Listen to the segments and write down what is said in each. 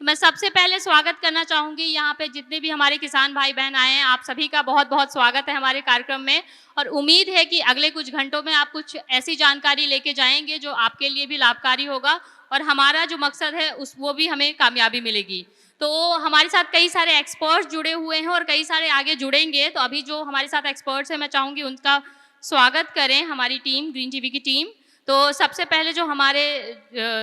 मैं सबसे पहले स्वागत करना चाहूँगी यहाँ पे जितने भी हमारे किसान भाई बहन आए हैं, आप सभी का बहुत बहुत स्वागत है हमारे कार्यक्रम में। और उम्मीद है कि अगले कुछ घंटों में आप कुछ ऐसी जानकारी लेके जाएंगे जो आपके लिए भी लाभकारी होगा और हमारा जो मकसद है वो भी हमें कामयाबी मिलेगी। तो हमारे साथ कई सारे एक्सपर्ट्स जुड़े हुए हैं और कई सारे आगे जुड़ेंगे। तो अभी जो हमारे साथ एक्सपर्ट्स हैं, मैं चाहूँगी उनका स्वागत करें हमारी टीम, ग्रीन टीवी की टीम। तो सबसे पहले जो हमारे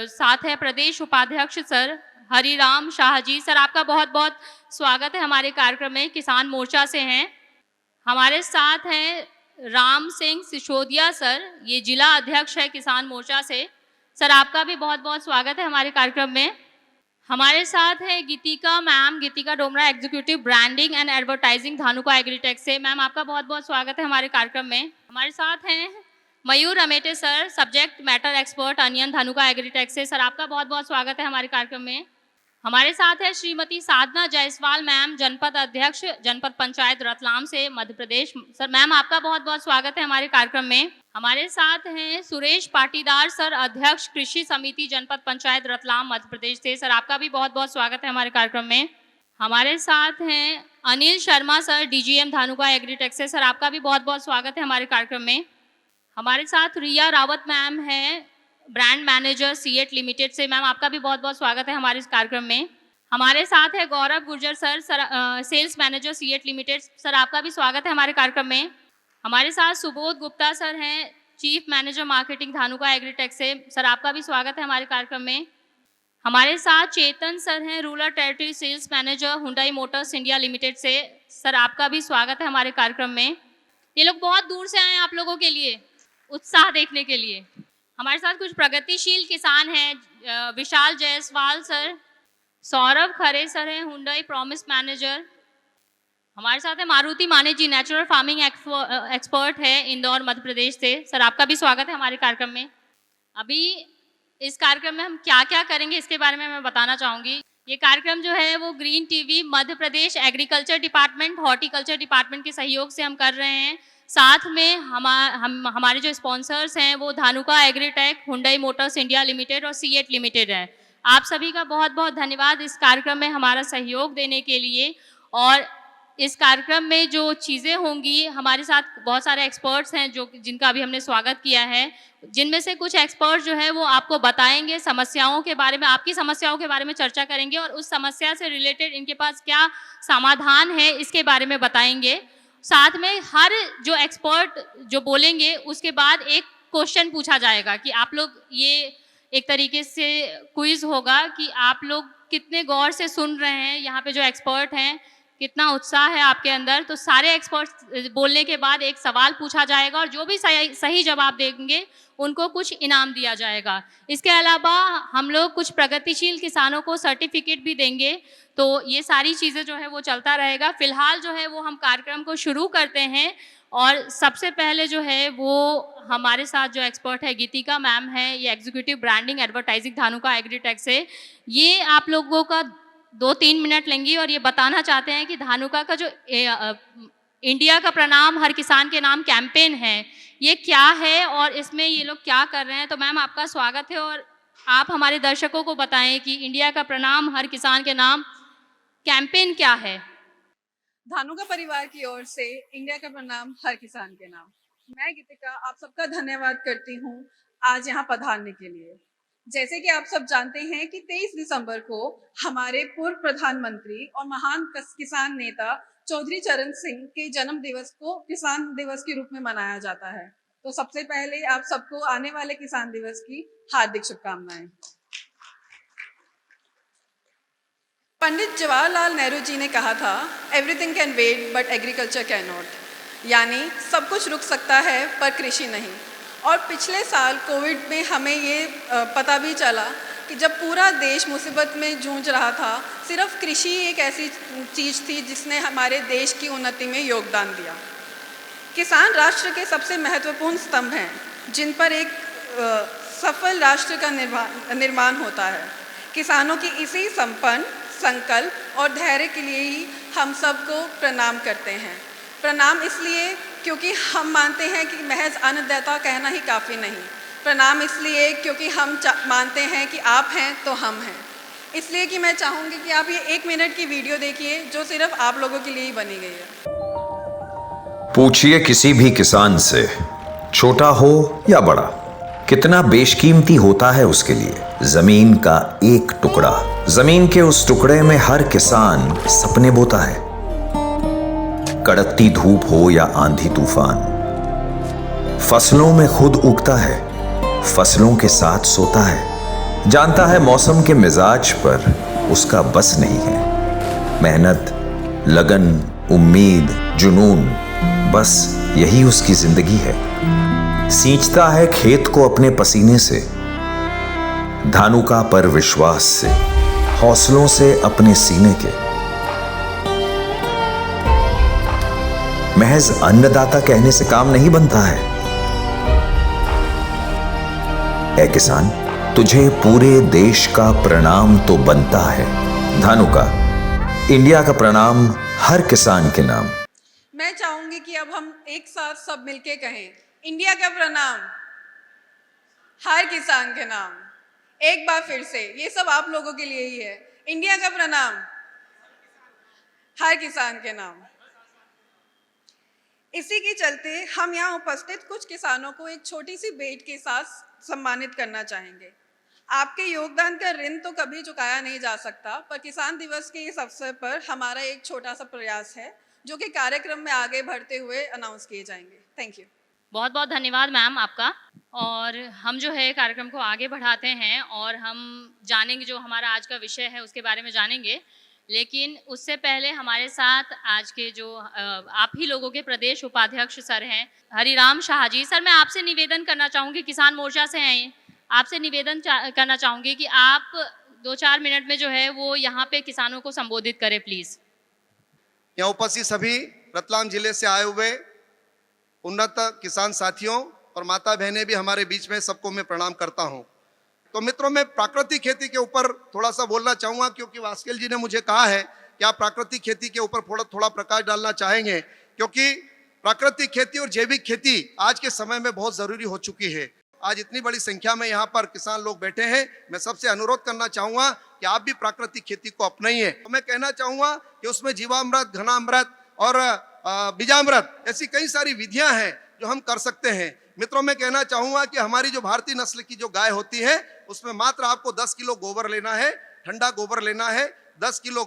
साथ है प्रदेश उपाध्यक्ष सर हरिराम शाह जी, सर आपका बहुत बहुत स्वागत है हमारे कार्यक्रम में। किसान मोर्चा से हैं। हमारे साथ हैं राम सिंह सिसोदिया सर, ये जिला अध्यक्ष है किसान मोर्चा से। सर आपका भी बहुत बहुत स्वागत है हमारे कार्यक्रम में। हमारे साथ है Geetika ma'am, Geetika Domra, executive branding and advertising Dhanuka Agritech से। मैम आपका बहुत बहुत स्वागत है हमारे कार्यक्रम में। हमारे साथ हैं Mayur Amete sir, subject matter expert onion Dhanuka Agritech से। सर आपका बहुत बहुत स्वागत है हमारे कार्यक्रम में। हमारे साथ है श्रीमती साधना जायसवाल मैम, जनपद अध्यक्ष जनपद पंचायत रतलाम से मध्य प्रदेश। सर मैम आपका बहुत बहुत स्वागत है हमारे कार्यक्रम में। हमारे साथ हैं सुरेश पाटीदार सर, अध्यक्ष कृषि समिति जनपद पंचायत रतलाम मध्य प्रदेश से। सर आपका भी बहुत बहुत स्वागत है हमारे कार्यक्रम में। हमारे साथ हैं Anil Sharma sir, DGM Dhanuka Agritech से। सर आपका भी बहुत बहुत स्वागत है हमारे कार्यक्रम में। हमारे साथ रिया रावत मैम हैं, ब्रांड मैनेजर सीएट लिमिटेड से। मैम आपका भी बहुत बहुत स्वागत है हमारे इस कार्यक्रम में। हमारे साथ है Gaurav Gurjar sir, sales manager CEAT limited. Sir आपका भी स्वागत है हमारे कार्यक्रम में। हमारे साथ सुबोध गुप्ता सर हैं, chief manager marketing Dhanuka Agritech से। सर आपका भी स्वागत है हमारे कार्यक्रम में। हमारे साथ चेतन सर हैं, rural territory sales manager Hyundai Motors India limited से। सर आपका भी स्वागत है हमारे कार्यक्रम में। ये लोग बहुत दूर से आए हैं आप लोगों के लिए उत्साह देखने के लिए। हमारे साथ कुछ प्रगतिशील किसान हैं, विशाल जायसवाल सर, सौरभ खरे सर हैं, हुंडई प्रॉमिस मैनेजर। हमारे साथ है मारुति माने जी, नेचुरल फार्मिंग एक्सपर्ट है, इंदौर मध्य प्रदेश से। सर आपका भी स्वागत है हमारे कार्यक्रम में। अभी इस कार्यक्रम में हम क्या क्या करेंगे इसके बारे में मैं बताना चाहूँगी। ये कार्यक्रम जो है वो green TV, Madhya Pradesh agriculture department, horticulture department के सहयोग से हम कर रहे हैं। साथ में हमारे जो स्पॉन्सर्स हैं वो Dhanuka agritech, Hyundai Motors India limited और सीएट लिमिटेड है। आप सभी का बहुत बहुत धन्यवाद इस कार्यक्रम में हमारा सहयोग देने के लिए। और इस कार्यक्रम में जो चीज़ें होंगी, हमारे साथ बहुत सारे एक्सपर्ट्स हैं जिनका अभी हमने स्वागत किया है, जिनमें से कुछ एक्सपर्ट जो है वो आपको बताएंगे समस्याओं के बारे में, आपकी समस्याओं के बारे में चर्चा करेंगे और उस समस्या से रिलेटेड इनके पास क्या समाधान है इसके बारे में बताएंगे। साथ में हर जो एक्सपर्ट जो बोलेंगे उसके बाद एक क्वेश्चन पूछा जाएगा कि आप लोग, ये एक तरीके से क्विज होगा कि आप लोग कितने गौर से सुन रहे हैं, यहाँ पे जो एक्सपर्ट हैं कितना उत्साह है आपके अंदर। तो सारे एक्सपर्ट्स बोलने के बाद एक सवाल पूछा जाएगा और जो भी सही जवाब देंगे उनको कुछ इनाम दिया जाएगा। इसके अलावा हम लोग कुछ प्रगतिशील किसानों को सर्टिफिकेट भी देंगे। तो ये सारी चीज़ें जो है वो चलता रहेगा। फिलहाल जो है वो हम कार्यक्रम को शुरू करते हैं और सबसे पहले जो है वो हमारे साथ जो एक्सपर्ट है गीतिका मैम है, ये executive branding advertising Dhanuka Agritech से। ये आप लोगों का 2-3 मिनट लेंगी और ये बताना चाहते हैं कि धानुका का जो इंडिया का प्रणाम हर किसान के नाम कैंपेन है, ये क्या है और इसमें ये लोग क्या कर रहे हैं। तो मैम आपका स्वागत है और आप हमारे दर्शकों को बताएं कि इंडिया का प्रणाम हर किसान के नाम कैंपेन क्या है। धानुका परिवार की ओर से इंडिया का प्रणाम हर किसान के नाम। मैं गीतिका आप सबका धन्यवाद करती हूँ आज यहाँ पधारने के लिए। जैसे कि आप सब जानते हैं कि 23 दिसंबर को हमारे पूर्व प्रधानमंत्री और महान किसान नेता चौधरी चरण सिंह के जन्म दिवस को किसान दिवस के रूप में मनाया जाता है। तो सबसे पहले आप सबको आने वाले किसान दिवस की हार्दिक शुभकामनाएं। पंडित जवाहरलाल नेहरू जी ने कहा था, everything can wait but agriculture can not, यानी सब कुछ रुक सकता है पर कृषि नहीं। और पिछले साल कोविड में हमें ये पता भी चला कि जब पूरा देश मुसीबत में जूझ रहा था, सिर्फ कृषि एक ऐसी चीज़ थी जिसने हमारे देश की उन्नति में योगदान दिया। किसान राष्ट्र के सबसे महत्वपूर्ण स्तंभ हैं जिन पर एक सफल राष्ट्र का निर्माण होता है। किसानों की इसी संपन्न संकल्प और धैर्य के लिए ही हम सबको प्रणाम करते हैं। प्रणाम इसलिए क्योंकि हम मानते हैं कि महज अन्नदाता कहना ही काफ़ी नहीं। प्रणाम इसलिए क्योंकि हम मानते हैं कि आप हैं तो हम हैं। इसलिए कि मैं चाहूँगी कि आप ये 1 मिनट की वीडियो देखिए जो सिर्फ आप लोगों के लिए ही बनी गई है। पूछिए किसी भी किसान से, छोटा हो या बड़ा, कितना बेशकीमती होता है उसके लिए जमीन का एक टुकड़ा। जमीन के उस टुकड़े में हर किसान सपने बोता है। कड़कती धूप हो या आंधी तूफान, फसलों में खुद उगता है, फसलों के साथ सोता है। जानता है मौसम के मिजाज पर उसका बस नहीं है। मेहनत, लगन, उम्मीद, जुनून, बस यही उसकी जिंदगी है। सींचता है खेत को अपने पसीने से, धानुका पर विश्वास से, हौसलों से अपने सीने के। महज अन्नदाता कहने से काम नहीं बनता है। ऐ किसान, तुझे पूरे देश का प्रणाम तो बनता है। धानुका, इंडिया का प्रणाम हर किसान के नाम। मैं चाहूंगी कि अब हम एक साथ सब मिलके कहें, इंडिया का प्रणाम हर किसान के नाम। एक बार फिर से, ये सब आप लोगों के लिए ही है। इंडिया का प्रणाम हर किसान के नाम। इसी के चलते हम यहाँ उपस्थित कुछ किसानों को एक छोटी सी भेंट के साथ सम्मानित करना चाहेंगे। आपके योगदान का ऋण तो कभी चुकाया नहीं जा सकता, पर किसान दिवस के इस अवसर पर हमारा एक छोटा सा प्रयास है जो कि कार्यक्रम में आगे बढ़ते हुए अनाउंस किए जाएंगे। Thank you. बहुत बहुत धन्यवाद मैम आपका। और हम जो है कार्यक्रम को आगे बढ़ाते हैं और हम जानेंगे जो हमारा आज का विषय है उसके बारे में जानेंगे। लेकिन उससे पहले हमारे साथ आज के जो आप ही लोगों के प्रदेश उपाध्यक्ष सर हैं हरिराम शाह जी। सर, मैं आपसे निवेदन करना चाहूँगी, किसान मोर्चा से हैं, आपसे निवेदन करना चाहूँगी कि आप 2-4 मिनट में जो है वो यहाँ पे किसानों को संबोधित करें प्लीज़। यहाँ उपस्थित सभी रतलाम जिले से आए हुए उन्नत किसान साथियों और माता बहनें भी हमारे बीच में, सबको मैं प्रणाम करता हूँ। तो मित्रों, मैं प्राकृतिक खेती के ऊपर थोड़ा सा बोलना चाहूँगा क्योंकि वास्केल जी ने मुझे कहा है कि आप प्राकृतिक खेती के ऊपर थोड़ा प्रकाश डालना चाहेंगे, क्योंकि प्राकृतिक खेती और जैविक खेती आज के समय में बहुत ज़रूरी हो चुकी है। आज इतनी बड़ी संख्या में यहाँ पर किसान लोग बैठे हैं। मैं सबसे अनुरोध करना चाहूँगा कि आप भी प्राकृतिक खेती को अपनाइए। तो मैं कहना चाहूँगा कि उसमें जीवामृत, घनामृत और बीजामृत ऐसी कई सारी विधियाँ हैं जो हम कर सकते हैं। मित्रों, मैं कहना चाहूँगा कि हमारी जो भारतीय नस्ल की जो गाय होती है उसमें मात्र आपको 10 किलो गोबर लेना है, ठंडा गोबर लेना है, 10 किलो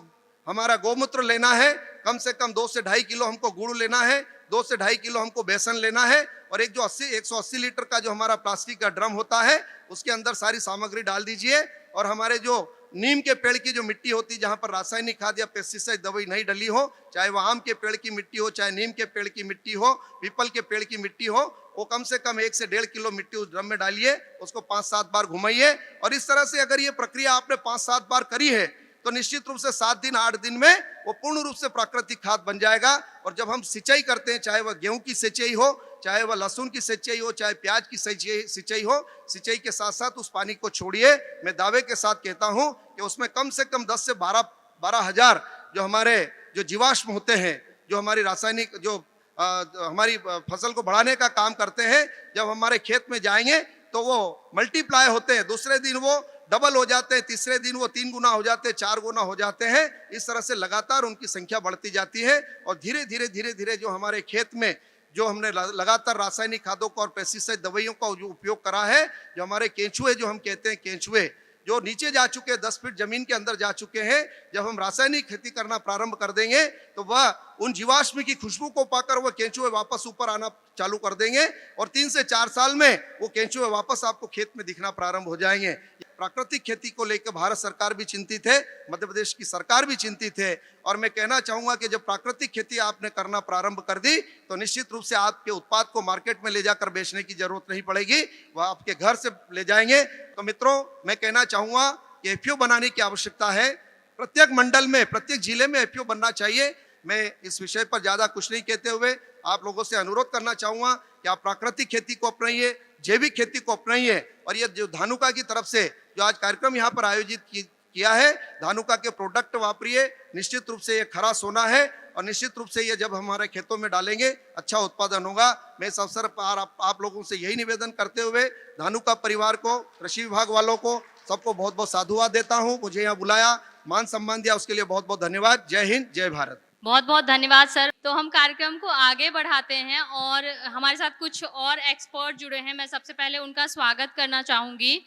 हमारा गोमूत्र लेना है, कम से कम 2 से 2.5 किलो हमको गुड़ लेना है, 2 से 2.5 किलो हमको बेसन लेना है, और एक जो 180 लीटर का जो हमारा प्लास्टिक का ड्रम होता है उसके अंदर सारी सामग्री डाल दीजिए। और हमारे जो नीम के पेड़ की जो मिट्टी होती है, जहाँ पर रासायनिक खाद या पेस्टिसाइड दवाई नहीं डली हो, चाहे वह आम के पेड़ की मिट्टी हो, चाहे नीम के पेड़ की मिट्टी हो, पीपल के पेड़ की मिट्टी हो, वो कम से कम 1 से 1.5 किलो मिट्टी उस ड्रम में डालिए, उसको 5-7 बार घुमाइए। और इस तरह से अगर ये प्रक्रिया आपने 5-7 बार करी है तो निश्चित रूप से 7 दिन 8 दिन में वो पूर्ण रूप से प्राकृतिक खाद बन जाएगा। और जब हम सिंचाई करते हैं, चाहे वह गेहूं की सिंचाई हो, चाहे वह लहसुन की सिंचाई हो, चाहे प्याज की सिंचाई हो, सिंचाई के साथ साथ उस पानी को छोड़िए। मैं दावे के साथ कहता हूं कि उसमें कम से कम 10 से 12 हजार जो हमारे जो जीवाश्म होते हैं, जो हमारी रासायनिक जो हमारी फसल को बढ़ाने का काम करते हैं, जब हमारे खेत में जाएंगे तो वो मल्टीप्लाई होते हैं। दूसरे दिन वो डबल हो जाते हैं, तीसरे दिन वो 3 गुना हो जाते हैं, 4 गुना हो जाते हैं। इस तरह से लगातार उनकी संख्या बढ़ती जाती है। और धीरे धीरे जो हमारे खेत में जो हमने लगातार रासायनिक खादों का और पेस्टिसाइड दवाइयों का जो उपयोग करा है, जो हमारे केंचुए जो हम कहते हैं, केंचुए जो नीचे जा चुके हैं, 10 फीट जमीन के अंदर जा चुके हैं, जब हम रासायनिक खेती करना प्रारंभ कर देंगे तो वह उन जीवाश्म की खुशबू को पाकर वह केंचुए वापस ऊपर आना चालू कर देंगे। और 3 से 4 साल में वो केंचुए वापस आपको खेत में दिखना प्रारंभ हो जाएंगे। प्राकृतिक खेती को लेकर भारत सरकार भी चिंतित है, मध्य प्रदेश की सरकार भी चिंतित है। और मैं कहना चाहूंगा कि जब प्राकृतिक खेती आपने करना प्रारंभ कर दी तो निश्चित रूप से आपके उत्पाद को मार्केट में ले जाकर बेचने की जरूरत नहीं पड़ेगी, वह आपके घर से ले जाएंगे। तो मित्रों, मैं कहना चाहूंगा कि एफपीओ बनाने की आवश्यकता है। प्रत्येक मंडल में, प्रत्येक जिले में एफपीओ बनना चाहिए। मैं इस विषय पर ज्यादा कुछ नहीं कहते हुए आप लोगों से अनुरोध करना चाहूंगा कि आप प्राकृतिक खेती को अपनाइए, जैविक खेती को अपनाइए। और ये जो धानुका की तरफ से जो आज कार्यक्रम यहाँ पर आयोजित किया है, धानुका के प्रोडक्ट वापरिए, निश्चित रूप से ये खरा सोना है और निश्चित रूप से ये जब हमारे खेतों में डालेंगे अच्छा उत्पादन होगा। मैं इस अवसर पर आप लोगों से यही निवेदन करते हुए धानुका परिवार को, कृषि विभाग वालों को, सबको बहुत बहुत साधुवाद देता हूँ। मुझे यहाँ बुलाया, मान सम्मान दिया, उसके लिए बहुत बहुत धन्यवाद। जय हिंद, जय भारत। बहुत बहुत धन्यवाद सर। तो हम कार्यक्रम को आगे बढ़ाते हैं और हमारे साथ कुछ और एक्सपर्ट जुड़े हैं। मैं सबसे पहले उनका स्वागत करना चाहूँगी।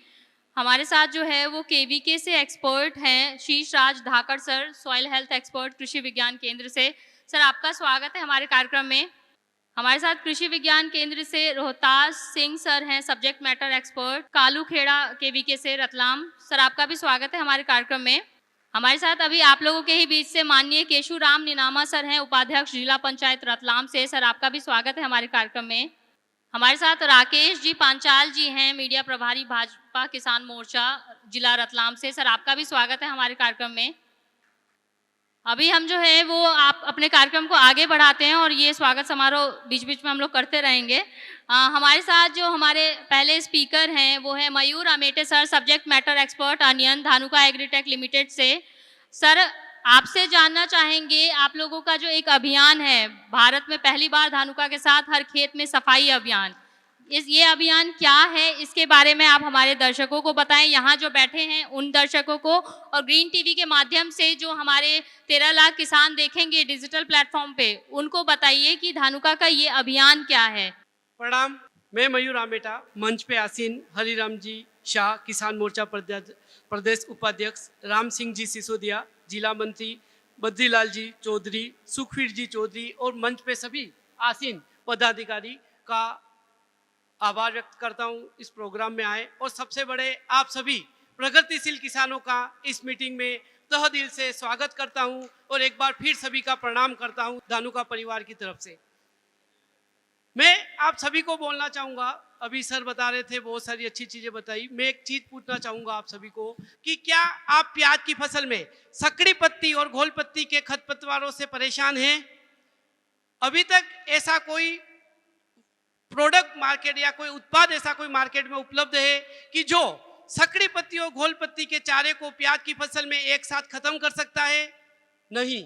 हमारे साथ जो है वो केवीके से एक्सपर्ट हैं शीश राज धाकड़ सर, सॉइल हेल्थ एक्सपर्ट कृषि विज्ञान केंद्र से। सर आपका स्वागत है हमारे कार्यक्रम में। हमारे साथ कृषि विज्ञान केंद्र से रोहतास सिंह सर हैं, subject matter expert, Kalu Khera KVK से रतलाम। सर आपका भी स्वागत है हमारे कार्यक्रम में। हमारे साथ अभी आप लोगों के ही बीच से माननीय केशुराम निनामा सर हैं, उपाध्यक्ष जिला पंचायत रतलाम से। सर आपका भी स्वागत है हमारे कार्यक्रम में। हमारे साथ राकेश जी पांचाल जी हैं, मीडिया प्रभारी भाजपा किसान मोर्चा जिला रतलाम से। सर आपका भी स्वागत है हमारे कार्यक्रम में। अभी हम जो है वो आप अपने कार्यक्रम को आगे बढ़ाते हैं और ये स्वागत समारोह बीच बीच में हम लोग करते रहेंगे। हमारे साथ जो हमारे पहले स्पीकर हैं वो है Mayur Amete sir, subject matter expert onion Dhanuka Agritech limited से। सर आपसे जानना चाहेंगे, आप लोगों का जो एक अभियान है भारत में पहली बार धानुका के साथ हर खेत में सफाई अभियान, ये अभियान क्या है, इसके बारे में आप हमारे दर्शकों को बताएं, यहाँ जो बैठे हैं उन दर्शकों को, और ग्रीन टीवी के माध्यम से जो हमारे 13 लाख किसान देखेंगे डिजिटल प्लेटफॉर्म पे, उनको बताइए कि धानुका का ये अभियान क्या है। प्रणाम, मैं मयूर आमेटा, मंच पे आसीन हरिराम जी शाह, किसान मोर्चा प्रदेश उपाध्यक्ष, राम सिंह जी सिसोदिया, जिला मंत्री बद्रीलाल जी चौधरी, सुखवीर जी चौधरी और मंच पे सभी आसीन पदाधिकारी का आभार व्यक्त करता हूं इस प्रोग्राम में आए। और सबसे बड़े आप सभी प्रगतिशील किसानों का इस मीटिंग में तहे दिल से स्वागत करता हूं और एक बार फिर सभी का प्रणाम करता हूं धानुका परिवार की तरफ से। मैं आप सभी को बोलना चाहूँगा, अभी सर बता रहे थे, बहुत सारी अच्छी चीज़ें बताई। मैं एक चीज़ पूछना चाहूँगा आप सभी को कि क्या आप प्याज की फसल में सकड़ी पत्ती और घोल पत्ती के खरपतवारों से परेशान हैं? अभी तक ऐसा कोई प्रोडक्ट मार्केट या कोई उत्पाद ऐसा कोई मार्केट में उपलब्ध है कि जो सकड़ी पत्ती और घोल पत्ती के चारे को प्याज की फसल में एक साथ खत्म कर सकता है? नहीं,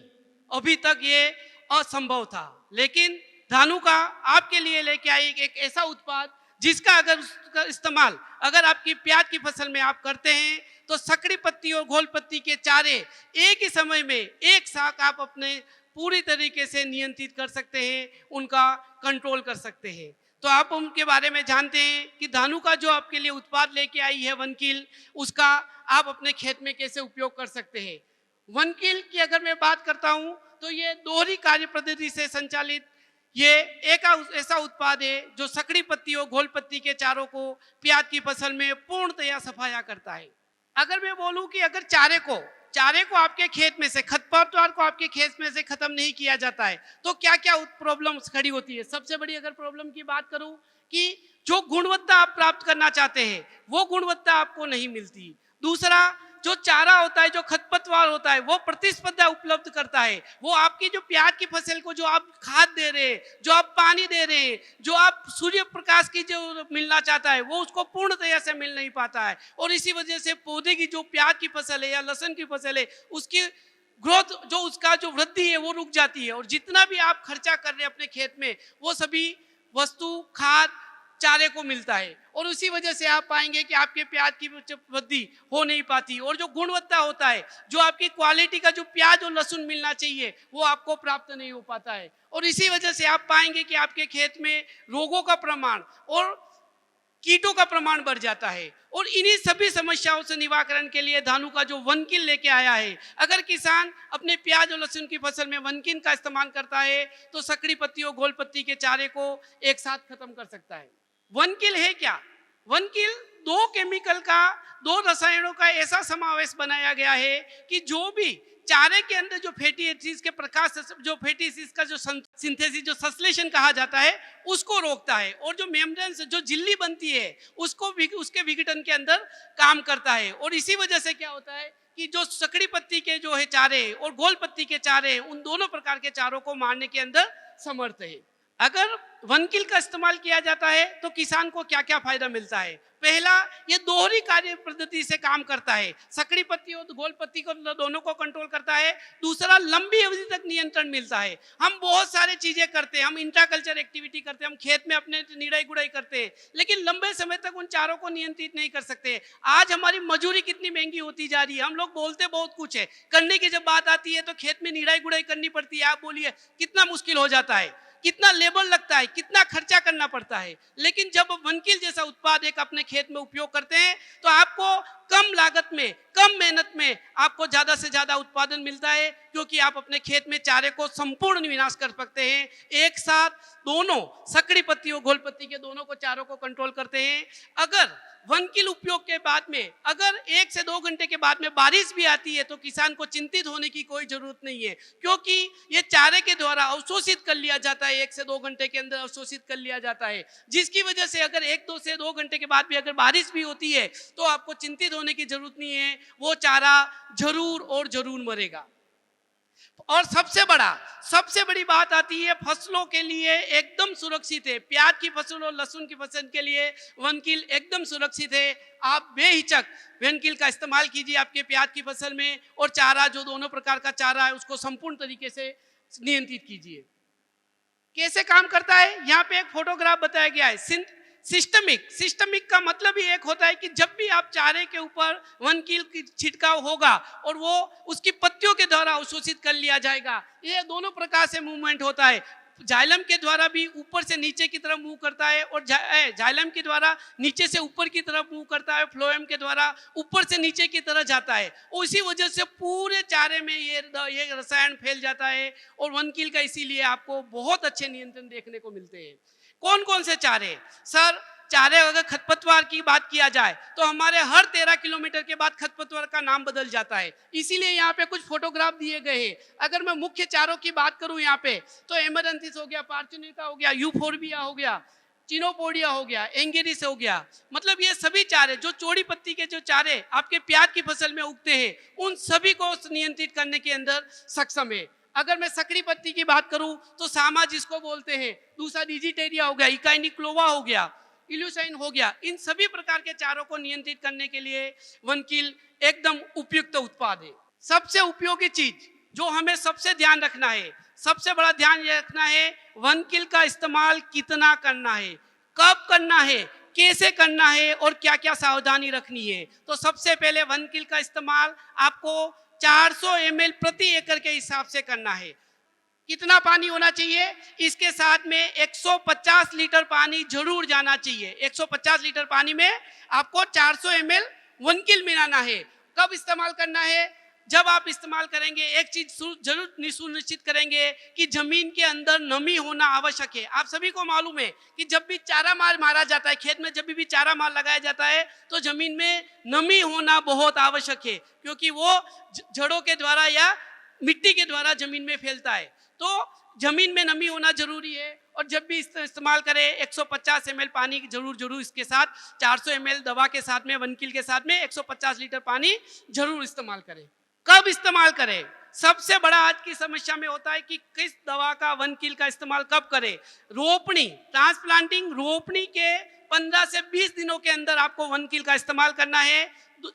अभी तक ये असंभव था। लेकिन धानुका आपके लिए लेके आई एक ऐसा उत्पाद जिसका अगर उसका इस्तेमाल अगर आपकी प्याज की फसल में आप करते हैं तो सकड़ी पत्ती और घोल पत्ती के चारे एक ही समय में एक साथ आप अपने पूरी तरीके से नियंत्रित कर सकते हैं, उनका कंट्रोल कर सकते हैं। तो आप उनके बारे में जानते हैं कि धानुका जो आपके लिए उत्पाद लेके आई है वनकिल, उसका आप अपने खेत में कैसे उपयोग कर सकते हैं। वनकिल की अगर मैं बात करता हूं तो ये दोहरी कार्य पद्धति से संचालित ये एक ऐसा उत्पाद है जो सकड़ी पत्ती और घोल पत्ती के चारों को प्याज की फसल में पूर्णतया सफाया करता है। अगर मैं बोलूं कि अगर चारे को आपके खेत में से, खरपतवार को आपके खेत में से खत्म नहीं किया जाता है तो क्या क्या प्रॉब्लम्स खड़ी होती है। सबसे बड़ी अगर प्रॉब्लम की बात करूं कि जो गुणवत्ता आप प्राप्त करना चाहते हैं वो गुणवत्ता आपको नहीं मिलती। दूसरा, जो चारा होता है, जो खरपतवार होता है, वो प्रतिस्पर्धा उपलब्ध करता है। वो आपकी जो प्याज की फसल को जो आप खाद दे रहे हैं, जो आप पानी दे रहे हैं, जो आप सूर्य प्रकाश की जो मिलना चाहता है वो उसको पूर्णतया से मिल नहीं पाता है। और इसी वजह से पौधे की जो प्याज की फसल है या लहसुन की फसल है उसकी ग्रोथ, जो उसका जो वृद्धि है वो रुक जाती है। और जितना भी आप खर्चा कर रहे हैं अपने खेत में वो सभी वस्तु खाद चारे को मिलता है और उसी वजह से आप पाएंगे कि आपके प्याज की वृद्धि हो नहीं पाती और जो गुणवत्ता होता है, जो आपकी क्वालिटी का जो प्याज और लहसुन मिलना चाहिए वो आपको प्राप्त नहीं हो पाता है। और इसी वजह से आप पाएंगे कि आपके खेत में रोगों का प्रमाण और कीटों का प्रमाण बढ़ जाता है। और इन्हीं सभी समस्याओं से निवारण के लिए धानुका जो वनकिल लेके आया है, अगर किसान अपने प्याज और लहसुन की फसल में वनकिल का इस्तेमाल करता है तो सकड़ी पत्ती और घोल पत्ती के चारे को एक साथ खत्म कर सकता है। वनकिल है क्या? वनकिल दो केमिकल का, दो रसायनों का ऐसा समावेश बनाया गया है कि जो भी चारे के अंदर जो फैटी एसिड्स के प्रकाश, जो फैटी एसिड्स का जो सिंथेसिस, जो संश्लेषण कहा जाता है, उसको रोकता है और जो मेम्ब्रेन से जो झिल्ली बनती है उसको उसके विघटन के अंदर काम करता है। और इसी वजह से क्या होता है कि जो सकड़ी पत्ती के जो है चारे और गोल पत्ती के चारे, उन दोनों प्रकार के चारों को मारने के अंदर समर्थ है। अगर वनकिल का इस्तेमाल किया जाता है तो किसान को क्या क्या फायदा मिलता है। पहला, ये दोहरी कार्य पद्धति से काम करता है, सकड़ी पत्ती और गोल पत्ती को दोनों को कंट्रोल करता है। दूसरा, लंबी अवधि तक नियंत्रण मिलता है। हम बहुत सारे चीजें करते हैं, हम इंट्राकल्चर एक्टिविटी करते हैं, हम खेत में अपने निराई गुड़ाई करते हैं, लेकिन लंबे समय तक उन चारों को नियंत्रित नहीं कर सकते। आज हमारी मजदूरी कितनी महंगी होती जा रही है। हम लोग बोलते बहुत कुछ है, करने की जब बात आती है तो खेत में निराई गुड़ाई करनी पड़ती है। आप बोलिए कितना मुश्किल हो जाता है, कितना लेबर लगता है, कितना खर्चा करना पड़ता है। लेकिन जब वनकिल जैसा उत्पाद एक अपने खेत में उपयोग करते हैं तो आपको कम लागत में, कम मेहनत में आपको ज्यादा से ज्यादा उत्पादन मिलता है, क्योंकि आप अपने खेत में चारे को संपूर्ण विनाश कर सकते हैं। एक साथ दोनों सकड़ी पत्ती और गोल पत्ती के दोनों को, चारों को कंट्रोल करते हैं। अगर वनकिल उपयोग के बाद में अगर 1 से 2 घंटे के बाद में बारिश भी आती है तो किसान को चिंतित होने की कोई जरूरत नहीं है, क्योंकि ये चारे के द्वारा अवशोषित कर लिया जाता है। 1 से 2 घंटे के अंदर अवशोषित कर लिया जाता है, जिसकी वजह से अगर 1 से 2 घंटे के बाद भी अगर बारिश भी होती है तो आपको चिंतित होने की जरूरत नहीं है, वो चारा जरूर और जरूर मरेगा। और सबसे बड़ी बात आती है, फसलों के लिए एकदम सुरक्षित है। प्याज की फसल और लहसुन की फसल के लिए वनकिल एकदम सुरक्षित है। आप बेहिचक वनकिल का इस्तेमाल कीजिए आपके प्याज की फसल में, और चारा, जो दोनों प्रकार का चारा है, उसको संपूर्ण तरीके से नियंत्रित कीजिए। कैसे काम करता है, यहाँ पे एक फोटोग्राफ बताया गया है। सिस्टमिक का मतलब ही एक होता है कि जब भी आप चारे के ऊपर वनकिल की छिड़काव होगा और वो उसकी पत्तियों के द्वारा अवशोषित कर लिया जाएगा। ये दोनों प्रकार से मूवमेंट होता है। जाइलम के द्वारा भी ऊपर से नीचे की तरफ मूव करता है, और जाइलम के द्वारा नीचे से ऊपर की तरफ मूव करता है, फ्लोएम के द्वारा ऊपर से नीचे की तरफ जाता है। उसी वजह से पूरे चारे में ये रसायन फैल जाता है, और वनकिल का इसीलिए आपको बहुत अच्छे नियंत्रण देखने को मिलते हैं। कौन कौन से चारे? सर, चारे, अगर खरपतवार की बात किया जाए तो हमारे हर 13 किलोमीटर के बाद खरपतवार का नाम बदल जाता है। इसीलिए यहाँ पे कुछ फोटोग्राफ दिए गए हैं। अगर मैं मुख्य चारों की बात करूं यहाँ पे, तो एमरंथिस हो गया, पार्चुनिका हो गया, यूफोर्बिया हो गया, चिनोपोडिया हो गया, एंगेरिस हो गया। मतलब ये सभी चारे, जो चौड़ी पत्ती के जो चारे आपके प्याज की फसल में उगते हैं, उन सभी को नियंत्रित करने के अंदर सक्षम है। अगर मैं सकड़ी पत्ती की बात करूं तो सामा जिसको बोलते हैं, दूसरा डिजिटेरिया हो गया, इकाइनिक्लोवा हो गया, इल्यूसाइन हो गया, इन सभी प्रकार के चारों को नियंत्रित करने के लिए वनकिल एकदम उपयुक्त उत्पाद है। सबसे उपयोगी चीज जो हमें सबसे ध्यान रखना है, सबसे बड़ा ध्यान ये रखना है, वनकिल का इस्तेमाल कितना करना है, कब करना है, कैसे करना है, और क्या क्या सावधानी रखनी है। तो सबसे पहले वनकिल का इस्तेमाल आपको 400 ml प्रति एकड़ के हिसाब से करना है। कितना पानी होना चाहिए? इसके साथ में 150 लीटर पानी जरूर जाना चाहिए। 150 लीटर पानी में आपको 400 ml वनकिल मिलाना है। कब इस्तेमाल करना है? जब आप इस्तेमाल करेंगे, एक चीज जरूर सुनिश्चित करेंगे कि जमीन के अंदर नमी होना आवश्यक है। आप सभी को मालूम है कि जब भी चारा मार मारा जाता है, खेत में जब भी चारा मार लगाया जाता है, तो जमीन में नमी होना बहुत आवश्यक है, क्योंकि वो जड़ों के द्वारा या मिट्टी के द्वारा जमीन में फैलता है। तो जमीन में नमी होना जरूरी है। और जब भी इस्तेमाल करें 150 ml पानी जरूर इसके साथ, 400 ml दवा के साथ में, वनकिल के साथ में 150 लीटर पानी जरूर इस्तेमाल करें। कब इस्तेमाल करें? सबसे बड़ा आज की समस्या में होता है कि किस दवा का, वनकिल का इस्तेमाल कब करें। रोपनी, ट्रांसप्लांटिंग, रोपनी के 15 से 20 दिनों के अंदर आपको वनकिल का इस्तेमाल करना है।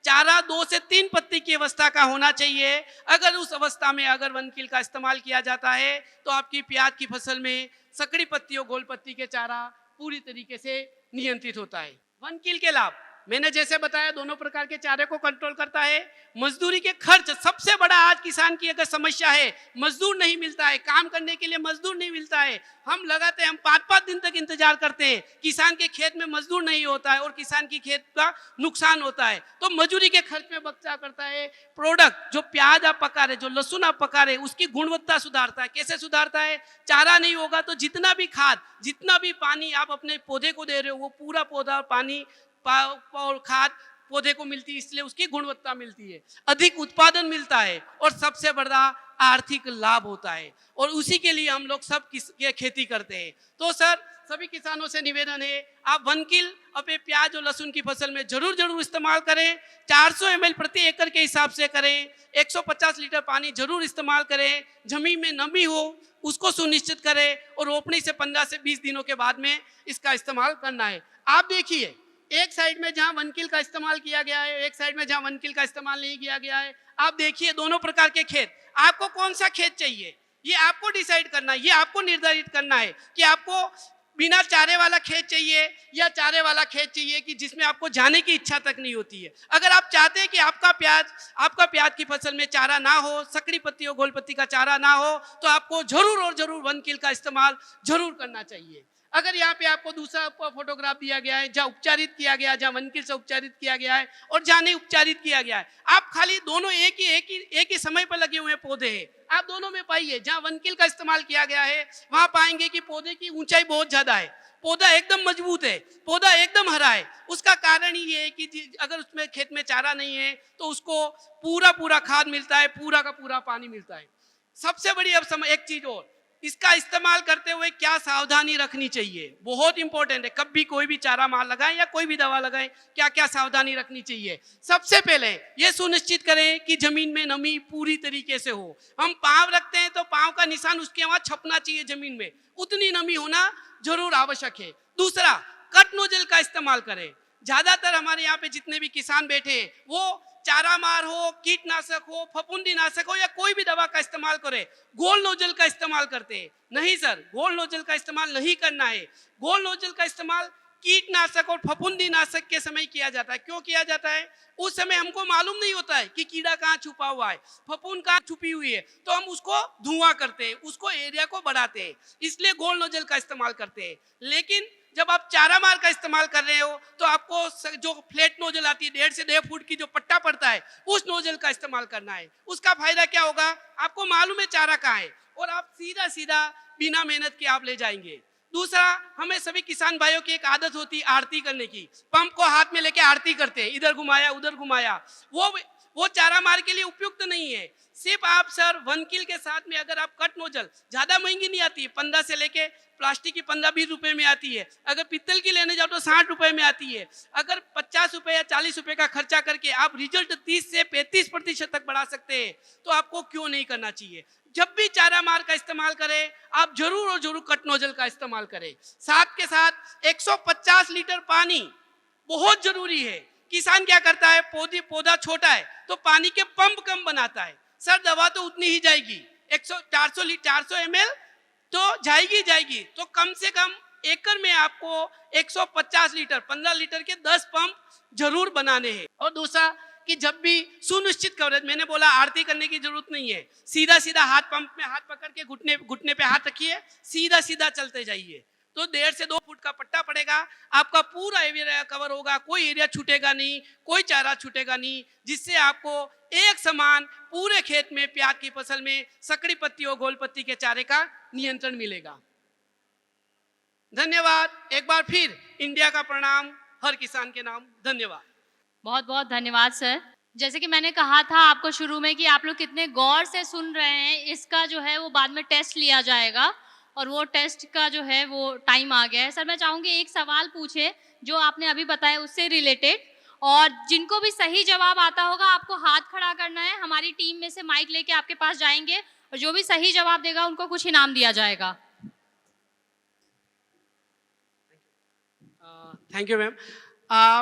चारा 2 से 3 पत्ती की अवस्था का होना चाहिए। अगर उस अवस्था में अगर वनकिल का इस्तेमाल किया जाता है तो आपकी प्याज की फसल में सकड़ी पत्ती और गोल पत्ती के चारा पूरी तरीके से नियंत्रित होता है। वनकिल के लाभ मैंने जैसे बताया, दोनों प्रकार के चारे को कंट्रोल करता है। मजदूरी के खर्च, सबसे बड़ा आज किसान की अगर समस्या है, मजदूर नहीं मिलता है, काम करने के लिए मजदूर नहीं मिलता है। हम लगाते हैं, हम 5-5 दिन तक इंतजार करते हैं, किसान के खेत में मजदूर नहीं होता है और किसान की खेत का नुकसान होता है। तो मजदूरी के खर्च में बचा करता है। प्रोडक्ट, जो प्याज आप पका रहे, जो लहसुन आप पका रहे, उसकी गुणवत्ता सुधारता है। कैसे सुधारता है? चारा नहीं होगा तो जितना भी खाद, जितना भी पानी आप अपने पौधे को दे रहे हो, वो पूरा पौधा पानी और खाद पौधे को मिलती है, इसलिए उसकी गुणवत्ता मिलती है, अधिक उत्पादन मिलता है, और सबसे बड़ा आर्थिक लाभ होता है। और उसी के लिए हम लोग सब खेती करते हैं। तो सर, सभी किसानों से निवेदन है, आप 1 किल अपने प्याज और लहसुन की फसल में जरूर इस्तेमाल करें। 400 ml प्रति एकड़ के हिसाब से करें। 150 लीटर पानी जरूर इस्तेमाल करें। जमीन में नमी हो उसको सुनिश्चित करें और रोपनी से 15 से 20 दिनों के बाद में इसका इस्तेमाल करना है। आप देखिए, एक साइड में जहां 1 किल का इस्तेमाल किया गया है, एक साइड में जहां 1 किल का इस्तेमाल नहीं किया गया है। आप देखिए दोनों प्रकार के खेत, आपको कौन सा खेत चाहिए ये आपको डिसाइड करना है, ये आपको निर्धारित करना है कि आपको बिना चारे वाला खेत चाहिए या चारे वाला खेत चाहिए कि जिसमें आपको जाने की इच्छा तक नहीं होती है। अगर आप चाहते हैं कि आपका प्याज की फसल में चारा ना हो, सकड़ी पत्ती और गोल पत्ती का चारा ना हो, तो आपको जरूर 1 किल का इस्तेमाल जरूर करना चाहिए। अगर यहाँ पे आपको दूसरा फोटोग्राफ दिया गया है जहाँ उपचारित किया गया है, जहाँ 1 किल से उपचारित किया गया है और जहाँ नहीं उपचारित किया गया है, आप खाली दोनों एक ही समय पर लगे हुए पौधे हैं, आप दोनों में पाइए। जहाँ 1 किल का इस्तेमाल किया गया है वहां पाएंगे कि पौधे की ऊंचाई बहुत ज्यादा है, पौधा एकदम मजबूत है, पौधा एकदम हरा है। उसका कारण ही है कि अगर उसमें खेत में चारा नहीं है तो उसको पूरा खाद मिलता है, पूरा का पूरा पानी मिलता है। सबसे बड़ी अब एक चीज और, इसका इस्तेमाल करते हुए क्या सावधानी रखनी चाहिए, बहुत इंपॉर्टेंट है। कभी कोई भी चारा मार लगाएं या कोई भी दवा लगाएं, क्या सावधानी रखनी चाहिए। सबसे पहले ये सुनिश्चित करें कि जमीन में नमी पूरी तरीके से हो। हम पांव रखते हैं तो पांव का निशान उसके वहां छपना चाहिए, जमीन में उतनी नमी होना जरूर आवश्यक है। दूसरा, कट नोजल का इस्तेमाल करें। ज्यादातर हमारे यहाँ पे जितने भी किसान बैठे हैं वो चारा मार हो, कीटनाशक हो, फफूंदीनाशक हो या कोई भी दवा का इस्तेमाल करे, गोल नोजल का इस्तेमाल करते हैं। नहीं सर, गोल नोजल का इस्तेमाल नहीं करना है। गोल नोजल का इस्तेमाल कीटनाशक और फफूंदीनाशक के समय किया जाता है। क्यों किया जाता है? उस समय हमको मालूम नहीं होता है कि कीड़ा कहाँ छुपा हुआ है, फफूंद कहाँ छुपी हुई है, तो हम उसको धुआं करते हैं, उसको एरिया को बढ़ाते हैं, इसलिए गोल नोजल का इस्तेमाल करते हैं। लेकिन जब आप चारा मार का इस्तेमाल कर रहे हो तो आपको जो फ्लैट नोजल आती है 1.5 से 1.5 फुट की जो पट्टा पड़ता है उस नोजल का इस्तेमाल करना है। उसका फायदा क्या होगा, आपको मालूम है चारा कहाँ है और आप सीधा बिना मेहनत के आप ले जाएंगे। दूसरा, हमें सभी किसान भाइयों की एक आदत होती है आरती करने की। पंप को हाथ में लेके आरती करते हैं, इधर घुमाया उधर घुमाया, वो चारा मार के लिए उपयुक्त नहीं है। सिर्फ आप सर 1 किल के साथ में अगर आप कट नोजल, ज्यादा महंगी नहीं आती है, 15 से लेके प्लास्टिक की 15-20 रुपए में आती है। अगर पीतल की लेने जाओ तो 60 रुपए में आती है। अगर 50 रुपए या 40 रुपए का खर्चा करके आप रिजल्ट 30 से 35% तक बढ़ा सकते हैं तो आपको क्यों नहीं करना चाहिए। जब भी चारा मार का इस्तेमाल करें आप जरूर कट नोजल का इस्तेमाल करें। साथ के साथ 150 लीटर पानी बहुत जरूरी है। किसान क्या करता है, पौधा छोटा है तो पानी के पंप कम बनाता है। सर दवा तो उतनी ही जाएगी, 400 ml तो जाएगी, तो कम से कम एकड़ में आपको 150 लीटर 15 लीटर के 10 पंप जरूर बनाने हैं। और दूसरा कि जब भी सुनिश्चित कवरेज, मैंने बोला आरती करने की जरूरत नहीं है, सीधा हाथ पंप में हाथ पकड़ के घुटने पे हाथ रखिए, सीधा चलते जाइए तो 1.5 से 2 फुट का पट्टा पड़ेगा, आपका पूरा एरिया कवर होगा, कोई एरिया छूटेगा नहीं, कोई चारा छूटेगा नहीं, जिससे आपको एक समान पूरे खेत में प्याज की फसल में सकड़ी पत्ती और गोल पत्ती के चारे का नियंत्रण मिलेगा। धन्यवाद। एक बार फिर इंडिया का प्रणाम हर किसान के नाम। धन्यवाद। बहुत बहुत धन्यवाद सर। जैसे कि मैंने कहा था आपको शुरू में कि आप लोग कितने गौर से सुन रहे हैं, इसका जो है वो बाद में टेस्ट लिया जाएगा और वो टेस्ट का जो है वो टाइम आ गया है। सर मैं चाहूँगी एक सवाल पूछे जो आपने अभी बताया उससे रिलेटेड, और जिनको भी सही जवाब आता होगा आपको हाथ खड़ा करना है, हमारी टीम में से माइक लेके आपके पास जाएंगे और जो भी सही जवाब देगा उनको कुछ इनाम दिया जाएगा। Thank you ma'am.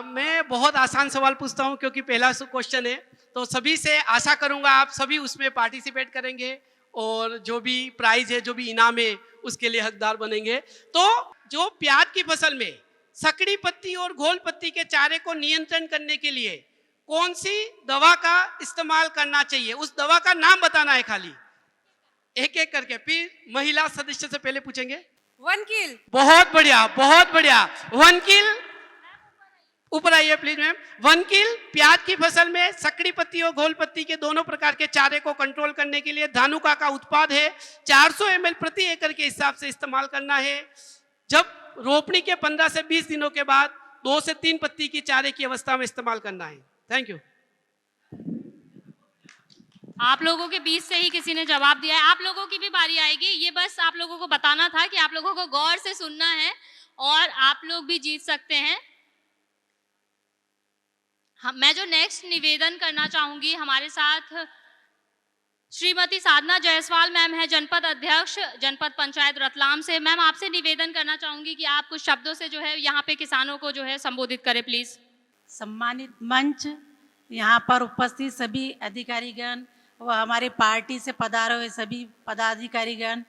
मैं बहुत आसान सवाल पूछता हूं क्योंकि पहला क्वेश्चन है, तो सभी से आशा करूंगा आप सभी उसमें पार्टिसिपेट करेंगे और जो भी प्राइज है, जो भी इनाम है उसके लिए हकदार बनेंगे। तो जो प्याज की फसल में सकड़ी पत्ती और गोल पत्ती के चारे को नियंत्रण करने के लिए कौन सी दवा का इस्तेमाल करना चाहिए, उस दवा का नाम बताना है खाली, एक एक करके। फिर महिला सदस्य से पहले पूछेंगे। 1 किल। बहुत बढ़िया 1 किल, ऊपर आइए प्लीज मैम। 1 किल प्याज की फसल में सकड़ी पत्ती और गोल पत्ती के दोनों प्रकार के चारे को कंट्रोल करने के लिए धानुका का उत्पाद है, 400 ml प्रति एकड़ के हिसाब से इस्तेमाल करना है। जब रोपनी के 15 से 20 दिनों के बाद 2 से 3 पत्ती की चारे की अवस्था में इस्तेमाल करना है। Thank you. आप लोगों के बीच से ही किसी ने जवाब दिया है। आप लोगों की भी बारी आएगी। ये बस आप लोगों को बताना था कि आप लोगों को गौर से सुनना है और आप लोग भी जीत सकते हैं। मैं जो नेक्स्ट निवेदन करना चाहूंगी, हमारे साथ श्रीमती साधना जायसवाल मैम है, जनपद अध्यक्ष जनपद पंचायत रतलाम से। मैम, आपसे निवेदन करना चाहूंगी कि आप कुछ शब्दों से जो है यहाँ पे किसानों को जो है संबोधित करें प्लीज। सम्मानित मंच, यहाँ पर उपस्थित सभी अधिकारीगण व हमारे पार्टी से पधारे हुए सभी पदाधिकारीगण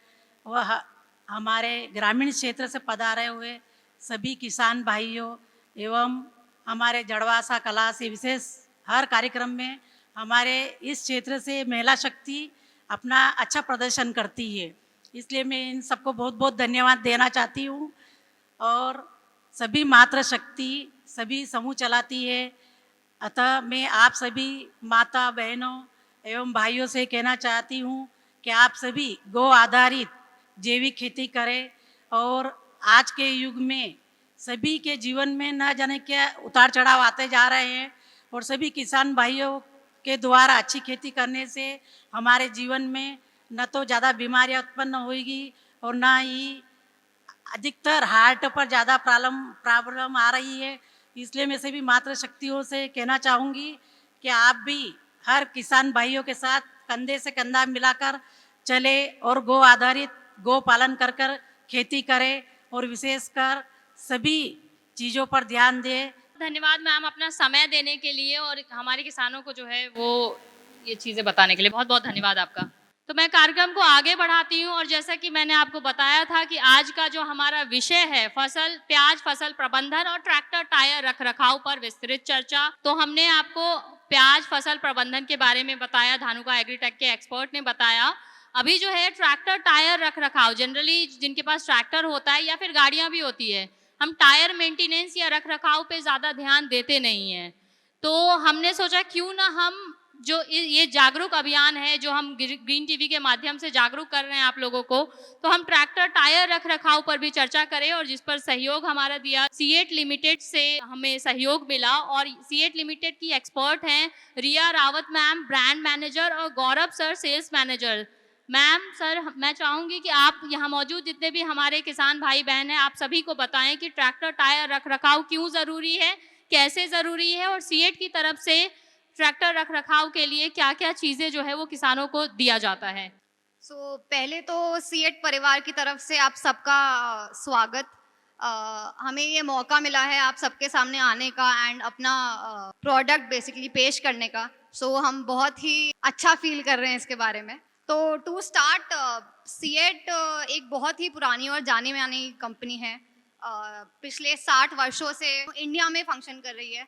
व हमारे ग्रामीण क्षेत्र से पधारे हुए सभी किसान भाइयों एवं हमारे जड़वासा कला से विशेष हर कार्यक्रम में हमारे इस क्षेत्र से महिला शक्ति अपना अच्छा प्रदर्शन करती है, इसलिए मैं इन सबको बहुत बहुत धन्यवाद देना चाहती हूँ। और सभी मातृशक्ति सभी समूह चलाती है, अतः मैं आप सभी माता बहनों एवं भाइयों से कहना चाहती हूँ कि आप सभी गौ आधारित जैविक खेती करें। और आज के युग में सभी के जीवन में न जाने क्या उतार चढ़ाव आते जा रहे हैं, और सभी किसान भाइयों के द्वारा अच्छी खेती करने से हमारे जीवन में न तो ज़्यादा बीमारियां उत्पन्न होगी और ना ही अधिकतर हार्ट पर ज़्यादा प्रॉब्लम आ रही है। इसलिए मैं सभी मातृशक्तियों से कहना चाहूँगी कि आप भी हर किसान भाइयों के साथ कंधे से कंधा मिलाकर चले और गौ आधारित गौ पालन कर कर खेती करें और विशेषकर सभी चीज़ों पर ध्यान दें। धन्यवाद मैम अपना समय देने के लिए और हमारे किसानों को जो है वो ये चीज़ें बताने के लिए बहुत बहुत धन्यवाद आपका। तो मैं कार्यक्रम को आगे बढ़ाती हूँ और जैसा कि मैंने आपको बताया था कि आज का जो हमारा विषय है प्याज फसल प्रबंधन और ट्रैक्टर टायर रख रखाव पर विस्तृत चर्चा। तो हमने आपको प्याज फसल प्रबंधन के बारे में बताया, धानुका एग्रीटेक के एक्सपर्ट ने बताया। अभी जो है ट्रैक्टर टायर रख रखाव, जनरली जिनके पास ट्रैक्टर होता है या फिर गाड़ियाँ भी होती है, हम टायर मेंटेनेंस या रख रखाव पे ज़्यादा ध्यान देते नहीं हैं। तो हमने सोचा क्यों ना हम जो ये जागरूक अभियान है जो हम ग्रीन टीवी के माध्यम से जागरूक कर रहे हैं आप लोगों को, तो हम ट्रैक्टर टायर रख रखाव पर भी चर्चा करें। और जिस पर सहयोग हमारा दिया सीएट लिमिटेड से हमें सहयोग मिला और सीएट लिमिटेड की एक्सपर्ट हैं Riya Rawat ma'am, brand manager, और Gaurav sir, sales manager. Ma'am sir, मैं चाहूँगी कि आप यहाँ मौजूद जितने भी हमारे किसान भाई बहन हैं आप सभी को बताएं कि ट्रैक्टर टायर रख रखाव क्यों ज़रूरी है, कैसे ज़रूरी है, और सीएट की तरफ से ट्रैक्टर रख रखाव के लिए क्या क्या चीज़ें जो है वो किसानों को दिया जाता है। पहले तो सीएट परिवार की तरफ से आप सबका स्वागत। हमें ये मौका मिला है आप सबके सामने आने का एंड अपना प्रोडक्ट बेसिकली पेश करने का। हम बहुत ही अच्छा फील कर रहे हैं इसके बारे में। तो टू स्टार्ट, सीएट एक बहुत ही पुरानी और जानी मानी कंपनी है। पिछले 60 वर्षों से इंडिया में फंक्शन कर रही है।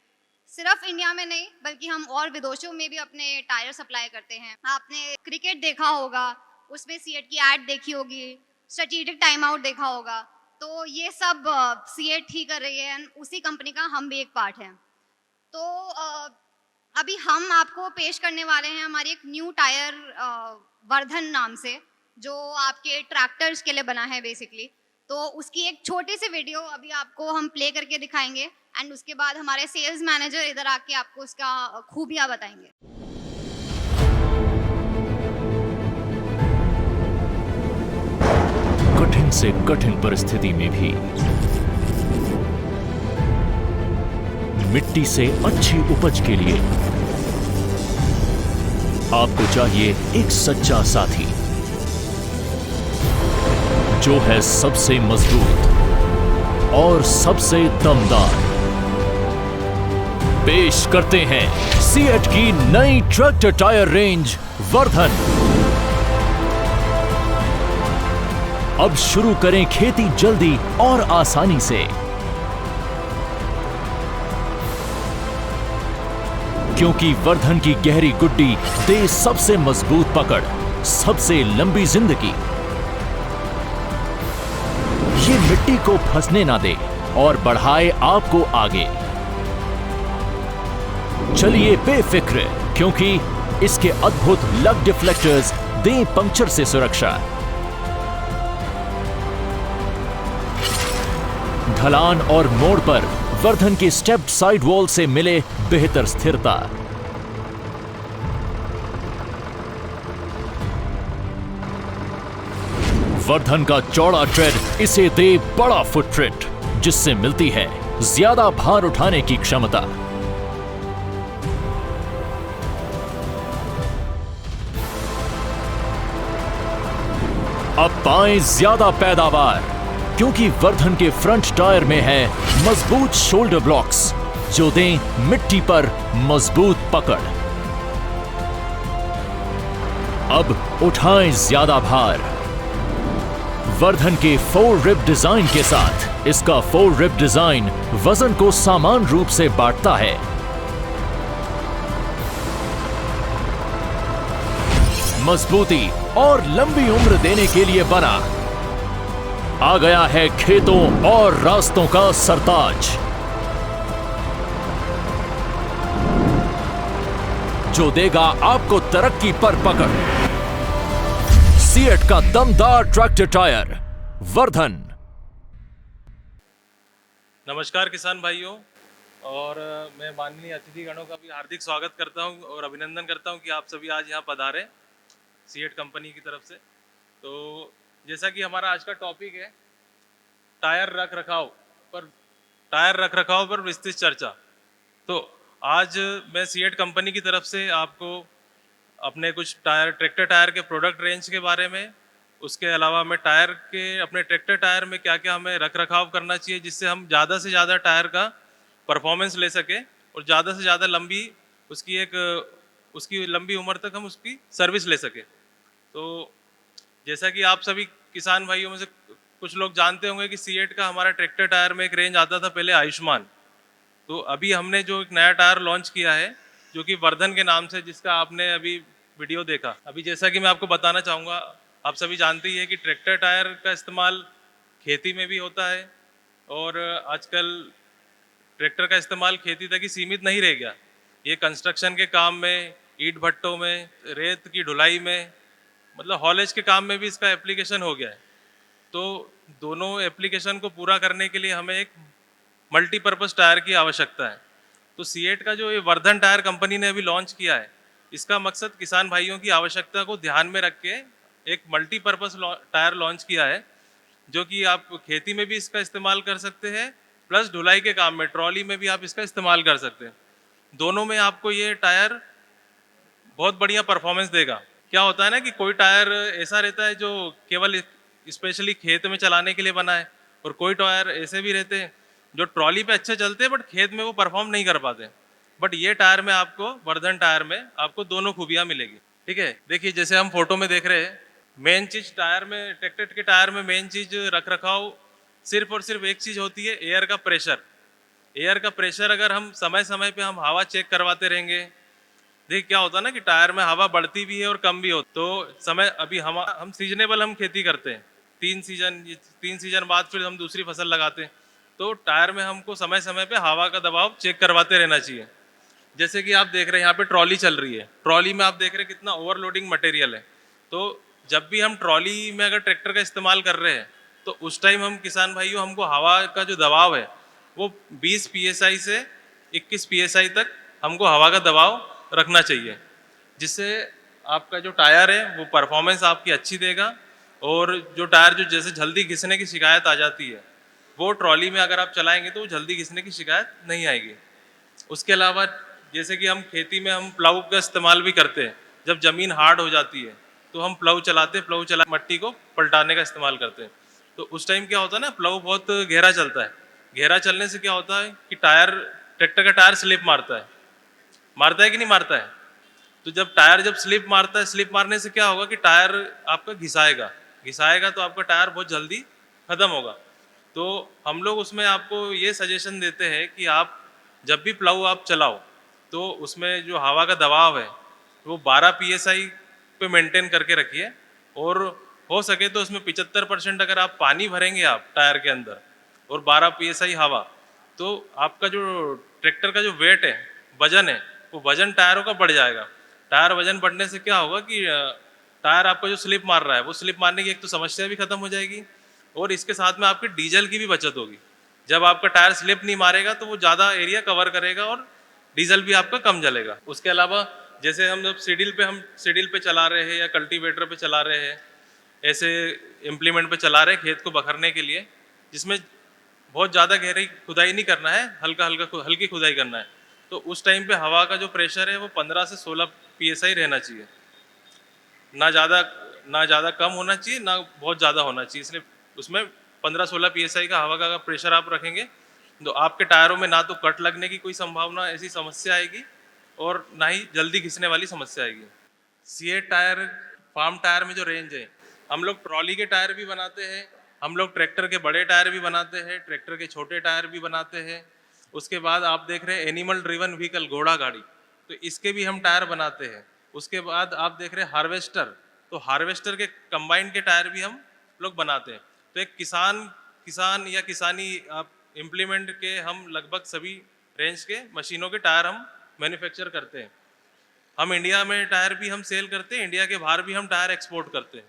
सिर्फ इंडिया में नहीं बल्कि हम और विदेशों में भी अपने टायर सप्लाई करते हैं। आपने क्रिकेट देखा होगा, उसमें सीएट की ऐड देखी होगी, स्ट्रेटेजिक टाइम आउट देखा होगा। तो ये सब सीएट ही कर रही है, उसी कंपनी का हम भी एक पार्ट हैं। तो अभी हम आपको पेश करने वाले हैं हमारी एक न्यू टायर वर्धन नाम से, जो आपके ट्रैक्टर्स के लिए बना है बेसिकली। तो उसकी एक छोटी सी वीडियो अभी आपको हम प्ले करके दिखाएंगे एंड उसके बाद हमारे सेल्स मैनेजर इधर आके आपको उसका खूबियाँ बताएंगे। कठिन से कठिन परिस्थिति में भी मिट्टी से अच्छी उपज के लिए आपको चाहिए एक सच्चा साथी जो है सबसे मजबूत और सबसे दमदार। पेश करते हैं सीएट की नई ट्रैक्टर टायर रेंज वर्धन। अब शुरू करें खेती जल्दी और आसानी से, क्योंकि वर्धन की गहरी गुड्डी दे सबसे मजबूत पकड़, सबसे लंबी जिंदगी। ये मिट्टी को फंसने ना दे और बढ़ाए आपको आगे। चलिए बेफिक्र, क्योंकि इसके अद्भुत लग डिफ्लेक्टर्स दें पंक्चर से सुरक्षा। ढलान और मोड़ पर वर्धन की स्टेप्ड साइड वॉल से मिले बेहतर स्थिरता। वर्धन का चौड़ा ट्रेड इसे दे बड़ा फुटप्रिंट, जिससे मिलती है ज्यादा भार उठाने की क्षमता। अब पाएं ज्यादा पैदावार, क्योंकि वर्धन के फ्रंट टायर में है मजबूत शोल्डर ब्लॉक्स, जो दें मिट्टी पर मजबूत पकड़। अब उठाएं ज्यादा भार। वर्धन के 4 रिब डिजाइन के साथ इसका 4 रिब डिजाइन वजन को समान रूप से बांटता है। मजबूती और लंबी उम्र देने के लिए बना आ गया है खेतों और रास्तों का सरताज, जो देगा आपको तरक्की पर पकड़। सीएट का दमदार ट्रैक्टर टायर, वर्धन। नमस्कार किसान भाइयों, और मैं माननीय अतिथिगणों का भी हार्दिक स्वागत करता हूं और अभिनंदन करता हूं कि आप सभी आज यहां पधारे सीएट कंपनी की तरफ से। तो जैसा कि हमारा आज का टॉपिक है टायर रखरखाव पर विस्तृत चर्चा, तो आज मैं सीएट कंपनी की तरफ से आपको अपने कुछ ट्रैक्टर टायर के प्रोडक्ट रेंज के बारे में, उसके अलावा मैं अपने ट्रैक्टर टायर में क्या क्या हमें रखरखाव करना चाहिए जिससे हम ज़्यादा से ज़्यादा टायर का परफॉर्मेंस ले सके और ज़्यादा से ज़्यादा उसकी लंबी उम्र तक हम उसकी सर्विस ले सके। तो जैसा कि आप सभी किसान भाइयों में से कुछ लोग जानते होंगे कि सीएट का हमारा ट्रैक्टर टायर में एक रेंज आता था पहले आयुष्मान। तो अभी हमने जो एक नया टायर लॉन्च किया है जो कि वर्धन के नाम से, जिसका आपने अभी वीडियो देखा। अभी जैसा कि मैं आपको बताना चाहूँगा, आप सभी जानते ही है कि ट्रैक्टर टायर का इस्तेमाल खेती में भी होता है और आजकल ट्रैक्टर का इस्तेमाल खेती तक ही सीमित नहीं रह गया। ये कंस्ट्रक्शन के काम में, ईंट भट्टों में, रेत की ढुलाई में, मतलब हॉलेज के काम में भी इसका एप्लीकेशन हो गया है। तो दोनों एप्लीकेशन को पूरा करने के लिए हमें एक मल्टीपर्पज़ टायर की आवश्यकता है। तो सीएट का जो ये वर्धन टायर कंपनी ने अभी लॉन्च किया है, इसका मकसद किसान भाइयों की आवश्यकता को ध्यान में रख के एक मल्टीपर्पज़ टायर लॉन्च किया है, जो कि आप खेती में भी इसका इस्तेमाल कर सकते हैं, प्लस ढुलाई के काम में, ट्रॉली में भी आप इसका इस्तेमाल कर सकते हैं। दोनों में आपको ये टायर बहुत बढ़िया परफॉर्मेंस देगा। क्या होता है ना कि कोई टायर ऐसा रहता है जो केवल स्पेशली खेत में चलाने के लिए बना है, और कोई टायर ऐसे भी रहते हैं जो ट्रॉली पे अच्छे चलते हैं बट खेत में वो परफॉर्म नहीं कर पाते। बट ये टायर में आपको, वर्धन टायर में आपको दोनों खूबियाँ मिलेगी। ठीक है, देखिए जैसे हम फोटो में देख रहे हैं, मेन चीज़ टायर में, ट्रैक्टर के टायर में मेन चीज़ रखरखाव सिर्फ और सिर्फ एक चीज़ होती है, एयर का प्रेशर। एयर का प्रेशर अगर हम समय समय पे हम हवा चेक करवाते रहेंगे, देखिए क्या होता है ना कि टायर में हवा बढ़ती भी है और कम भी होती। तो समय अभी हम सीजनेबल हम खेती करते हैं, 3 सीजन बाद फिर हम दूसरी फसल लगाते हैं। तो टायर में हमको समय समय पे हवा का दबाव चेक करवाते रहना चाहिए। जैसे कि आप देख रहे हैं यहाँ पे ट्रॉली चल रही है, ट्रॉली में आप देख रहे हैं कितना ओवरलोडिंग मटेरियल है। तो जब भी हम ट्रॉली में अगर ट्रैक्टर का इस्तेमाल कर रहे हैं तो उस टाइम हम किसान भाइयों, हमको हवा का जो दबाव है वो 20 PSI से 21 PSI तक हमको हवा का दबाव रखना चाहिए, जिससे आपका जो टायर है वो परफॉर्मेंस आपकी अच्छी देगा। और जो टायर जो जैसे जल्दी घिसने की शिकायत आ जाती है, वो ट्रॉली में अगर आप चलाएंगे तो जल्दी घिसने की शिकायत नहीं आएगी। उसके अलावा जैसे कि हम खेती में हम प्लाऊ का इस्तेमाल भी करते हैं, जब ज़मीन हार्ड हो जाती है तो हम प्लाऊ चला मट्टी को पलटाने का इस्तेमाल करते हैं। तो उस टाइम क्या होता है ना, प्लाऊ बहुत गहरा चलता है। गहरा चलने से क्या होता है कि ट्रैक्टर का टायर स्लिप मारता है कि नहीं मारता है। तो जब स्लिप मारता है, स्लिप मारने से क्या होगा कि टायर आपका घिसाएगा तो आपका टायर बहुत जल्दी ख़त्म होगा। तो हम लोग उसमें आपको ये सजेशन देते हैं कि आप जब भी प्लाऊ आप चलाओ तो उसमें जो हवा का दबाव है वो 12 PSI पे मेंटेन करके रखिए, और हो सके तो उसमें 75% अगर आप पानी भरेंगे आप टायर के अंदर और 12 PSI हवा, तो आपका जो ट्रैक्टर का जो वेट है, वजन है, वो वजन टायरों का बढ़ जाएगा। टायर वजन बढ़ने से क्या होगा कि टायर आपका जो स्लिप मार रहा है, वो स्लिप मारने की एक तो समस्या भी खत्म हो जाएगी, और इसके साथ में आपकी डीजल की भी बचत होगी। जब आपका टायर स्लिप नहीं मारेगा तो वो ज़्यादा एरिया कवर करेगा और डीजल भी आपका कम जलेगा। उसके अलावा जैसे हम जब सीडिल पे चला रहे हैं या कल्टीवेटर पे चला रहे हैं ऐसे इम्प्लीमेंट पे चला रहे खेत को बखरने के लिए, जिसमें बहुत ज़्यादा गहरी खुदाई नहीं करना है, हल्की खुदाई करना है। तो उस टाइम पे हवा का जो प्रेशर है वो 15 से 16 PSI रहना चाहिए, ना ज़्यादा कम होना चाहिए, ना बहुत ज़्यादा होना चाहिए। इसलिए उसमें 15-16 PSI का हवा का प्रेशर आप रखेंगे तो आपके टायरों में ना तो कट लगने की कोई संभावना, ऐसी समस्या आएगी, और ना ही जल्दी घिसने वाली समस्या आएगी। सीएट टायर, फार्म टायर में जो रेंज है, हम लोग ट्रॉली के टायर भी बनाते हैं, हम लोग ट्रैक्टर के बड़े टायर भी बनाते हैं, ट्रैक्टर के छोटे टायर भी बनाते हैं। उसके बाद आप देख रहे हैं एनिमल ड्रिवन व्हीकल, घोड़ा गाड़ी, तो इसके भी हम टायर बनाते हैं। उसके बाद आप देख रहे हैं हार्वेस्टर, तो हार्वेस्टर के कंबाइन के टायर भी हम लोग बनाते हैं। तो एक किसान या किसानी आप इम्प्लीमेंट के हम लगभग सभी रेंज के मशीनों के टायर हम मैन्युफैक्चर करते हैं। हम इंडिया में टायर भी हम सेल करते हैं, इंडिया के बाहर भी हम टायर एक्सपोर्ट करते हैं।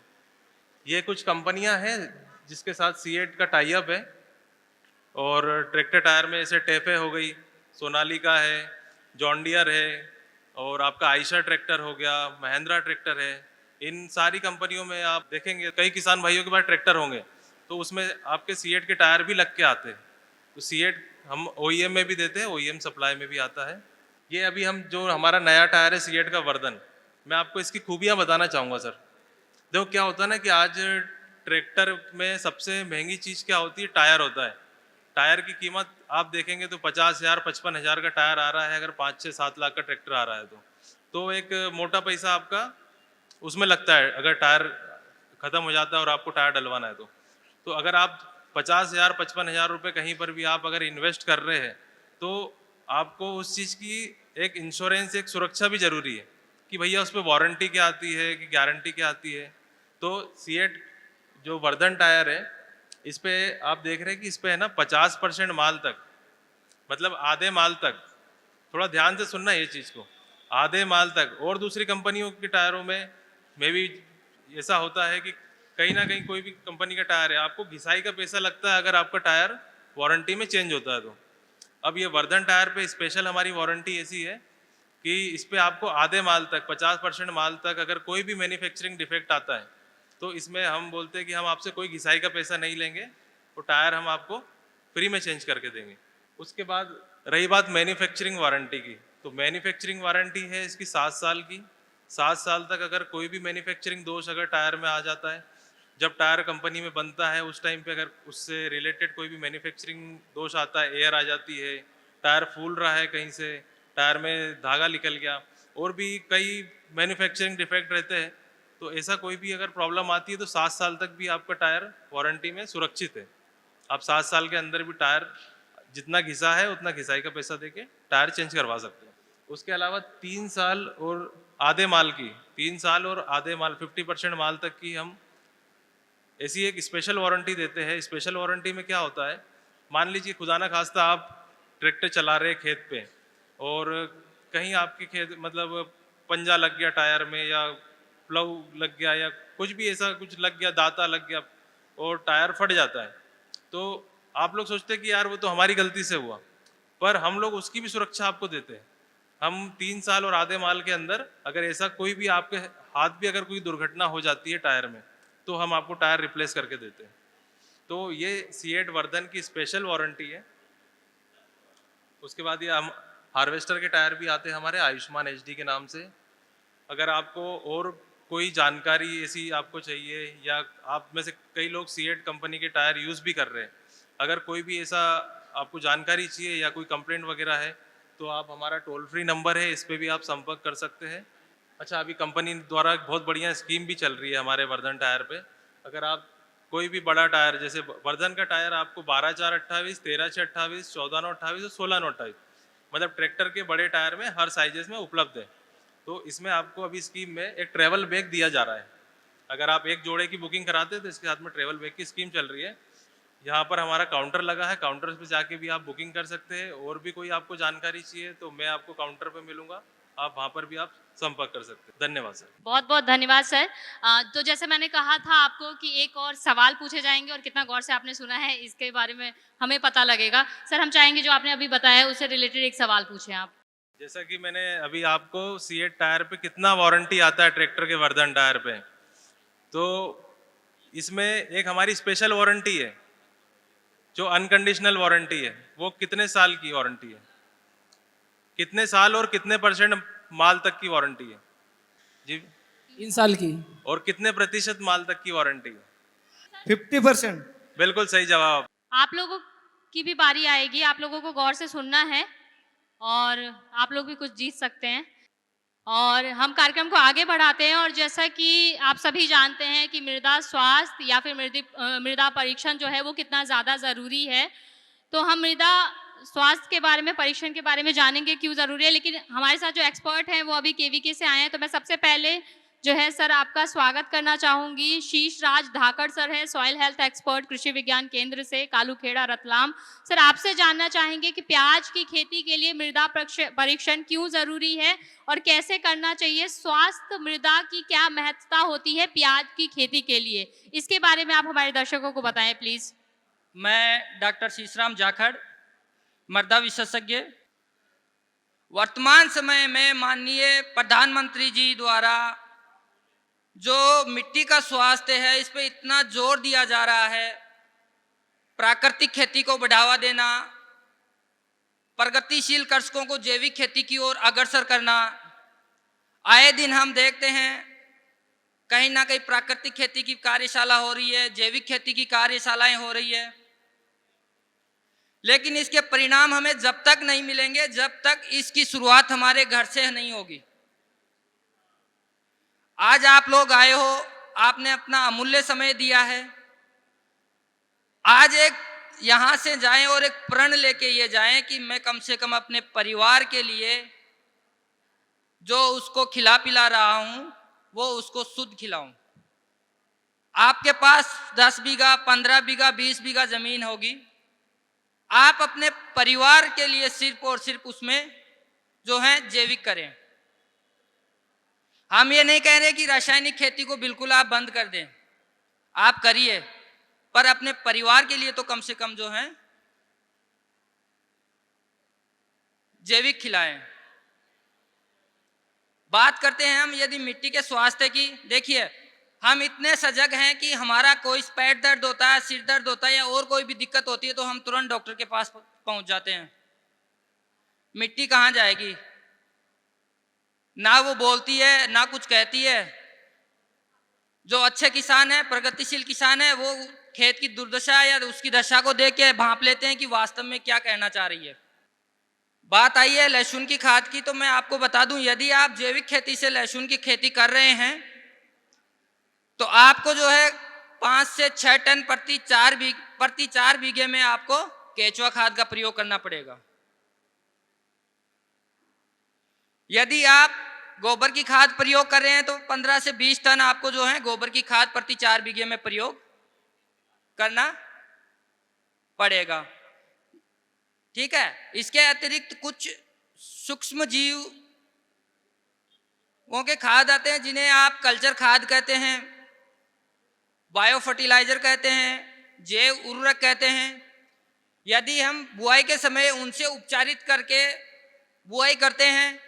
ये कुछ कंपनियां हैं जिसके साथ सीएट का टाई अप है। और ट्रैक्टर टायर में जैसे टेफे हो गई, सोनालिका है, जॉन डियर है, और आपका आयशर ट्रैक्टर हो गया, महिंद्रा ट्रैक्टर है। इन सारी कंपनियों में आप देखेंगे कई किसान भाइयों के पास ट्रैक्टर होंगे, तो उसमें आपके सीएट के टायर भी लग के आते हैं। तो सीएट हम OEM में भी देते हैं, OEM सप्लाई में भी आता है। ये अभी हम जो हमारा नया टायर है सीएट का वर्धन, मैं आपको इसकी खूबियाँ बताना चाहूँगा सर। देखो क्या होता है ना कि आज ट्रैक्टर में सबसे महंगी चीज़ क्या होती है, टायर होता है। टायर की कीमत आप देखेंगे तो 50,000 55,000 का टायर आ रहा है, अगर 5-6-7 लाख का ट्रैक्टर आ रहा है तो एक मोटा पैसा आपका उसमें लगता है, अगर टायर ख़त्म हो जाता है और आपको टायर डलवाना है तो अगर आप 50,000 55,000 रुपये कहीं पर भी आप अगर इन्वेस्ट कर रहे हैं, तो आपको उस चीज़ की एक इंश्योरेंस, एक सुरक्षा भी ज़रूरी है कि भैया उस पर वारंटी क्या आती है, कि गारंटी क्या आती है। तो सीएट जो वर्धन टायर है, इस पे आप देख रहे हैं कि इस पे है ना 50% माल तक, मतलब आधे माल तक, थोड़ा ध्यान से सुनना ये चीज़ को, आधे माल तक। और दूसरी कंपनियों के टायरों में भी ऐसा होता है कि कहीं ना कहीं कोई भी कंपनी का टायर है, आपको घिसाई का पैसा लगता है अगर आपका टायर वारंटी में चेंज होता है तो। अब ये वर्धन टायर पे स्पेशल हमारी वारंटी ऐसी है कि इस पे आपको आधे माल तक, 50% माल तक अगर कोई भी मैन्युफैक्चरिंग डिफेक्ट आता है तो इसमें हम बोलते हैं कि हम आपसे कोई घिसाई का पैसा नहीं लेंगे, वो टायर हम आपको फ्री में चेंज करके देंगे। उसके बाद रही बात मैन्युफैक्चरिंग वारंटी की, तो मैन्युफैक्चरिंग वारंटी है इसकी 7 साल की। 7 साल तक अगर कोई भी मैन्युफैक्चरिंग दोष अगर टायर में आ जाता है, जब टायर कंपनी में बनता है उस टाइम पे अगर उससे रिलेटेड कोई भी मैन्युफैक्चरिंग दोष आता है, एयर आ जाती है, टायर फूल रहा है कहीं से, टायर में धागा निकल गया, और भी कई मैन्युफैक्चरिंग डिफेक्ट रहते हैं, तो ऐसा कोई भी अगर प्रॉब्लम आती है तो 7 साल तक भी आपका टायर वारंटी में सुरक्षित है। आप 7 साल के अंदर भी टायर जितना घिसा है उतना घिसाई का पैसा देके टायर चेंज करवा सकते हैं। उसके अलावा 3 साल और आधे माल की, 3 साल और आधे माल 50% माल तक की हम ऐसी एक स्पेशल वारंटी देते हैं। स्पेशल वारंटी में क्या होता है, मान लीजिए खुदा ना खास्ता आप ट्रैक्टर चला रहे खेत पे और कहीं आपके खेत मतलब पंजा लग गया टायर में, या प्लव लग गया, या कुछ भी ऐसा कुछ लग गया, दाता लग गया और टायर फट जाता है, तो आप लोग सोचते हैं कि यार वो तो हमारी गलती से हुआ, पर हम लोग उसकी भी सुरक्षा आपको देते हैं। हम 3 साल और आधे माल के अंदर अगर ऐसा कोई भी आपके हाथ भी अगर कोई दुर्घटना हो जाती है टायर में, तो हम आपको टायर रिप्लेस करके देते हैं। तो ये सीएट वर्धन की स्पेशल वारंटी है। उसके बाद ये हम हार्वेस्टर के टायर भी आते हैं हमारे आयुष्मान HD के नाम से। अगर आपको और कोई जानकारी ऐसी आपको चाहिए, या आप में से कई लोग सीएट कंपनी के टायर यूज़ भी कर रहे हैं, अगर कोई भी ऐसा आपको जानकारी चाहिए या कोई कंप्लेंट वगैरह है, तो आप हमारा टोल फ्री नंबर है, इस पर भी आप संपर्क कर सकते हैं। अच्छा, अभी कंपनी द्वारा बहुत बढ़िया स्कीम भी चल रही है हमारे वर्धन टायर पे। अगर आप कोई भी बड़ा टायर, जैसे वर्धन का टायर आपको 12/4/28, 13/6/28, 14/9/28 और 16/9/28, मतलब ट्रैक्टर के बड़े टायर में हर साइजेस में उपलब्ध है। तो इसमें आपको अभी स्कीम में एक ट्रैवल बैग दिया जा रहा है। अगर आप एक जोड़े की बुकिंग कराते हैं तो इसके साथ में ट्रैवल बैग की स्कीम चल रही है। यहाँ पर हमारा काउंटर लगा है, काउंटर पे जाके भी आप बुकिंग कर सकते हैं। और भी कोई आपको जानकारी चाहिए तो मैं आपको काउंटर पे मिलूंगा, आप वहाँ पर भी आप संपर्क कर सकते हैं। धन्यवाद सर। बहुत बहुत धन्यवाद सर। तो जैसे मैंने कहा था आपको कि एक और सवाल पूछे जाएंगे और कितना गौर से आपने सुना है इसके बारे में हमें पता लगेगा। सर हम चाहेंगे जो आपने अभी बताया है उससे रिलेटेड एक सवाल पूछें आप। जैसा कि मैंने अभी आपको सीएट टायर पे कितना वारंटी आता है ट्रैक्टर के वर्धन टायर पे, तो इसमें एक हमारी स्पेशल वारंटी है जो अनकंडीशनल वारंटी है। वो कितने साल की वारंटी है, कितने साल और कितने % माल तक की वारंटी है जी? 3 साल की। और कितने % माल तक की वारंटी है? 50%। बिल्कुल सही जवाब। आप लोगों की भी बारी आएगी, आप लोगों को गौर से सुनना है और आप लोग भी कुछ जीत सकते हैं। और हम कार्यक्रम को आगे बढ़ाते हैं और जैसा कि आप सभी जानते हैं कि मृदा स्वास्थ्य या फिर मृदा परीक्षण जो है वो कितना ज़्यादा ज़रूरी है। तो हम मृदा स्वास्थ्य के बारे में, परीक्षण के बारे में जानेंगे क्यों ज़रूरी है, लेकिन हमारे साथ जो एक्सपर्ट हैं वो अभी केवीके से आए हैं। तो मैं सबसे पहले जो है सर आपका स्वागत करना चाहूँगी। शीश राज धाकड़ सर है, सॉइल हेल्थ एक्सपर्ट, कृषि विज्ञान केंद्र से, कालूखेड़ा रतलाम। सर आपसे जानना चाहेंगे कि प्याज की खेती के लिए मृदा परीक्षण क्यों ज़रूरी है और कैसे करना चाहिए, स्वास्थ्य मृदा की क्या महत्ता होती है प्याज की खेती के लिए, इसके बारे में आप हमारे दर्शकों को बताएं प्लीज़। मैं डॉक्टर शीशराम जाखड़, मृदा विशेषज्ञ। वर्तमान समय में माननीय प्रधानमंत्री जी द्वारा जो मिट्टी का स्वास्थ्य है इस पे इतना जोर दिया जा रहा है, प्राकृतिक खेती को बढ़ावा देना, प्रगतिशील कृषकों को जैविक खेती की ओर अग्रसर करना। आए दिन हम देखते हैं कहीं ना कहीं प्राकृतिक खेती की कार्यशाला हो रही है, जैविक खेती की कार्यशालाएं हो रही है, लेकिन इसके परिणाम हमें जब तक नहीं मिलेंगे जब तक इसकी शुरुआत हमारे घर से नहीं होगी। आज आप लोग आए हो, आपने अपना अमूल्य समय दिया है। आज एक यहां से जाएं और एक प्रण लेके ये जाएं कि मैं कम से कम अपने परिवार के लिए जो उसको खिला पिला रहा हूं वो उसको शुद्ध खिलाऊं। आपके पास 10 बीघा, 15 बीघा, 20 बीघा जमीन होगी, आप अपने परिवार के लिए सिर्फ और सिर्फ उसमें जो है जैविक करें। हम ये नहीं कह रहे कि रासायनिक खेती को बिल्कुल आप बंद कर दें, आप करिए, पर अपने परिवार के लिए तो कम से कम जो है जैविक खिलाएं। बात करते हैं हम यदि मिट्टी के स्वास्थ्य की। देखिए हम इतने सजग हैं कि हमारा कोई पेट दर्द होता है, सिर दर्द होता है या और कोई भी दिक्कत होती है तो हम तुरंत डॉक्टर के पास पहुंच जाते हैं। मिट्टी कहाँ जाएगी? ना वो बोलती है ना कुछ कहती है। जो अच्छे किसान है, प्रगतिशील किसान है, वो खेत की दुर्दशा या उसकी दशा को देख के भांप लेते हैं कि वास्तव में क्या कहना चाह रही है। बात आई है लहसुन की खाद की, तो मैं आपको बता दूं यदि आप जैविक खेती से लहसुन की खेती कर रहे हैं तो आपको जो है 5 से 6 टन प्रति 4 बीघे में आपको केचुआ खाद का प्रयोग करना पड़ेगा। यदि आप गोबर की खाद प्रयोग कर रहे हैं तो 15 से 20 टन आपको जो है गोबर की खाद प्रति 4 बीघे में प्रयोग करना पड़ेगा। ठीक है। इसके अतिरिक्त कुछ सूक्ष्म जीवों के खाद आते हैं जिन्हें आप कल्चर खाद कहते हैं, बायो फर्टिलाइजर कहते हैं, जैव उर्वरक कहते हैं। यदि हम बुआई के समय उनसे उपचारित करके बुआई करते हैं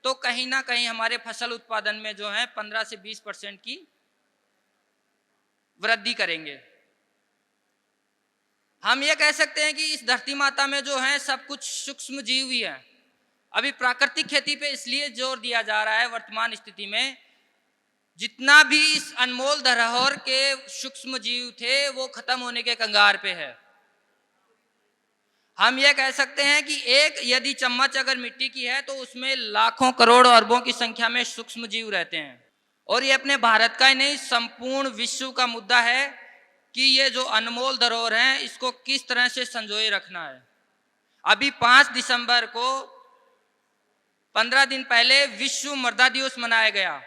तो कहीं ना कहीं हमारे फसल उत्पादन में जो है 15 से 20% की वृद्धि करेंगे। हम ये कह सकते हैं कि इस धरती माता में जो है सब कुछ सूक्ष्म जीव ही है। अभी प्राकृतिक खेती पे इसलिए जोर दिया जा रहा है वर्तमान स्थिति में, जितना भी इस अनमोल धरोहर के सूक्ष्म जीव थे वो खत्म होने के कगार पे है। हम ये कह सकते हैं कि एक यदि चम्मच अगर मिट्टी की है तो उसमें लाखों करोड़ अरबों की संख्या में सूक्ष्म जीव रहते हैं। और ये अपने भारत का ही नहीं संपूर्ण विश्व का मुद्दा है कि ये जो अनमोल धरोहर है इसको किस तरह से संजोए रखना है। अभी 5 दिसंबर को 15 दिन पहले विश्व मृदा दिवस मनाया गया।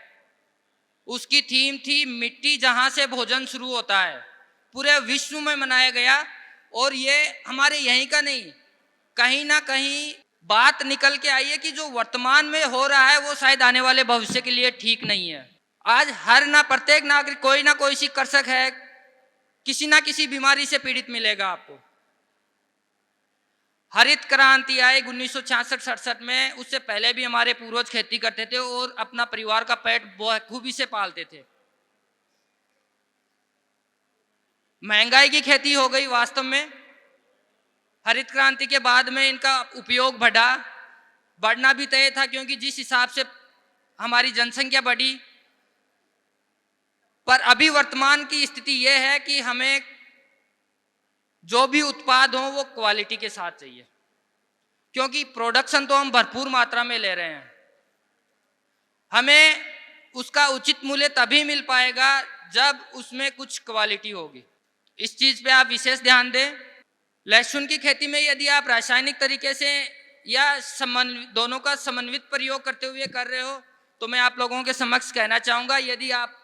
उसकी थीम थी मिट्टी जहां से भोजन शुरू होता है। पूरे विश्व में मनाया गया और ये हमारे यहीं का नहीं, कहीं ना कहीं बात निकल के आई है कि जो वर्तमान में हो रहा है वो शायद आने वाले भविष्य के लिए ठीक नहीं है। आज प्रत्येक नागरिक कोई ना कोई सी कृषक है, किसी ना किसी बीमारी से पीड़ित मिलेगा आपको। हरित क्रांति आई 1966-67 में, उससे पहले भी हमारे पूर्वज खेती करते थे और अपना परिवार का पेट खूबी से पालते थे। महंगाई की खेती हो गई वास्तव में। हरित क्रांति के बाद में इनका उपयोग बढ़ना भी तय था, क्योंकि जिस हिसाब से हमारी जनसंख्या बढ़ी। पर अभी वर्तमान की स्थिति यह है कि हमें जो भी उत्पाद हो वो क्वालिटी के साथ चाहिए, क्योंकि प्रोडक्शन तो हम भरपूर मात्रा में ले रहे हैं। हमें उसका उचित मूल्य तभी मिल पाएगा जब उसमें कुछ क्वालिटी होगी। इस चीज पे आप विशेष ध्यान दें। लहसुन की खेती में यदि आप रासायनिक तरीके से या दोनों का समन्वित प्रयोग करते हुए कर रहे हो, तो मैं आप लोगों के समक्ष कहना चाहूँगा, यदि आप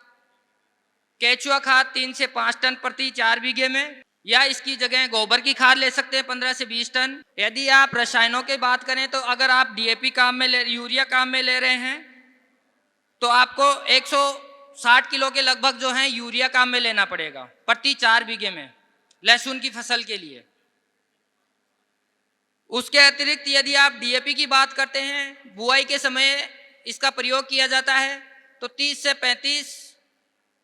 केचुआ खाद 3 से 5 टन प्रति 4 बीघे में, या इसकी जगह गोबर की खाद ले सकते हैं 15 से 20 टन। यदि आप रसायनों की बात करें तो अगर आप डीएपी यूरिया काम में ले रहे हैं तो आपको 160 किलो के लगभग जो है यूरिया काम में लेना पड़ेगा प्रति 4 बीघे में लहसुन की फसल के लिए। उसके अतिरिक्त यदि आप डीएपी की बात करते हैं, बुआई के समय इसका प्रयोग किया जाता है तो 30 से 35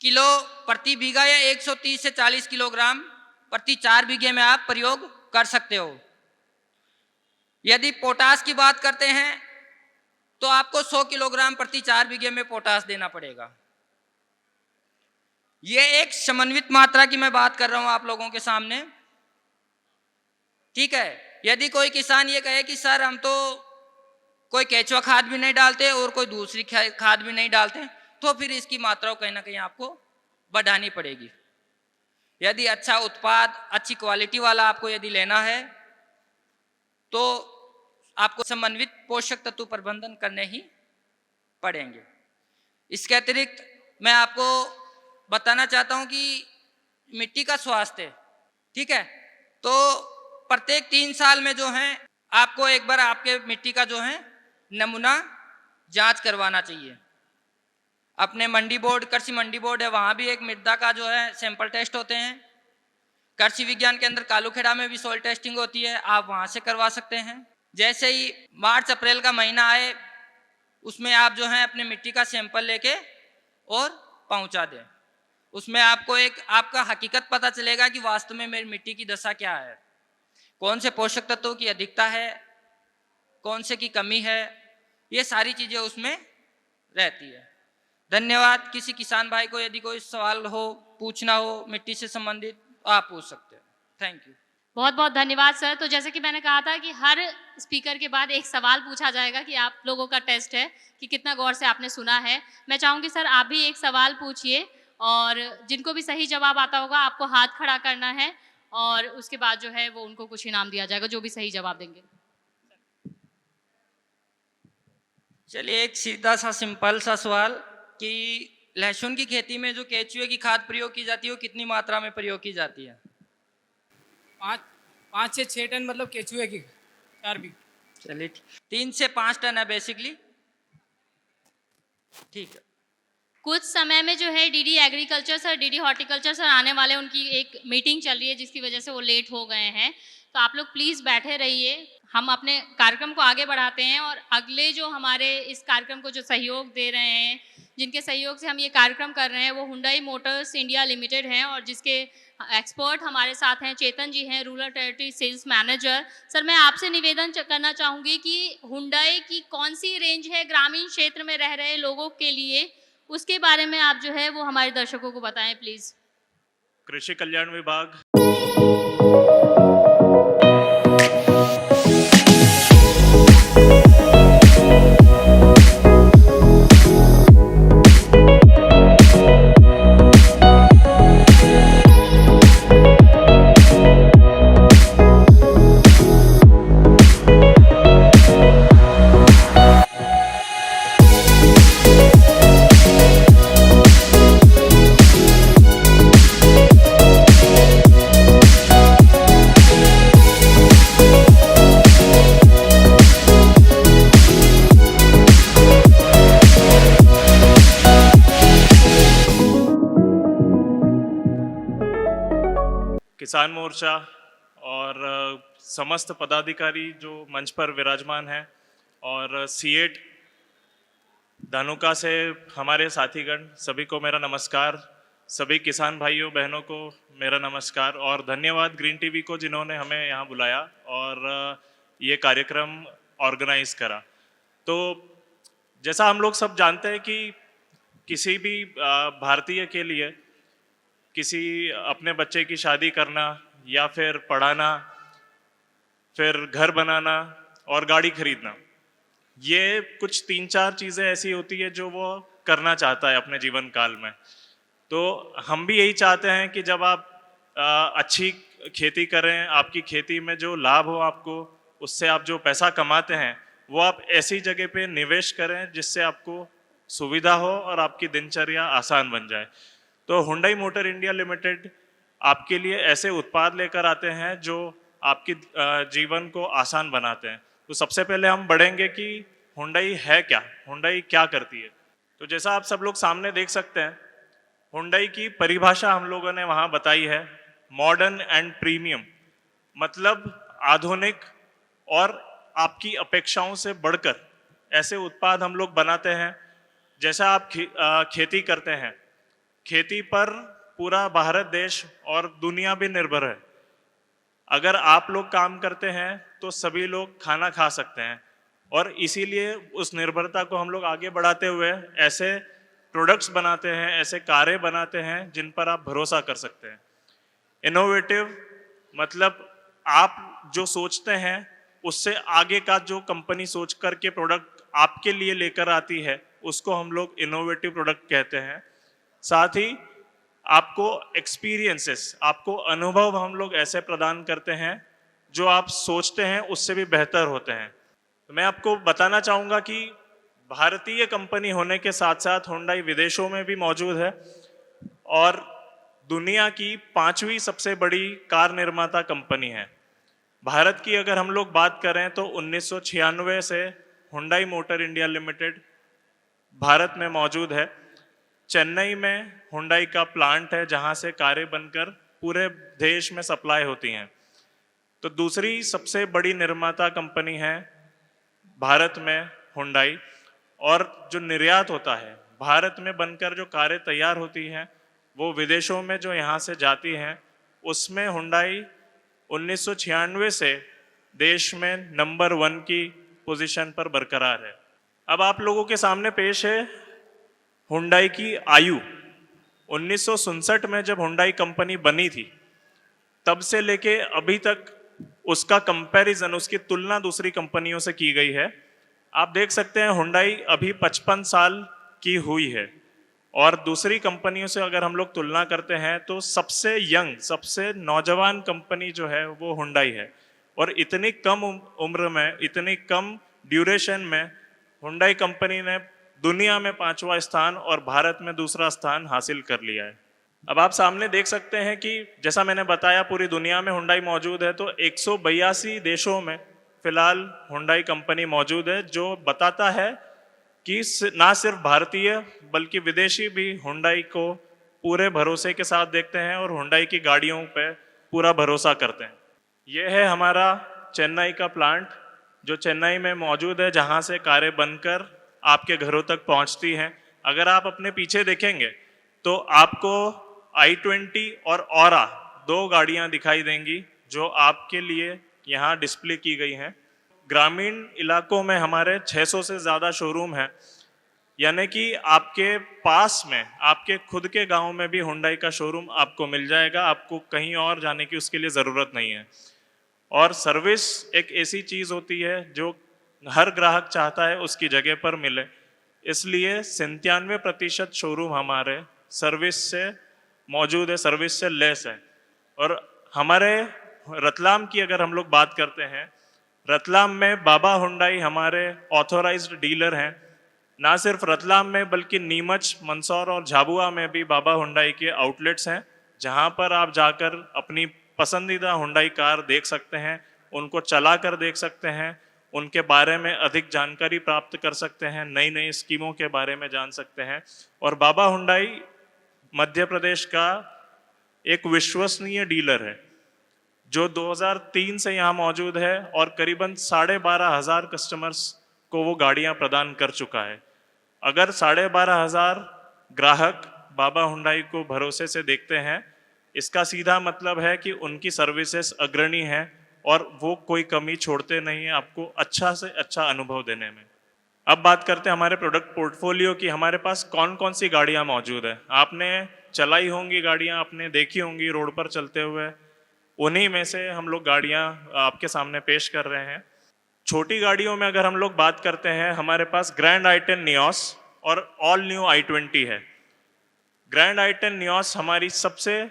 किलो प्रति बीघा या 130 से 40 किलोग्राम प्रति 4 बीघे में आप प्रयोग कर सकते हो। यदि पोटास की बात करते हैं तो आपको 100 किलोग्राम प्रति 4 बीघे में पोटास देना पड़ेगा। ये एक समन्वित मात्रा की मैं बात कर रहा हूं आप लोगों के सामने, ठीक है। यदि कोई किसान ये कहे कि सर हम तो कोई केचुआ खाद भी नहीं डालते और कोई दूसरी खाद भी नहीं डालते, तो फिर इसकी मात्रा कहीं ना कहीं आपको बढ़ानी पड़ेगी। यदि अच्छा उत्पाद, अच्छी क्वालिटी वाला आपको यदि लेना है तो आपको समन्वित पोषक तत्व प्रबंधन करने ही पड़ेंगे। इसके अतिरिक्त मैं आपको बताना चाहता हूं कि मिट्टी का स्वास्थ्य, ठीक है, तो प्रत्येक 3 साल में जो है आपको एक बार आपके मिट्टी का जो है नमूना जांच करवाना चाहिए। अपने मंडी बोर्ड, कृषि मंडी बोर्ड है, वहाँ भी एक मृदा का जो है सैंपल टेस्ट होते हैं। कृषि विज्ञान के अंदर कालूखेड़ा में भी सॉइल टेस्टिंग होती है, आप वहाँ से करवा सकते हैं। जैसे ही मार्च अप्रैल का महीना आए उसमें आप जो है अपने मिट्टी का सैंपल लेके और पहुँचा दें। उसमें आपको एक आपका हकीकत पता चलेगा कि वास्तव में मेरी मिट्टी की दशा क्या है, कौन से पोषक तत्वों की अधिकता है, कौन से की कमी है, ये सारी चीज़ें उसमें रहती है। धन्यवाद। किसी किसान भाई को यदि कोई सवाल हो, पूछना हो मिट्टी से संबंधित, आप पूछ सकते हैं। Thank you. बहुत बहुत धन्यवाद सर। तो जैसे कि मैंने कहा था कि हर स्पीकर के बाद एक सवाल पूछा जाएगा कि आप लोगों का टेस्ट है कि कितना गौर से आपने सुना है। मैं चाहूँगी सर आप भी एक सवाल पूछिए और जिनको भी सही जवाब आता होगा आपको हाथ खड़ा करना है और उसके बाद जो है वो उनको कुछ इनाम दिया जाएगा जो भी सही जवाब देंगे। चलिए, एक सीधा सा सिंपल सा सवाल कि लहसुन की खेती में जो केचुए की खाद प्रयोग की जाती है वो कितनी मात्रा में प्रयोग की जाती है? 5 से 6 टन, मतलब केचुए की 4 बीघे। चलिए, 3 से 5 टन है बेसिकली, ठीक है। कुछ समय में जो है DD agriculture sir, DD horticulture sir आने वाले, उनकी एक मीटिंग चल रही है जिसकी वजह से वो लेट हो गए हैं। तो आप लोग प्लीज़ बैठे रहिए, हम अपने कार्यक्रम को आगे बढ़ाते हैं और अगले जो हमारे इस कार्यक्रम को जो सहयोग दे रहे हैं, जिनके सहयोग से हम ये कार्यक्रम कर रहे हैं, वो हुंडई मोटर्स इंडिया लिमिटेड हैं और जिसके एक्सपर्ट हमारे साथ हैं चेतन जी हैं, rural territory sales manager. Sir मैं आपसे निवेदन करना चाहूँगी कि हुंडई की कौन सी रेंज है ग्रामीण क्षेत्र में रह रहे लोगों के लिए, उसके बारे में आप जो है वो हमारे दर्शकों को बताएं प्लीज़। कृषि कल्याण विभाग किसान मोर्चा और समस्त पदाधिकारी जो मंच पर विराजमान हैं और सीएट धानुका से हमारे साथीगण, सभी को मेरा नमस्कार सभी किसान भाइयों बहनों को मेरा नमस्कार और धन्यवाद ग्रीन टीवी को जिन्होंने हमें यहाँ बुलाया और ये कार्यक्रम ऑर्गेनाइज करा। तो जैसा हम लोग सब जानते हैं कि किसी भी भारतीय के लिए किसी अपने बच्चे की शादी करना या फिर पढ़ाना, फिर घर बनाना और गाड़ी खरीदना, ये कुछ 3-4 चीज़ें ऐसी होती है जो वो करना चाहता है अपने जीवन काल में। तो हम भी यही चाहते हैं कि जब आप अच्छी खेती करें, आपकी खेती में जो लाभ हो आपको, उससे आप जो पैसा कमाते हैं वो आप ऐसी जगह पे निवेश करें जिससे आपको सुविधा हो और आपकी दिनचर्या आसान बन जाए। तो हुंडई मोटर इंडिया लिमिटेड आपके लिए ऐसे उत्पाद लेकर आते हैं जो आपकी जीवन को आसान बनाते हैं। तो सबसे पहले हम बढ़ेंगे कि हुंडई है क्या, हुंडई क्या करती है। तो जैसा आप सब लोग सामने देख सकते हैं, हुंडई की परिभाषा हम लोगों ने वहाँ बताई है, मॉडर्न एंड प्रीमियम, मतलब आधुनिक और आपकी अपेक्षाओं से बढ़कर ऐसे उत्पाद हम लोग बनाते हैं। जैसा आप खेती करते हैं, खेती पर पूरा भारत देश और दुनिया भी निर्भर है। अगर आप लोग काम करते हैं तो सभी लोग खाना खा सकते हैं और इसीलिए उस निर्भरता को हम लोग आगे बढ़ाते हुए ऐसे प्रोडक्ट्स बनाते हैं, ऐसे कारें बनाते हैं जिन पर आप भरोसा कर सकते हैं। इनोवेटिव मतलब आप जो सोचते हैं उससे आगे का जो कंपनी सोच करके प्रोडक्ट आपके लिए लेकर आती है उसको हम लोग इनोवेटिव प्रोडक्ट कहते हैं। साथ ही आपको एक्सपीरियंसेस, आपको अनुभव हम लोग ऐसे प्रदान करते हैं जो आप सोचते हैं उससे भी बेहतर होते हैं। तो मैं आपको बताना चाहूँगा कि भारतीय कंपनी होने के साथ साथ हुंडई विदेशों में भी मौजूद है और दुनिया की 5वीं सबसे बड़ी कार निर्माता कंपनी है। भारत की अगर हम लोग बात करें तो 1996 से Hyundai motor India limited Bharat में मौजूद है। चेन्नई में हुंडई का प्लांट है जहां से कारें बनकर पूरे देश में सप्लाई होती हैं। तो दूसरी सबसे बड़ी निर्माता कंपनी है भारत में हुंडई, और जो निर्यात होता है भारत में बनकर जो कारें तैयार होती हैं वो विदेशों में जो यहाँ से जाती हैं, उसमें हुंडई 1996 से देश में नंबर 1 की पोजीशन पर बरकरार है। अब आप लोगों के सामने पेश है हुंडई की आयु। 1967 में जब हुंडई कंपनी बनी थी तब से लेके अभी तक उसका कंपैरिजन, उसकी तुलना दूसरी कंपनियों से की गई है। आप देख सकते हैं हुंडई अभी 55 साल की हुई है और दूसरी कंपनियों से अगर हम लोग तुलना करते हैं तो सबसे यंग, सबसे नौजवान कंपनी जो है वो हुंडई है। और इतनी कम उम्र में, इतनी कम ड्यूरेशन में हुंडई कंपनी ने दुनिया में 5वां स्थान और भारत में दूसरा स्थान हासिल कर लिया है। अब आप सामने देख सकते हैं कि जैसा मैंने बताया पूरी दुनिया में हुंडई मौजूद है, तो 182 देशों में फिलहाल हुंडई कंपनी मौजूद है, जो बताता है कि ना सिर्फ भारतीय बल्कि विदेशी भी हुंडई को पूरे भरोसे के साथ देखते हैं और हुंडई की गाड़ियों पे पूरा भरोसा करते हैं। यह है हमारा चेन्नई का प्लांट जो चेन्नई में मौजूद है, जहां से कारें बनकर आपके घरों तक पहुंचती हैं। अगर आप अपने पीछे देखेंगे तो आपको i20 और औरा 2 गाड़ियां दिखाई देंगी जो आपके लिए यहाँ डिस्प्ले की गई हैं। ग्रामीण इलाकों में हमारे 600 से ज़्यादा शोरूम हैं, यानी कि आपके पास में, आपके खुद के गांव में भी हुंडई का शोरूम आपको मिल जाएगा। आपको कहीं और जाने की उसके लिए ज़रूरत नहीं है। और सर्विस एक ऐसी चीज़ होती है जो हर ग्राहक चाहता है उसकी जगह पर मिले, इसलिए 97% शोरूम हमारे सर्विस से मौजूद है, सर्विस से लेस है। और हमारे रतलाम की अगर हम लोग बात करते हैं, रतलाम में बाबा हुंडई हमारे ऑथोराइज्ड डीलर हैं। ना सिर्फ रतलाम में बल्कि नीमच, मंदसौर और झाबुआ में भी बाबा हुंडई के आउटलेट्स हैं, जहां पर आप जाकर अपनी पसंदीदा हुंडई कार देख सकते हैं, उनको चला कर देख सकते हैं, उनके बारे में अधिक जानकारी प्राप्त कर सकते हैं, नई नई स्कीमों के बारे में जान सकते हैं। और बाबा हुंडई मध्य प्रदेश का एक विश्वसनीय डीलर है जो 2003 से यहाँ मौजूद है और करीबन 12,500 कस्टमर्स को वो गाड़ियाँ प्रदान कर चुका है। अगर 12,500 ग्राहक बाबा हुंडई को भरोसे से देखते हैं, इसका सीधा मतलब है कि उनकी सर्विसेज अग्रणी है और वो कोई कमी छोड़ते नहीं है आपको अच्छा से अच्छा अनुभव देने में। अब बात करते हैं हमारे प्रोडक्ट पोर्टफोलियो की। हमारे पास कौन कौन सी गाड़ियाँ मौजूद है। आपने चलाई होंगी गाड़ियाँ, आपने देखी होंगी रोड पर चलते हुए, उन्हीं में से हम लोग गाड़ियाँ आपके सामने पेश कर रहे हैं। छोटी गाड़ियों में अगर हम लोग बात करते हैं, हमारे पास ग्रैंड i10 नियोस और ऑल न्यू i20 है। ग्रैंड i10 नियोस हमारी सबसे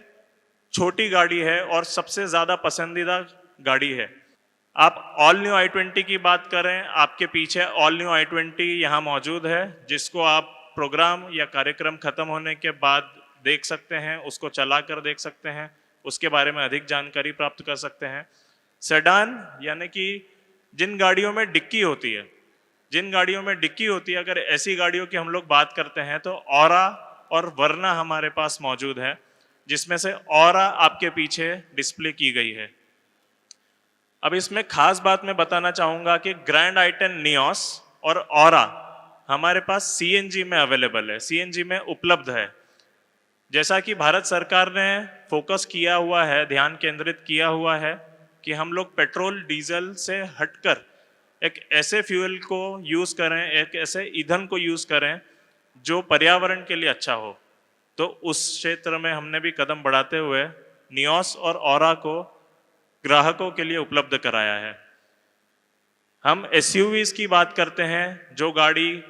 छोटी गाड़ी है और सबसे ज़्यादा पसंदीदा गाड़ी है। आप ऑल न्यू i20 की बात करें, आपके पीछे ऑल न्यू i20 यहाँ मौजूद है, जिसको आप प्रोग्राम या कार्यक्रम खत्म होने के बाद देख सकते हैं, उसको चला कर देख सकते हैं, उसके बारे में अधिक जानकारी प्राप्त कर सकते हैं। सेडान यानी कि जिन गाड़ियों में डिक्की होती है, अगर ऐसी गाड़ियों की हम लोग बात करते हैं तो ऑरा और वर्ना हमारे पास मौजूद है, जिसमें से ऑरा आपके पीछे डिस्प्ले की गई है। अब इसमें खास बात मैं बताना चाहूँगा कि ग्रैंड i10 नियोस और ऑरा हमारे पास CNG में अवेलेबल है, CNG में उपलब्ध है। जैसा कि भारत सरकार ने फोकस किया हुआ है, ध्यान केंद्रित किया हुआ है कि हम लोग पेट्रोल डीजल से हटकर एक ऐसे फ्यूल को यूज़ करें, एक ऐसे ईंधन को यूज़ करें जो पर्यावरण के लिए अच्छा हो, तो उस क्षेत्र में हमने भी कदम बढ़ाते हुए नियोस और ऑरा को ग्राहकों के लिए उपलब्ध कराया है। हम SUVs की बात करते हैं, जो गाड़ी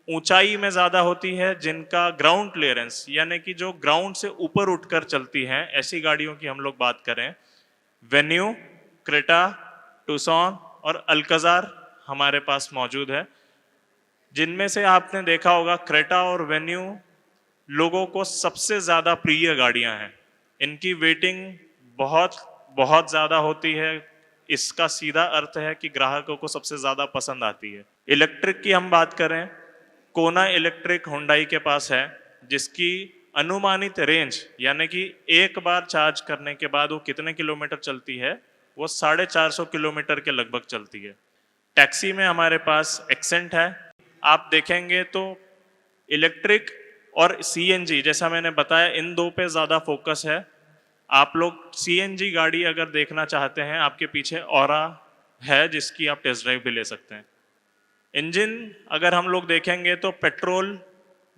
ऊंचाई में ज़्यादा होती है, जिनका ग्राउंड क्लियरेंस यानी कि जो ग्राउंड से ऊपर उठकर चलती हैं, ऐसी गाड़ियों की हम लोग बात करें, वेन्यू, क्रेटा, टूसॉन और अल्काजार हमारे पास मौजूद है। जिनमें से आपने देखा होगा क्रेटा और वेन्यू लोगों को सबसे ज़्यादा प्रिय गाड़ियां हैं। इनकी वेटिंग बहुत ज़्यादा होती है। इसका सीधा अर्थ है कि ग्राहकों को सबसे ज़्यादा पसंद आती है। इलेक्ट्रिक की हम बात करें, कोना इलेक्ट्रिक हुंडई के पास है, जिसकी अनुमानित रेंज यानी कि एक बार चार्ज करने के बाद वो कितने किलोमीटर चलती है, वो 450 किलोमीटर के लगभग चलती है। टैक्सी में हमारे पास एक्सेंट है। आप देखेंगे तो इलेक्ट्रिक और CNG, जैसा मैंने बताया, इन दो पे ज़्यादा फोकस है। आप लोग CNG गाड़ी अगर देखना चाहते हैं, आपके पीछे ऑरा है जिसकी आप टेस्ट ड्राइव भी ले सकते हैं। इंजन अगर हम लोग देखेंगे तो पेट्रोल,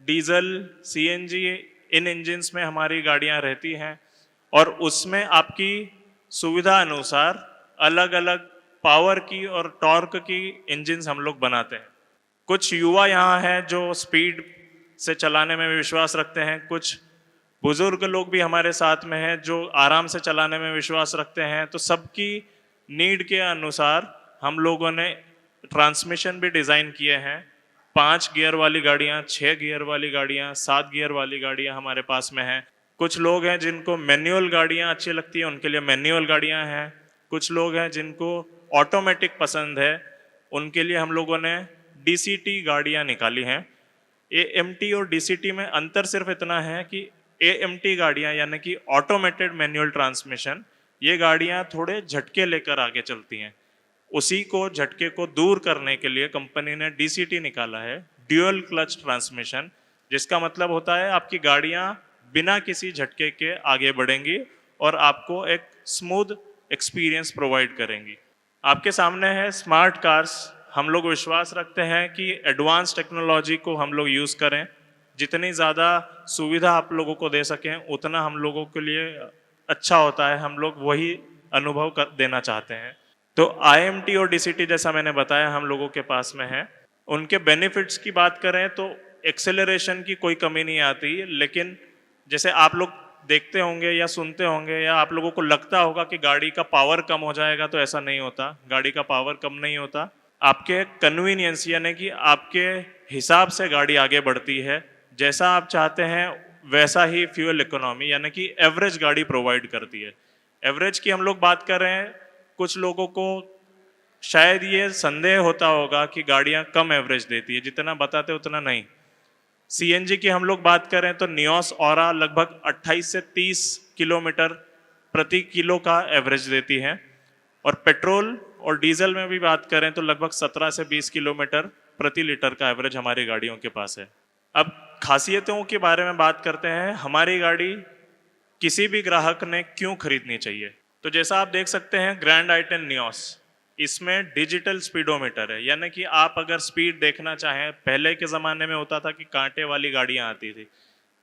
डीजल, CNG, इन इंजन्स में हमारी गाड़ियां रहती हैं और उसमें आपकी सुविधा अनुसार अलग अलग पावर की और टॉर्क की इंजन्स हम लोग बनाते हैं। कुछ युवा यहाँ हैं जो स्पीड से चलाने में विश्वास रखते हैं, कुछ बुजुर्ग लोग भी हमारे साथ में हैं जो आराम से चलाने में विश्वास रखते हैं। तो सबकी नीड के अनुसार हम लोगों ने ट्रांसमिशन भी डिज़ाइन किए हैं। 5 गियर वाली गाड़ियाँ, 6 गियर वाली गाड़ियाँ, 7 गियर वाली गाड़ियाँ हमारे पास में हैं। कुछ लोग हैं जिनको मैनुअल गाड़ियाँ अच्छी लगती हैं, उनके लिए मैनुअल गाड़ियाँ हैं। कुछ लोग हैं जिनको ऑटोमेटिक पसंद है, उनके लिए हम लोगों ने DCT गाड़ियाँ निकाली हैं। AMT और DCT में अंतर सिर्फ इतना है कि AMT गाड़ियाँ यानी कि ऑटोमेटेड मैनुअल ट्रांसमिशन, ये गाड़ियाँ थोड़े झटके लेकर आगे चलती हैं। उसी को झटके को दूर करने के लिए कंपनी ने DCT निकाला है, ड्यूअल क्लच ट्रांसमिशन, जिसका मतलब होता है आपकी गाड़ियाँ बिना किसी झटके के आगे बढ़ेंगी और आपको एक स्मूथ एक्सपीरियंस प्रोवाइड करेंगी। आपके सामने है स्मार्ट कार्स। हम लोग विश्वास रखते हैं कि एडवांस टेक्नोलॉजी को हम लोग यूज़ करें, जितनी ज़्यादा सुविधा आप लोगों को दे सकें उतना हम लोगों के लिए अच्छा होता है। हम लोग वही अनुभव देना चाहते हैं। तो IMT और DCT जैसा मैंने बताया हम लोगों के पास में है। उनके बेनिफिट्स की बात करें तो एक्सेलरेशन की कोई कमी नहीं आती, लेकिन जैसे आप लोग देखते होंगे या सुनते होंगे या आप लोगों को लगता होगा कि गाड़ी का पावर कम हो जाएगा, तो ऐसा नहीं होता। गाड़ी का पावर कम नहीं होता, आपके कन्वीनियंस यानी कि आपके हिसाब से गाड़ी आगे बढ़ती है। जैसा आप चाहते हैं वैसा ही फ्यूल इकोनॉमी यानी कि एवरेज गाड़ी प्रोवाइड करती है। एवरेज की हम लोग बात कर रहे हैं, कुछ लोगों को शायद ये संदेह होता होगा कि गाड़ियाँ कम एवरेज देती है, जितना बताते उतना नहीं। CNG की हम लोग बात करें तो नियोस ऑरा लगभग 28 से 30 किलोमीटर प्रति किलो का एवरेज देती है, और पेट्रोल और डीजल में भी बात करें तो लगभग 17 से 20 किलोमीटर प्रति लीटर का एवरेज हमारी गाड़ियों के पास है। अब खासियतों के बारे में बात करते हैं, हमारी गाड़ी किसी भी ग्राहक ने क्यों खरीदनी चाहिए। तो जैसा आप देख सकते हैं ग्रैंड आई10 नियोस, इसमें डिजिटल स्पीडोमीटर है, यानी कि आप अगर स्पीड देखना चाहें, पहले के ज़माने में होता था कि कांटे वाली गाड़ियाँ आती थी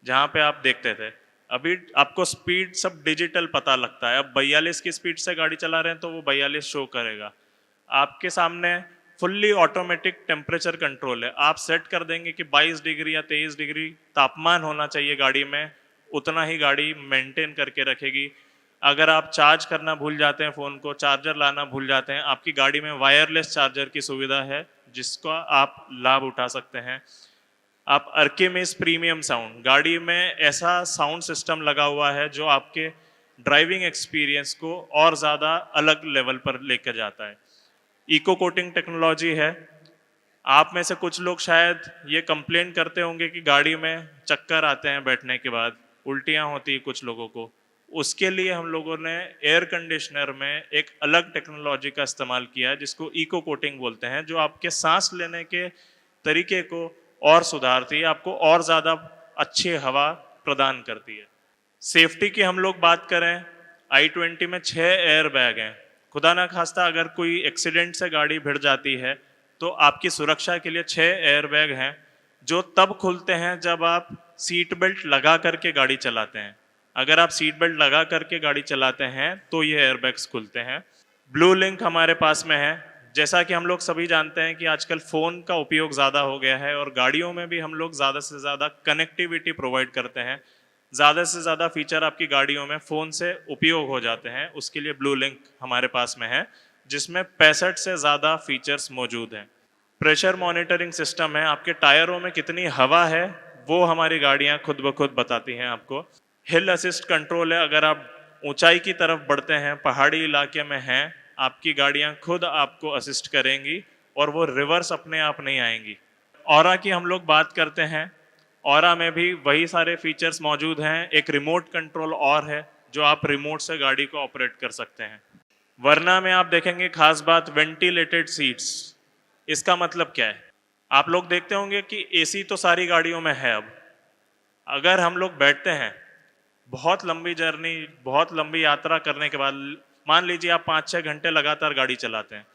जहाँ पे आप देखते थे, अभी आपको स्पीड सब डिजिटल पता लगता है। अब 42 की स्पीड से गाड़ी चला रहे हैं तो वो 42 शो करेगा। आपके सामने फुल्ली ऑटोमेटिक टेम्परेचर कंट्रोल है, आप सेट कर देंगे कि 22 डिग्री या 23 डिग्री तापमान होना चाहिए गाड़ी में, उतना ही गाड़ी मेंटेन करके रखेगी। अगर आप चार्ज करना भूल जाते हैं फ़ोन को, चार्जर लाना भूल जाते हैं, आपकी गाड़ी में वायरलेस चार्जर की सुविधा है जिसका आप लाभ उठा सकते हैं। आप अर्किमिस प्रीमियम साउंड, गाड़ी में ऐसा साउंड सिस्टम लगा हुआ है जो आपके ड्राइविंग एक्सपीरियंस को और ज़्यादा अलग लेवल पर लेकर जाता है। इको कोटिंग टेक्नोलॉजी है। आप में से कुछ लोग शायद ये कंप्लेन करते होंगे कि गाड़ी में चक्कर आते हैं बैठने के बाद, उल्टियाँ होती हैं कुछ लोगों को। उसके लिए हम लोगों ने एयर कंडीशनर में एक अलग टेक्नोलॉजी का इस्तेमाल किया है जिसको इको कोटिंग बोलते हैं, जो आपके सांस लेने के तरीके को और सुधारती है, आपको और ज़्यादा अच्छी हवा प्रदान करती है। सेफ्टी की हम लोग बात करें, i20 में 6 एयर बैग हैं। खुदा ना खास्ता अगर कोई एक्सीडेंट से गाड़ी भिड़ जाती है तो आपकी सुरक्षा के लिए 6 एयर बैग हैं जो तब खुलते हैं जब आप सीट बेल्ट लगा करके गाड़ी चलाते हैं। अगर आप सीट बेल्ट लगा करके गाड़ी चलाते हैं तो ये एयरबैग्स खुलते हैं। ब्लू लिंक हमारे पास में है। जैसा कि हम लोग सभी जानते हैं कि आजकल फ़ोन का उपयोग ज़्यादा हो गया है और गाड़ियों में भी हम लोग ज़्यादा से ज़्यादा कनेक्टिविटी प्रोवाइड करते हैं। ज़्यादा से ज़्यादा फीचर आपकी गाड़ियों में फ़ोन से उपयोग हो जाते हैं, उसके लिए ब्लू लिंक हमारे पास में है जिसमें 65 से ज़्यादा फीचर्स मौजूद हैं। प्रेशर मॉनिटरिंग सिस्टम है, आपके टायरों में कितनी हवा है वो हमारी गाड़ियाँ खुद ब खुद बताती हैं आपको। हिल असिस्ट कंट्रोल है, अगर आप ऊंचाई की तरफ बढ़ते हैं, पहाड़ी इलाके में हैं, आपकी गाड़ियां खुद आपको असिस्ट करेंगी और वो रिवर्स अपने आप नहीं आएंगी। ऑरा की हम लोग बात करते हैं, ऑरा में भी वही सारे फीचर्स मौजूद हैं। एक रिमोट कंट्रोल और है जो आप रिमोट से गाड़ी को ऑपरेट कर सकते हैं। वरना में आप देखेंगे खास बात वेंटिलेटेड सीट्स। इसका मतलब क्या है? आप लोग देखते होंगे कि एसी तो सारी गाड़ियों में है। अब अगर हम लोग बैठते हैं, बहुत लंबी जर्नी, बहुत लंबी यात्रा करने के बाद, मान लीजिए आप 5-6 घंटे लगातार गाड़ी चलाते हैं,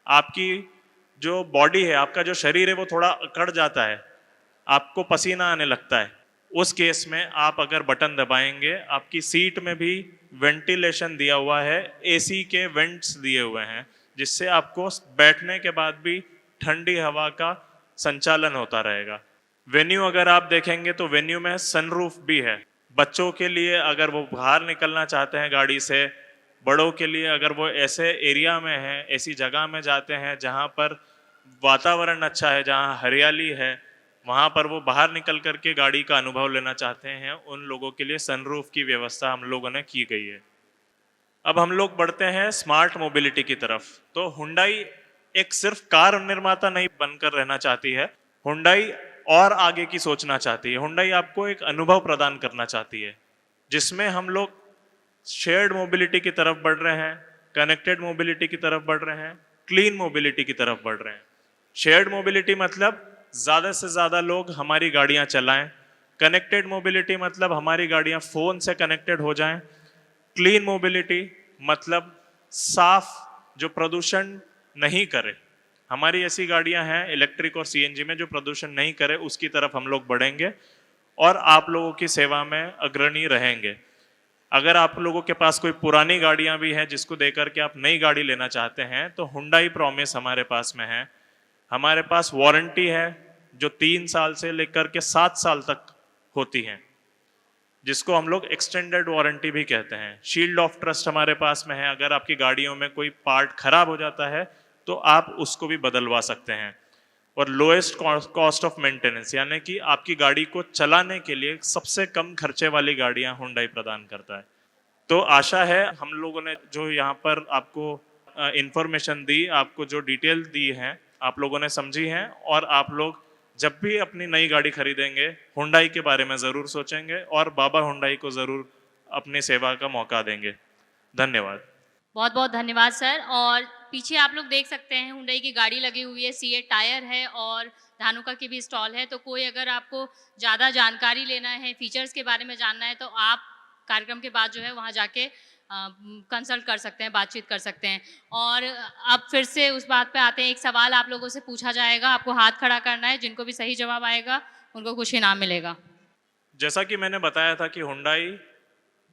आपकी जो बॉडी है, आपका जो शरीर है वो थोड़ा अकड़ जाता है, आपको पसीना आने लगता है। उस केस में आप अगर बटन दबाएंगे, आपकी सीट में भी वेंटिलेशन दिया हुआ है, एसी के वेंट्स दिए हुए हैं जिससे आपको बैठने के बाद भी ठंडी हवा का संचालन होता रहेगा। वेन्यू अगर आप देखेंगे तो वेन्यू में सनरूफ भी है। बच्चों के लिए अगर वो बाहर निकलना चाहते हैं गाड़ी से, बड़ों के लिए अगर वो ऐसे एरिया में हैं, ऐसी जगह में जाते हैं जहाँ पर वातावरण अच्छा है, जहाँ हरियाली है, वहाँ पर वो बाहर निकल करके गाड़ी का अनुभव लेना चाहते हैं, उन लोगों के लिए सनरूफ की व्यवस्था हम लोगों ने की गई है। अब हम लोग बढ़ते हैं स्मार्ट मोबिलिटी की तरफ। तो हुंडई एक सिर्फ कार निर्माता नहीं बनकर रहना चाहती है, हुंडई और आगे की सोचना चाहती है। हुंडई आपको एक अनुभव प्रदान करना चाहती है जिसमें हम लोग शेयर्ड मोबिलिटी की तरफ बढ़ रहे हैं, कनेक्टेड मोबिलिटी की तरफ बढ़ रहे हैं, क्लीन मोबिलिटी की तरफ बढ़ रहे हैं। शेयर्ड मोबिलिटी मतलब ज़्यादा से ज़्यादा लोग हमारी गाड़ियाँ चलाएं। कनेक्टेड मोबिलिटी मतलब हमारी गाड़ियाँ फ़ोन से कनेक्टेड हो जाएं। क्लीन मोबिलिटी मतलब साफ, जो प्रदूषण नहीं करे। हमारी ऐसी गाड़ियां हैं इलेक्ट्रिक और सीएनजी में जो प्रदूषण नहीं करे, उसकी तरफ हम लोग बढ़ेंगे और आप लोगों की सेवा में अग्रणी रहेंगे। अगर आप लोगों के पास कोई पुरानी गाड़ियां भी हैं जिसको देकर के आप नई गाड़ी लेना चाहते हैं तो हुंडई प्रॉमिस हमारे पास में है। हमारे पास वारंटी है जो 3 साल से लेकर के 7 साल तक होती है, जिसको हम लोग एक्सटेंडेड वारंटी भी कहते हैं। शील्ड ऑफ ट्रस्ट हमारे पास में है, अगर आपकी गाड़ियों में कोई पार्ट खराब हो जाता है तो आप उसको भी बदलवा सकते हैं। और लोएस्ट कॉस्ट ऑफ मेंटेनेंस, यानी कि आपकी गाड़ी को चलाने के लिए सबसे कम खर्चे वाली गाड़ियां हुंडई प्रदान करता है। तो आशा है हम लोगों ने जो यहाँ पर आपको इंफॉर्मेशन दी, आपको जो डिटेल दी हैं, आप लोगों ने समझी हैं और आप लोग जब भी अपनी नई गाड़ी खरीदेंगे हुंडई के बारे में ज़रूर सोचेंगे और बाबा हुंडई को ज़रूर अपनी सेवा का मौका देंगे। धन्यवाद। बहुत बहुत धन्यवाद सर। और पीछे आप लोग देख सकते हैं हुंडई की गाड़ी लगी हुई है, सीएट टायर है और धानुका की भी स्टॉल है। तो कोई अगर आपको ज़्यादा जानकारी लेना है, फीचर्स के बारे में जानना है, तो आप कार्यक्रम के बाद जो है वहाँ जाके कंसल्ट कर सकते हैं, बातचीत कर सकते हैं। और अब फिर से उस बात पे आते हैं, एक सवाल आप लोगों से पूछा जाएगा, आपको हाथ खड़ा करना है, जिनको भी सही जवाब आएगा उनको कुछ इनाम मिलेगा। जैसा कि मैंने बताया था कि हुंडई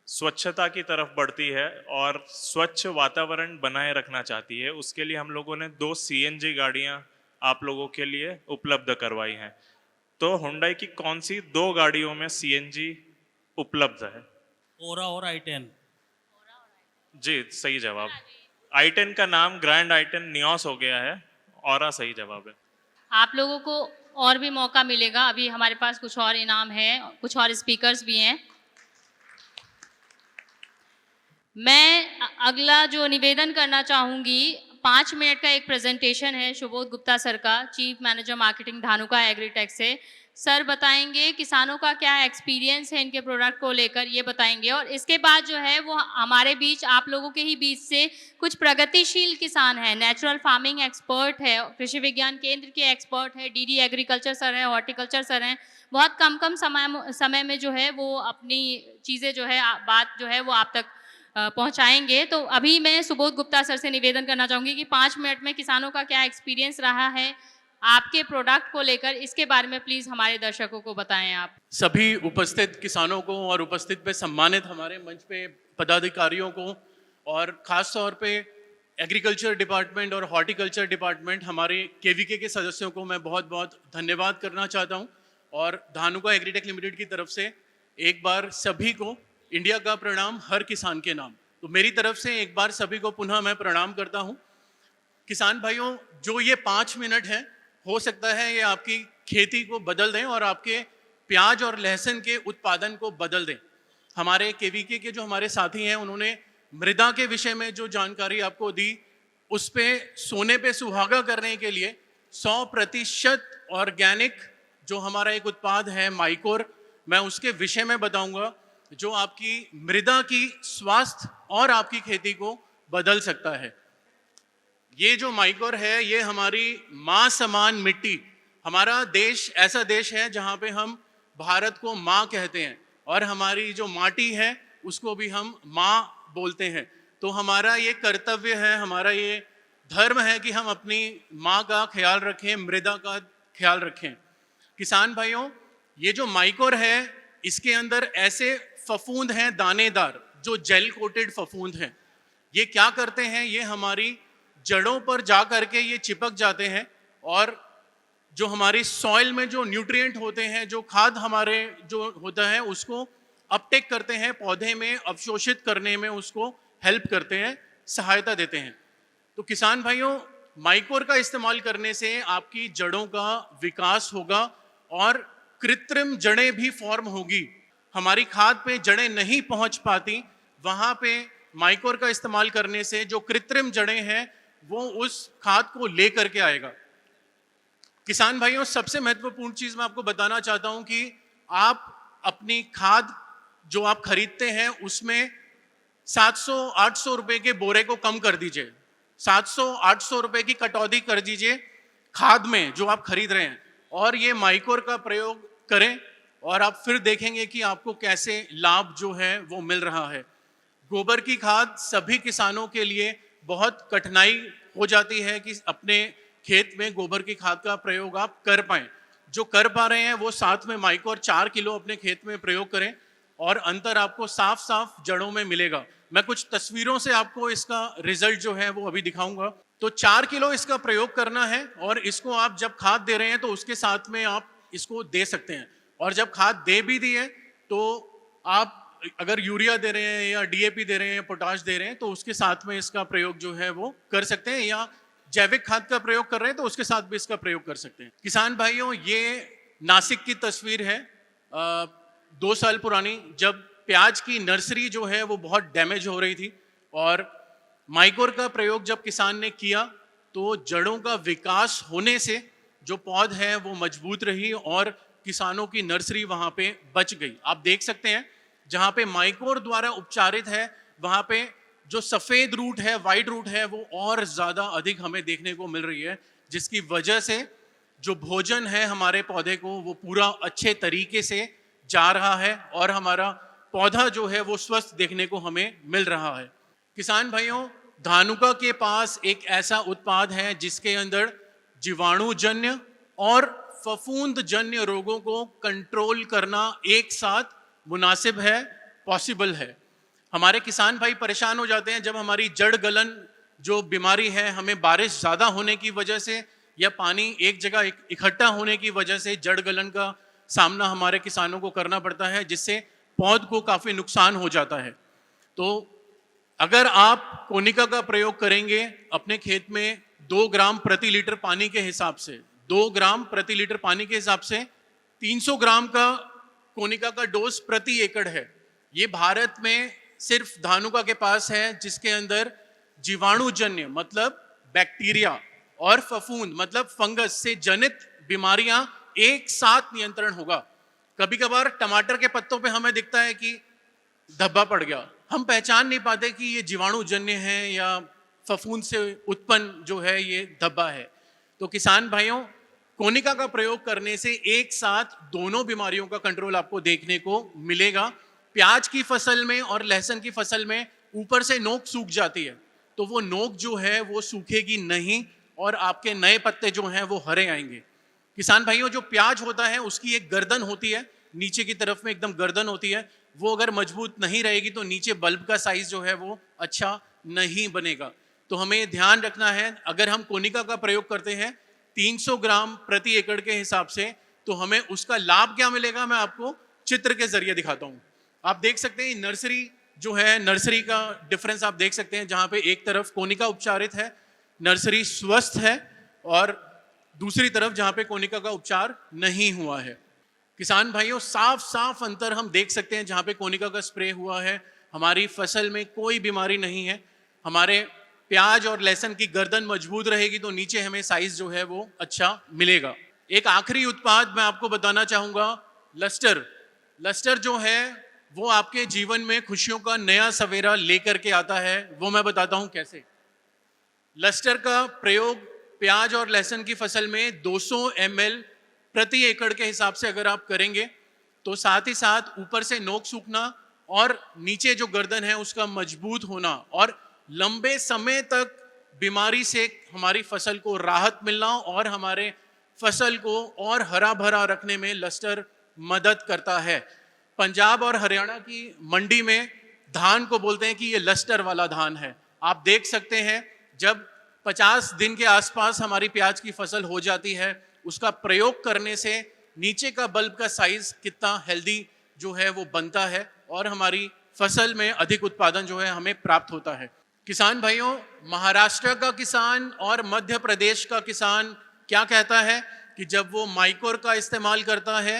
स्वच्छता की तरफ बढ़ती है और स्वच्छ वातावरण बनाए रखना चाहती है। उसके लिए हम लोगों ने 2 सीएनजी गाड़ियां आप लोगों के लिए उपलब्ध करवाई हैं। तो हुंडई की कौन सी 2 गाड़ियों में सीएनजी उपलब्ध है? ओरा और i10। जी, सही जवाब। i10 का नाम ग्रैंड i10 नियोस हो गया है। और सही जवाब है। आप लोगों को और भी मौका मिलेगा, अभी हमारे पास कुछ और इनाम है, कुछ और स्पीकर्स भी हैं। मैं अगला जो निवेदन करना चाहूँगी, 5 मिनट का एक प्रेजेंटेशन है सुबोध गुप्ता सर का, chief manager marketing Dhanuka Agritech से। सर बताएंगे किसानों का क्या एक्सपीरियंस है इनके प्रोडक्ट को लेकर, ये बताएंगे। और इसके बाद जो है वो हमारे बीच, आप लोगों के ही बीच से कुछ प्रगतिशील किसान हैं, नेचुरल फार्मिंग एक्सपर्ट है, कृषि विज्ञान केंद्र के एक्सपर्ट है, डीडी एग्रीकल्चर सर है, हॉर्टिकल्चर सर हैं, बहुत कम समय में जो है वो अपनी चीज़ें जो है बात जो है वो आप तक पहुंचाएंगे। तो अभी मैं सुबोध गुप्ता सर से निवेदन करना चाहूँगी कि 5 मिनट में किसानों का क्या एक्सपीरियंस रहा है आपके प्रोडक्ट को लेकर, इसके बारे में प्लीज़ हमारे दर्शकों को बताएं आप। सभी उपस्थित किसानों को और उपस्थित पे सम्मानित हमारे मंच पे पदाधिकारियों को और ख़ास तौर पे एग्रीकल्चर डिपार्टमेंट और हॉर्टिकल्चर डिपार्टमेंट हमारे केवीके के सदस्यों को मैं बहुत बहुत धन्यवाद करना चाहता हूँ। और धानुका एग्रीटेक लिमिटेड की तरफ से एक बार सभी को इंडिया का प्रणाम, हर किसान के नाम। तो मेरी तरफ से एक बार सभी को पुनः मैं प्रणाम करता हूँ। किसान भाइयों, जो ये 5 मिनट हैं, हो सकता है ये आपकी खेती को बदल दें और आपके प्याज और लहसुन के उत्पादन को बदल दें। हमारे केवीके के जो हमारे साथी हैं, उन्होंने मृदा के विषय में जो जानकारी आपको दी, उस पे सोने पे सुहागा करने के लिए 100% ऑर्गेनिक जो हमारा एक उत्पाद है माइकोर, मैं उसके विषय में बताऊंगा, जो आपकी मृदा की स्वास्थ्य और आपकी खेती को बदल सकता है। ये जो माइकोर है, ये हमारी माँ समान मिट्टी, हमारा देश ऐसा देश है जहाँ पे हम भारत को माँ कहते हैं और हमारी जो माटी है उसको भी हम माँ बोलते हैं। तो हमारा ये कर्तव्य है, हमारा ये धर्म है कि हम अपनी माँ का ख्याल रखें, मृदा का ख्याल रखें। किसान भाइयों, ये जो माइकोर है, इसके अंदर ऐसे फफूंद हैं दानेदार, जो जेल कोटेड फफूंद हैं। ये क्या करते हैं, ये हमारी जड़ों पर जा करके ये चिपक जाते हैं और जो हमारी सॉइल में जो न्यूट्रिएंट होते हैं, जो खाद हमारे जो होता है, उसको अपटेक करते हैं, पौधे में अवशोषित करने में उसको हेल्प करते हैं, सहायता देते हैं। तो किसान भाइयों, माइकोर का इस्तेमाल करने से आपकी जड़ों का विकास होगा और कृत्रिम जड़ें भी फॉर्म होगी। हमारी खाद पे जड़ें नहीं पहुंच पाती, वहां पे माइकोर का इस्तेमाल करने से जो कृत्रिम जड़ें हैं वो उस खाद को लेकर के आएगा। किसान भाइयों, सबसे महत्वपूर्ण चीज मैं आपको बताना चाहता हूं कि आप अपनी खाद जो आप खरीदते हैं उसमें 700-800 रुपए के बोरे को कम कर दीजिए, 700-800 रुपए की कटौती कर दीजिए खाद में जो आप खरीद रहे हैं, और ये माइकोर का प्रयोग करें और आप फिर देखेंगे कि आपको कैसे लाभ जो है वो मिल रहा है। गोबर की खाद सभी किसानों के लिए बहुत कठिनाई हो जाती है कि अपने खेत में गोबर की खाद का प्रयोग आप कर पाएं। जो कर पा रहे हैं वो साथ में माइकोर 4 किलो अपने खेत में प्रयोग करें और अंतर आपको साफ साफ जड़ों में मिलेगा। मैं कुछ तस्वीरों से आपको इसका रिजल्ट जो है वो अभी दिखाऊंगा। तो 4 किलो इसका प्रयोग करना है और इसको आप जब खाद दे रहे हैं तो उसके साथ में आप इसको दे सकते हैं। और जब खाद दे भी दी है तो आप अगर यूरिया दे रहे हैं या डीएपी दे रहे हैं या पोटाश दे रहे हैं तो उसके साथ में इसका प्रयोग जो है वो कर सकते हैं, या जैविक खाद का प्रयोग कर रहे हैं तो उसके साथ भी इसका प्रयोग कर सकते हैं। किसान भाइयों, ये नासिक की तस्वीर है 2 साल पुरानी, जब प्याज की नर्सरी जो है वो बहुत डैमेज हो रही थी और माइकोर का प्रयोग जब किसान ने किया तो जड़ों का विकास होने से जो पौध है वो मजबूत रही और किसानों की नर्सरी वहां पे बच गई। आप देख सकते हैं जहां पे माइकोर द्वारा उपचारित है वहां पे जो सफ़ेद रूट है, वाइट रूट है, वो और ज़्यादा अधिक हमें देखने को मिल रही है, जिसकी वजह से जो भोजन है हमारे पौधे को वो पूरा अच्छे तरीके से जा रहा है और हमारा पौधा जो है वो स्वस्थ देखने को हमें मिल रहा है। किसान भाइयों, धानुका के पास एक ऐसा उत्पाद है जिसके अंदर जीवाणुजन्य और फफूंदजन्य रोगों को कंट्रोल करना एक साथ मुनासिब है, पॉसिबल है। हमारे किसान भाई परेशान हो जाते हैं जब हमारी जड़ गलन जो बीमारी है, हमें बारिश ज़्यादा होने की वजह से या पानी एक जगह इकट्ठा होने की वजह से जड़ गलन का सामना हमारे किसानों को करना पड़ता है, जिससे पौध को काफ़ी नुकसान हो जाता है। तो अगर आप कोनिका का प्रयोग करेंगे अपने खेत में 2 ग्राम प्रति लीटर पानी के हिसाब से, 2 ग्राम प्रति लीटर पानी के हिसाब से 300 ग्राम का कोनिका का डोज प्रति एकड़ है। ये भारत में सिर्फ धानुका के पास है, जिसके अंदर जीवाणुजन्य मतलब बैक्टीरिया और फफूंद मतलब फंगस से जनित बीमारियां एक साथ नियंत्रण होगा। कभी कभार टमाटर के पत्तों पे हमें दिखता है कि धब्बा पड़ गया, हम पहचान नहीं पाते कि ये जीवाणुजन्य है या फफूंद से उत्पन्न जो है ये धब्बा है। तो किसान भाइयों, कोनिका का प्रयोग करने से एक साथ दोनों बीमारियों का कंट्रोल आपको देखने को मिलेगा। प्याज की फसल में और लहसुन की फसल में ऊपर से नोक सूख जाती है, तो वो नोक जो है वो सूखेगी नहीं और आपके नए पत्ते जो हैं वो हरे आएंगे। किसान भाइयों, जो प्याज होता है उसकी एक गर्दन होती है, नीचे की तरफ में एकदम गर्दन होती है, वो अगर मजबूत नहीं रहेगी तो नीचे बल्ब का साइज जो है वो अच्छा नहीं बनेगा। तो हमें ध्यान रखना है, अगर हम कोनिका का प्रयोग करते हैं 300 ग्राम प्रति एकड़ के हिसाब से, तो हमें उसका लाभ क्या मिलेगा मैं आपको चित्र के जरिए दिखाता हूँ। आप देख सकते हैं नर्सरी जो है, नर्सरी का डिफरेंस आप देख सकते हैं, जहाँ पे एक तरफ कोनिका उपचारित है, नर्सरी स्वस्थ है, और दूसरी तरफ जहाँ पे कोनिका का उपचार नहीं हुआ है। किसान भाइयों, साफ साफ अंतर हम देख सकते हैं। जहाँ पे कोनिका का स्प्रे हुआ है हमारी फसल में कोई बीमारी नहीं है, हमारे प्याज और लहसुन की गर्दन मजबूत रहेगी तो नीचे हमें साइज जो है वो अच्छा मिलेगा। एक आखिरी उत्पाद मैं आपको बताना चाहूँगा, लस्टर। लस्टर जो है वो आपके जीवन में खुशियों का नया सवेरा लेकर के आता है, वो मैं बताता हूँ कैसे। लस्टर का प्रयोग प्याज और लहसुन की फसल में 200 ml प्रति एकड़ के हिसाब से अगर आप करेंगे तो साथ ही साथ ऊपर से नोक सूखना और नीचे जो गर्दन है उसका मजबूत होना और लंबे समय तक बीमारी से हमारी फसल को राहत मिलना और हमारे फसल को और हरा भरा रखने में लस्टर मदद करता है। पंजाब और हरियाणा की मंडी में धान को बोलते हैं कि ये लस्टर वाला धान है। आप देख सकते हैं जब 50 दिन के आसपास हमारी प्याज की फसल हो जाती है, उसका प्रयोग करने से नीचे का बल्ब का साइज कितना हेल्दी जो है वो बनता है और हमारी फसल में अधिक उत्पादन जो है हमें प्राप्त होता है। किसान भाइयों, महाराष्ट्र का किसान और मध्य प्रदेश का किसान क्या कहता है कि जब वो माइकोर का इस्तेमाल करता है,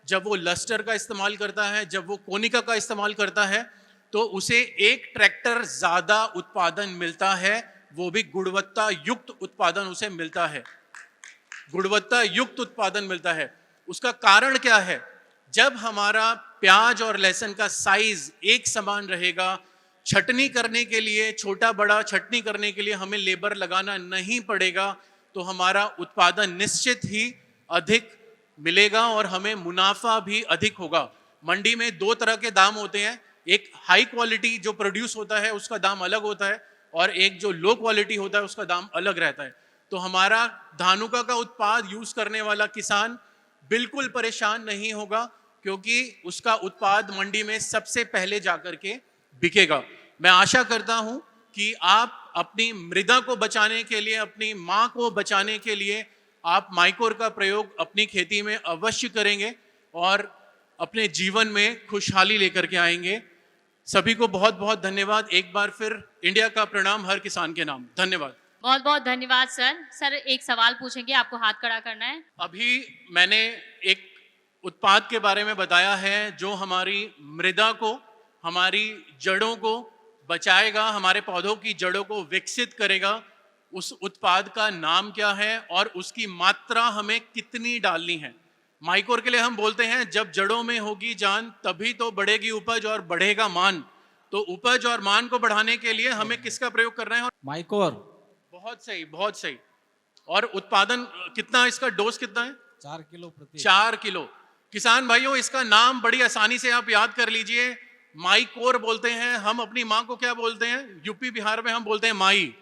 जब वो लस्टर का इस्तेमाल करता है, जब वो कोनिका का इस्तेमाल करता है तो उसे 1 ट्रैक्टर ज़्यादा उत्पादन मिलता है, वो भी गुणवत्ता युक्त उत्पादन उसे मिलता है, गुणवत्ता युक्त उत्पादन मिलता है। उसका कारण क्या है? जब हमारा प्याज और लहसुन का साइज एक समान रहेगा, छटनी करने के लिए छोटा बड़ा छटनी करने के लिए हमें लेबर लगाना नहीं पड़ेगा, तो हमारा उत्पादन निश्चित ही अधिक मिलेगा और हमें मुनाफा भी अधिक होगा। मंडी में 2 तरह के दाम होते हैं, एक हाई क्वालिटी जो प्रोड्यूस होता है उसका दाम अलग होता है और एक जो लो क्वालिटी होता है उसका दाम अलग रहता है। तो हमारा धानुका का उत्पाद यूज करने वाला किसान बिल्कुल परेशान नहीं होगा, क्योंकि उसका उत्पाद मंडी में सबसे पहले जाकर के बिकेगा। मैं आशा करता हूं कि आप अपनी मृदा को बचाने के लिए, अपनी माँ को बचाने के लिए आप माइकोर का प्रयोग अपनी खेती में अवश्य करेंगे और अपने जीवन में खुशहाली लेकर के आएंगे। सभी को बहुत बहुत धन्यवाद। एक बार फिर इंडिया का प्रणाम हर किसान के नाम। धन्यवाद। बहुत बहुत धन्यवाद सर। सर एक सवाल पूछेंगे, आपको हाथ खड़ा करना है। अभी मैंने एक उत्पाद के बारे में बताया है जो हमारी मृदा को, हमारी जड़ों को बचाएगा, हमारे पौधों की जड़ों को विकसित करेगा। उस उत्पाद का नाम क्या है और उसकी मात्रा हमें कितनी डालनी है? माइकोर के लिए हम बोलते हैं जब जड़ों में होगी जान तभी तो बढ़ेगी उपज और बढ़ेगा मान। तो उपज और मान को बढ़ाने के लिए हमें किसका प्रयोग कर रहे हैं? माइकोर बहुत सही, बहुत सही। और उत्पादन कितना, इसका डोज कितना है? 4 किलो प्रति 4 किलो। किसान भाइयों, इसका नाम बड़ी आसानी से आप याद कर लीजिए, माइकोर बोलते हैं। हम अपनी माँ को क्या बोलते हैं? यूपी बिहार में हम बोलते हैं माई।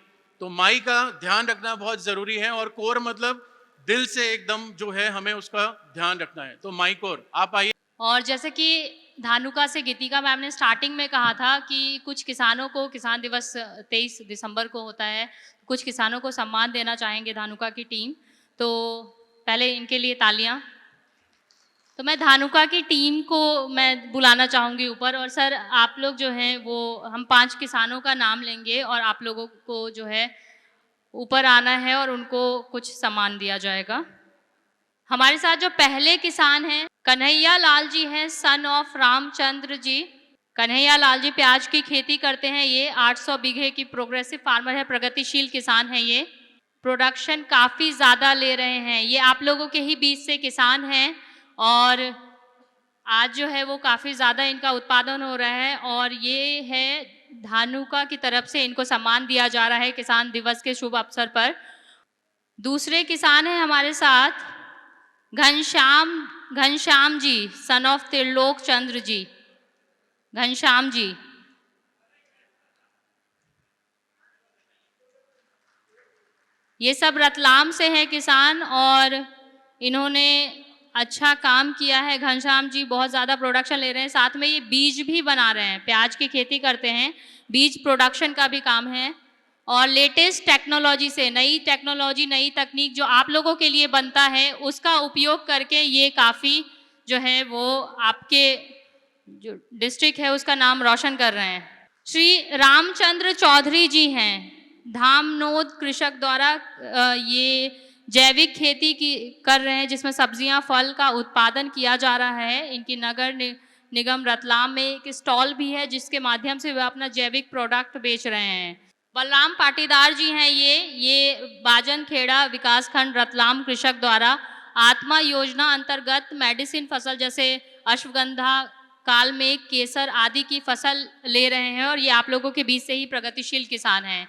तो माई का ध्यान रखना बहुत जरूरी है, और कोर मतलब दिल से एकदम जो है हमें उसका ध्यान रखना है। तो माइकोर, आप आइए। और जैसे कि धानुका से गीतिका मैम ने स्टार्टिंग में कहा था कि कुछ किसानों को, किसान दिवस 23 दिसंबर को होता है, कुछ किसानों को सम्मान देना चाहेंगे धानुका की टीम। तो पहले इनके लिए तालियां। तो मैं धानुका की टीम को मैं बुलाना चाहूँगी ऊपर। और सर, आप लोग जो हैं वो, हम 5 किसानों का नाम लेंगे और आप लोगों को जो है ऊपर आना है और उनको कुछ सम्मान दिया जाएगा। हमारे साथ जो पहले किसान हैं कन्हैया लाल जी हैं, सन ऑफ रामचंद्र जी। कन्हैया लाल जी प्याज की खेती करते हैं। ये 800 बीघे की प्रोग्रेसिव फार्मर है, प्रगतिशील किसान है। ये प्रोडक्शन काफ़ी ज़्यादा ले रहे हैं। ये आप लोगों के ही बीच से किसान हैं और आज जो है वो काफ़ी ज़्यादा इनका उत्पादन हो रहा है। और ये है धानुका की तरफ से इनको सम्मान दिया जा रहा है किसान दिवस के शुभ अवसर पर। दूसरे किसान हैं हमारे साथ घनश्याम जी, सन ऑफ त्रिलोक चंद्र जी। घनश्याम जी, ये सब रतलाम से हैं किसान और इन्होंने अच्छा काम किया है। घनश्याम जी बहुत ज़्यादा प्रोडक्शन ले रहे हैं, साथ में ये बीज भी बना रहे हैं, प्याज की खेती करते हैं, बीज प्रोडक्शन का भी काम है। और लेटेस्ट टेक्नोलॉजी से, नई टेक्नोलॉजी, नई तकनीक जो आप लोगों के लिए बनता है उसका उपयोग करके ये काफ़ी जो है वो आपके जो डिस्ट्रिक्ट है उसका नाम रोशन कर रहे हैं। श्री रामचंद्र चौधरी जी हैं, धामनोद कृषक द्वारा ये जैविक खेती की कर रहे हैं जिसमें सब्जियां फल का उत्पादन किया जा रहा है। इनकी नगर निगम रतलाम में एक स्टॉल भी है जिसके माध्यम से वे अपना जैविक प्रोडक्ट बेच रहे हैं। बलराम पाटीदार जी हैं, ये बाजन खेड़ा विकासखंड रतलाम कृषक द्वारा आत्मा योजना अंतर्गत मेडिसिन फसल जैसे अश्वगंधा, कालमेघ, केसर आदि की फसल ले रहे हैं और ये आप लोगों के बीच से ही प्रगतिशील किसान हैं।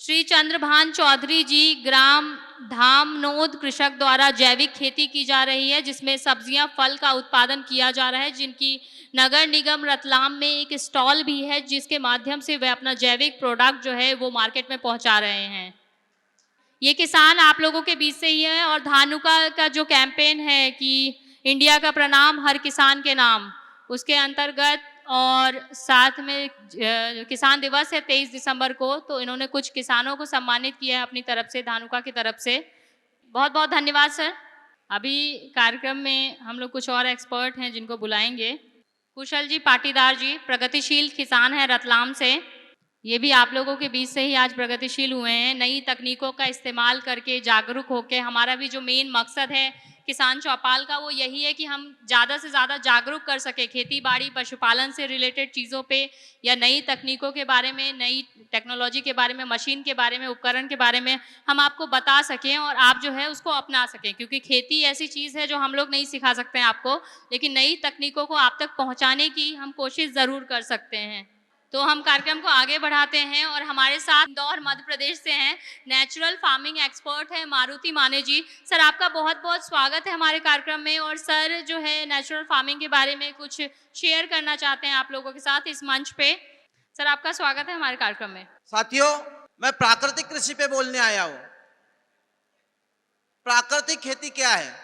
श्री चंद्रभान चौधरी जी, ग्राम धामनोद कृषक द्वारा जैविक खेती की जा रही है जिसमें सब्जियां फल का उत्पादन किया जा रहा है, जिनकी नगर निगम रतलाम में एक स्टॉल भी है जिसके माध्यम से वे अपना जैविक प्रोडक्ट जो है वो मार्केट में पहुंचा रहे हैं। ये किसान आप लोगों के बीच से ही है। और धानुका का जो कैंपेन है कि इंडिया का प्रणाम हर किसान के नाम, उसके अंतर्गत और साथ में किसान दिवस है 23 दिसंबर को, तो इन्होंने कुछ किसानों को सम्मानित किया है अपनी तरफ से, धानुका की तरफ से। बहुत बहुत धन्यवाद सर। अभी कार्यक्रम में हम लोग कुछ और एक्सपर्ट हैं जिनको बुलाएंगे। कुशल जी पाटीदार जी, प्रगतिशील किसान है रतलाम से, ये भी आप लोगों के बीच से ही आज प्रगतिशील हुए हैं। नई तकनीकों का इस्तेमाल करके जागरूक होकर, हमारा भी जो मेन मकसद है किसान चौपाल का वो यही है कि हम ज़्यादा से ज़्यादा जागरूक कर सके खेती बाड़ी पशुपालन से रिलेटेड चीज़ों पे, या नई तकनीकों के बारे में, नई टेक्नोलॉजी के बारे में, मशीन के बारे में, उपकरण के बारे में हम आपको बता सकें और आप जो है उसको अपना सकें। क्योंकि खेती ऐसी चीज़ है जो हम लोग नहीं सिखा सकते हैं आपको, लेकिन नई तकनीकों को आप तक पहुँचाने की हम कोशिश ज़रूर कर सकते हैं। तो हम कार्यक्रम को आगे बढ़ाते हैं और हमारे साथ इंदौर मध्य प्रदेश से हैं, नेचुरल फार्मिंग एक्सपर्ट है मारुति माने जी। सर, आपका बहुत बहुत स्वागत है हमारे कार्यक्रम में। और सर जो है नेचुरल फार्मिंग के बारे में कुछ शेयर करना चाहते हैं आप लोगों के साथ इस मंच पे। सर, आपका स्वागत है हमारे कार्यक्रम में। साथियों, मैं प्राकृतिक कृषि पे बोलने आया हूँ। प्राकृतिक खेती क्या है?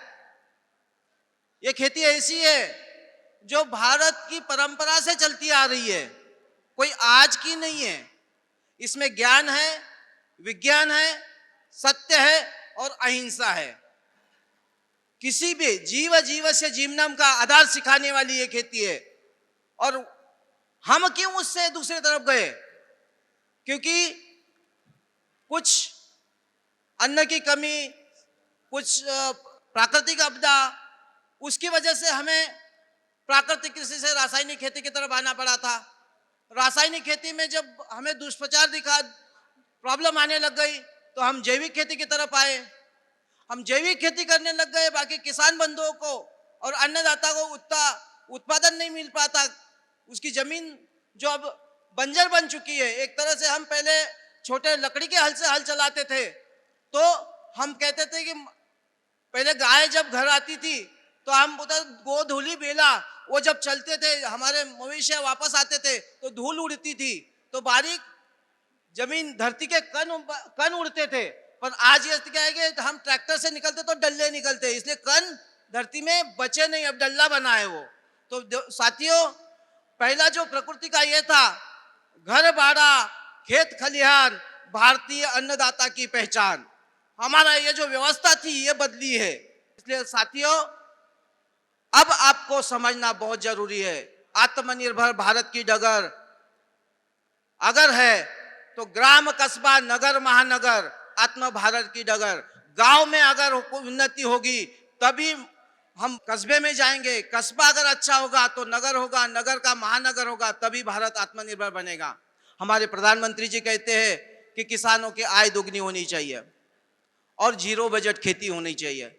ये खेती ऐसी है जो भारत की परंपरा से चलती आ रही है, कोई आज की नहीं है। इसमें ज्ञान है, विज्ञान है, सत्य है और अहिंसा है। किसी भी जीव से जीवनम का आधार सिखाने वाली ये खेती है। और हम क्यों उससे दूसरी तरफ गए? क्योंकि कुछ अन्न की कमी, कुछ प्राकृतिक आपदा, उसकी वजह से हमें प्राकृतिक कृषि से रासायनिक खेती की तरफ आना पड़ा था। रासायनिक खेती में जब हमें दुष्प्रचार दिखा, प्रॉब्लम आने लग गई, तो हम जैविक खेती की तरफ आए। हम जैविक खेती करने लग गए। बाकी किसान बंधुओं को और अन्नदाता को उतना उत्पादन नहीं मिल पाता, उसकी जमीन जो अब बंजर बन चुकी है। एक तरह से हम पहले छोटे लकड़ी के हल से हल चलाते थे, तो हम कहते थे कि पहले गाय जब घर आती थी तो हम बोलते गोधूली बेला, वो जब चलते थे हमारे मवेशी वापस आते थे तो धूल उड़ती थी, तो बारीक जमीन धरती के कण उड़ते थे। पर आज ये क्या है कि हम ट्रैक्टर से निकलते तो डल्ले निकलते, इसलिए कण धरती में बचे नहीं, अब डल्ला बना है वो। तो साथियों, पहला जो प्रकृति का ये था, घर बाड़ा खेत खलिहान भारतीय अन्नदाता की पहचान, हमारा ये जो व्यवस्था थी ये बदली है। इसलिए साथियों, अब आपको समझना बहुत जरूरी है, आत्मनिर्भर भारत की डगर अगर है तो ग्राम कस्बा नगर महानगर आत्म भारत की डगर। गांव में अगर उन्नति होगी तभी हम कस्बे में जाएंगे, कस्बा अगर अच्छा होगा तो नगर होगा, नगर का महानगर होगा, तभी भारत आत्मनिर्भर बनेगा। हमारे प्रधानमंत्री जी कहते हैं कि किसानों की आय दुगनी होनी चाहिए और जीरो बजट खेती होनी चाहिए।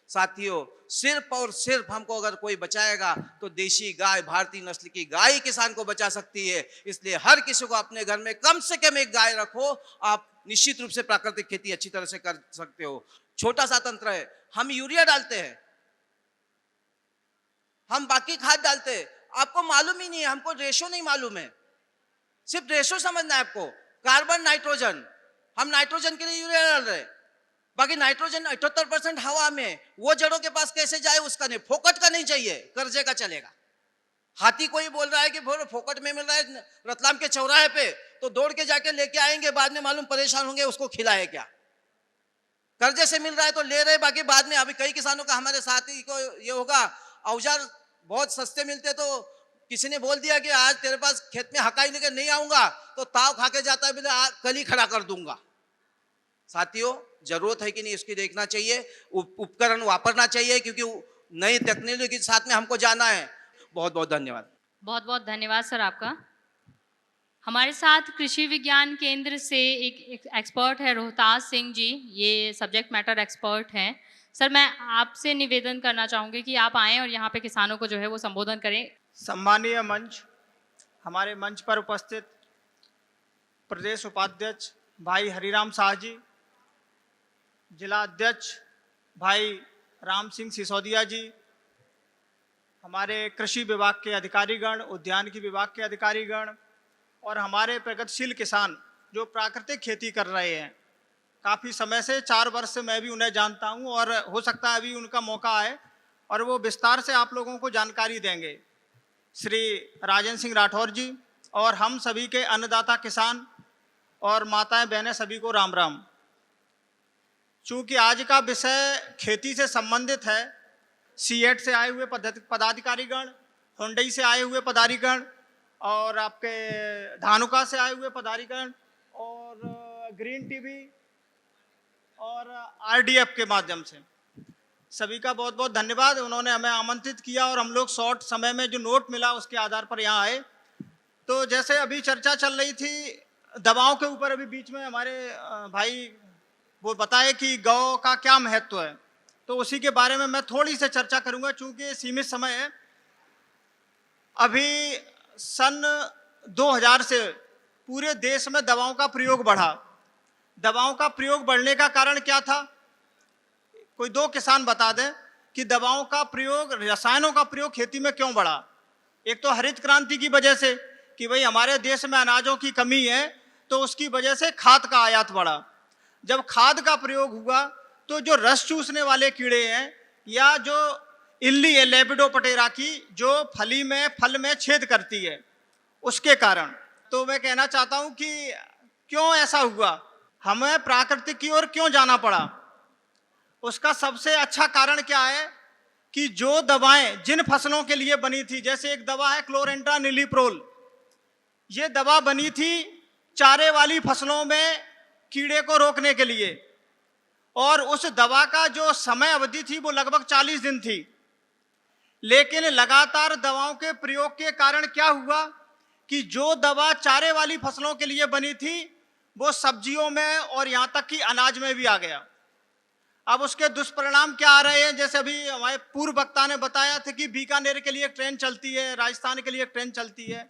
साथियों, सिर्फ और सिर्फ हमको अगर कोई बचाएगा तो देशी गाय, भारतीय नस्ल की गाय ही किसान को बचा सकती है। इसलिए हर किसी को अपने घर में कम से कम एक गाय रखो, आप निश्चित रूप से प्राकृतिक खेती अच्छी तरह से कर सकते हो। छोटा सा तंत्र है, हम यूरिया डालते हैं, हम बाकी खाद डालते हैं, आपको मालूम ही नहीं है, हमको रेशो नहीं मालूम है, सिर्फ रेशो समझना है आपको। कार्बन नाइट्रोजन, हम नाइट्रोजन के लिए यूरिया डाल रहे हैं, बाकी नाइट्रोजन 78% हवा में, वो जड़ों के पास कैसे जाए उसका नहीं, फोकट का नहीं चाहिए, कर्जे का चलेगा। हाथी कोई बोल रहा है कि फोकट में मिल रहा है रतलाम के चौराहे पे, तो दौड़ के जाके लेके आएंगे, बाद में मालूम परेशान होंगे उसको खिलाए क्या। कर्जे से मिल रहा है तो ले रहे, बाकी बाद में। अभी कई किसानों का हमारे साथी को ये होगा, औजार बहुत सस्ते मिलते, तो किसी ने बोल दिया कि आज तेरे पास खेत में हकाई लेकर नहीं आऊंगा, तो ताव खा के जाता है, बोले कल ही खड़ा कर दूंगा। साथियों, जरूरत है कि नहीं उसकी देखना चाहिए, उपकरण वापरना चाहिए, क्योंकि नई तकनीकी के साथ में हमको जाना है। बहुत बहुत धन्यवाद। बहुत बहुत धन्यवाद सर आपका। हमारे साथ कृषि विज्ञान केंद्र से एक एक्सपर्ट है रोहताज सिंह जी, ये सब्जेक्ट मैटर एक्सपर्ट हैं। सर, मैं आपसे निवेदन करना चाहूँगी कि आप आएँ और यहाँ पे किसानों को जो है वो संबोधन करें। सम्मानीय मंच, हमारे मंच पर उपस्थित प्रदेश उपाध्यक्ष भाई हरिराम शाह जी, जिला अध्यक्ष भाई राम सिंह सिसोदिया जी, हमारे कृषि विभाग के अधिकारीगण, उद्यानिकी विभाग के अधिकारीगण और हमारे प्रगतिशील किसान जो प्राकृतिक खेती कर रहे हैं काफ़ी समय से, 4 वर्ष से मैं भी उन्हें जानता हूं, और हो सकता है अभी उनका मौका आए और वो विस्तार से आप लोगों को जानकारी देंगे। श्री राजेंद्र सिंह राठौर जी और हम सभी के अन्नदाता किसान और माताएं बहनें सभी को राम राम। चूँकि आज का विषय खेती से संबंधित है, सीएट से आए हुए पदाधिकारीगण, हुंडई से आए हुए पदाधिकारीगण और आपके धानुका से आए हुए पदाधिकारीगण और ग्रीन टीवी और आरडीएफ के माध्यम से सभी का बहुत बहुत धन्यवाद। उन्होंने हमें आमंत्रित किया और हम लोग शॉर्ट समय में जो नोट मिला उसके आधार पर यहाँ आए। तो जैसे अभी चर्चा चल रही थी दवाओं के ऊपर, अभी बीच में हमारे भाई वो बताए कि गौ का क्या महत्व है, तो उसी के बारे में मैं थोड़ी सी चर्चा करूंगा चूंकि सीमित समय है। अभी सन 2000 से पूरे देश में दवाओं का प्रयोग बढ़ा। दवाओं का प्रयोग बढ़ने का कारण क्या था? कोई 2 किसान बता दें कि दवाओं का प्रयोग, रसायनों का प्रयोग खेती में क्यों बढ़ा। एक तो हरित क्रांति की वजह से कि भाई हमारे देश में अनाजों की कमी है, तो उसकी वजह से खाद का आयात बढ़ा। जब खाद का प्रयोग हुआ तो जो रस चूसने वाले कीड़े हैं या जो इल्ली है लेपिडोप्टेरा की, जो फल में छेद करती है, उसके कारण। तो मैं कहना चाहता हूं कि क्यों ऐसा हुआ, हमें प्राकृतिक की ओर क्यों जाना पड़ा। उसका सबसे अच्छा कारण क्या है कि जो दवाएं जिन फसलों के लिए बनी थी, जैसे एक दवा है क्लोरेंट्रानिलीप्रोल, ये दवा बनी थी चारे वाली फसलों में कीड़े को रोकने के लिए, और उस दवा का जो समय अवधि थी वो लगभग 40 दिन थी। लेकिन लगातार दवाओं के प्रयोग के कारण क्या हुआ कि जो दवा चारे वाली फसलों के लिए बनी थी वो सब्जियों में और यहाँ तक कि अनाज में भी आ गया। अब उसके दुष्परिणाम क्या आ रहे हैं, जैसे अभी हमारे पूर्व वक्ता ने बताया था कि बीकानेर के लिए एक ट्रेन चलती है, राजस्थान के लिए एक ट्रेन चलती है,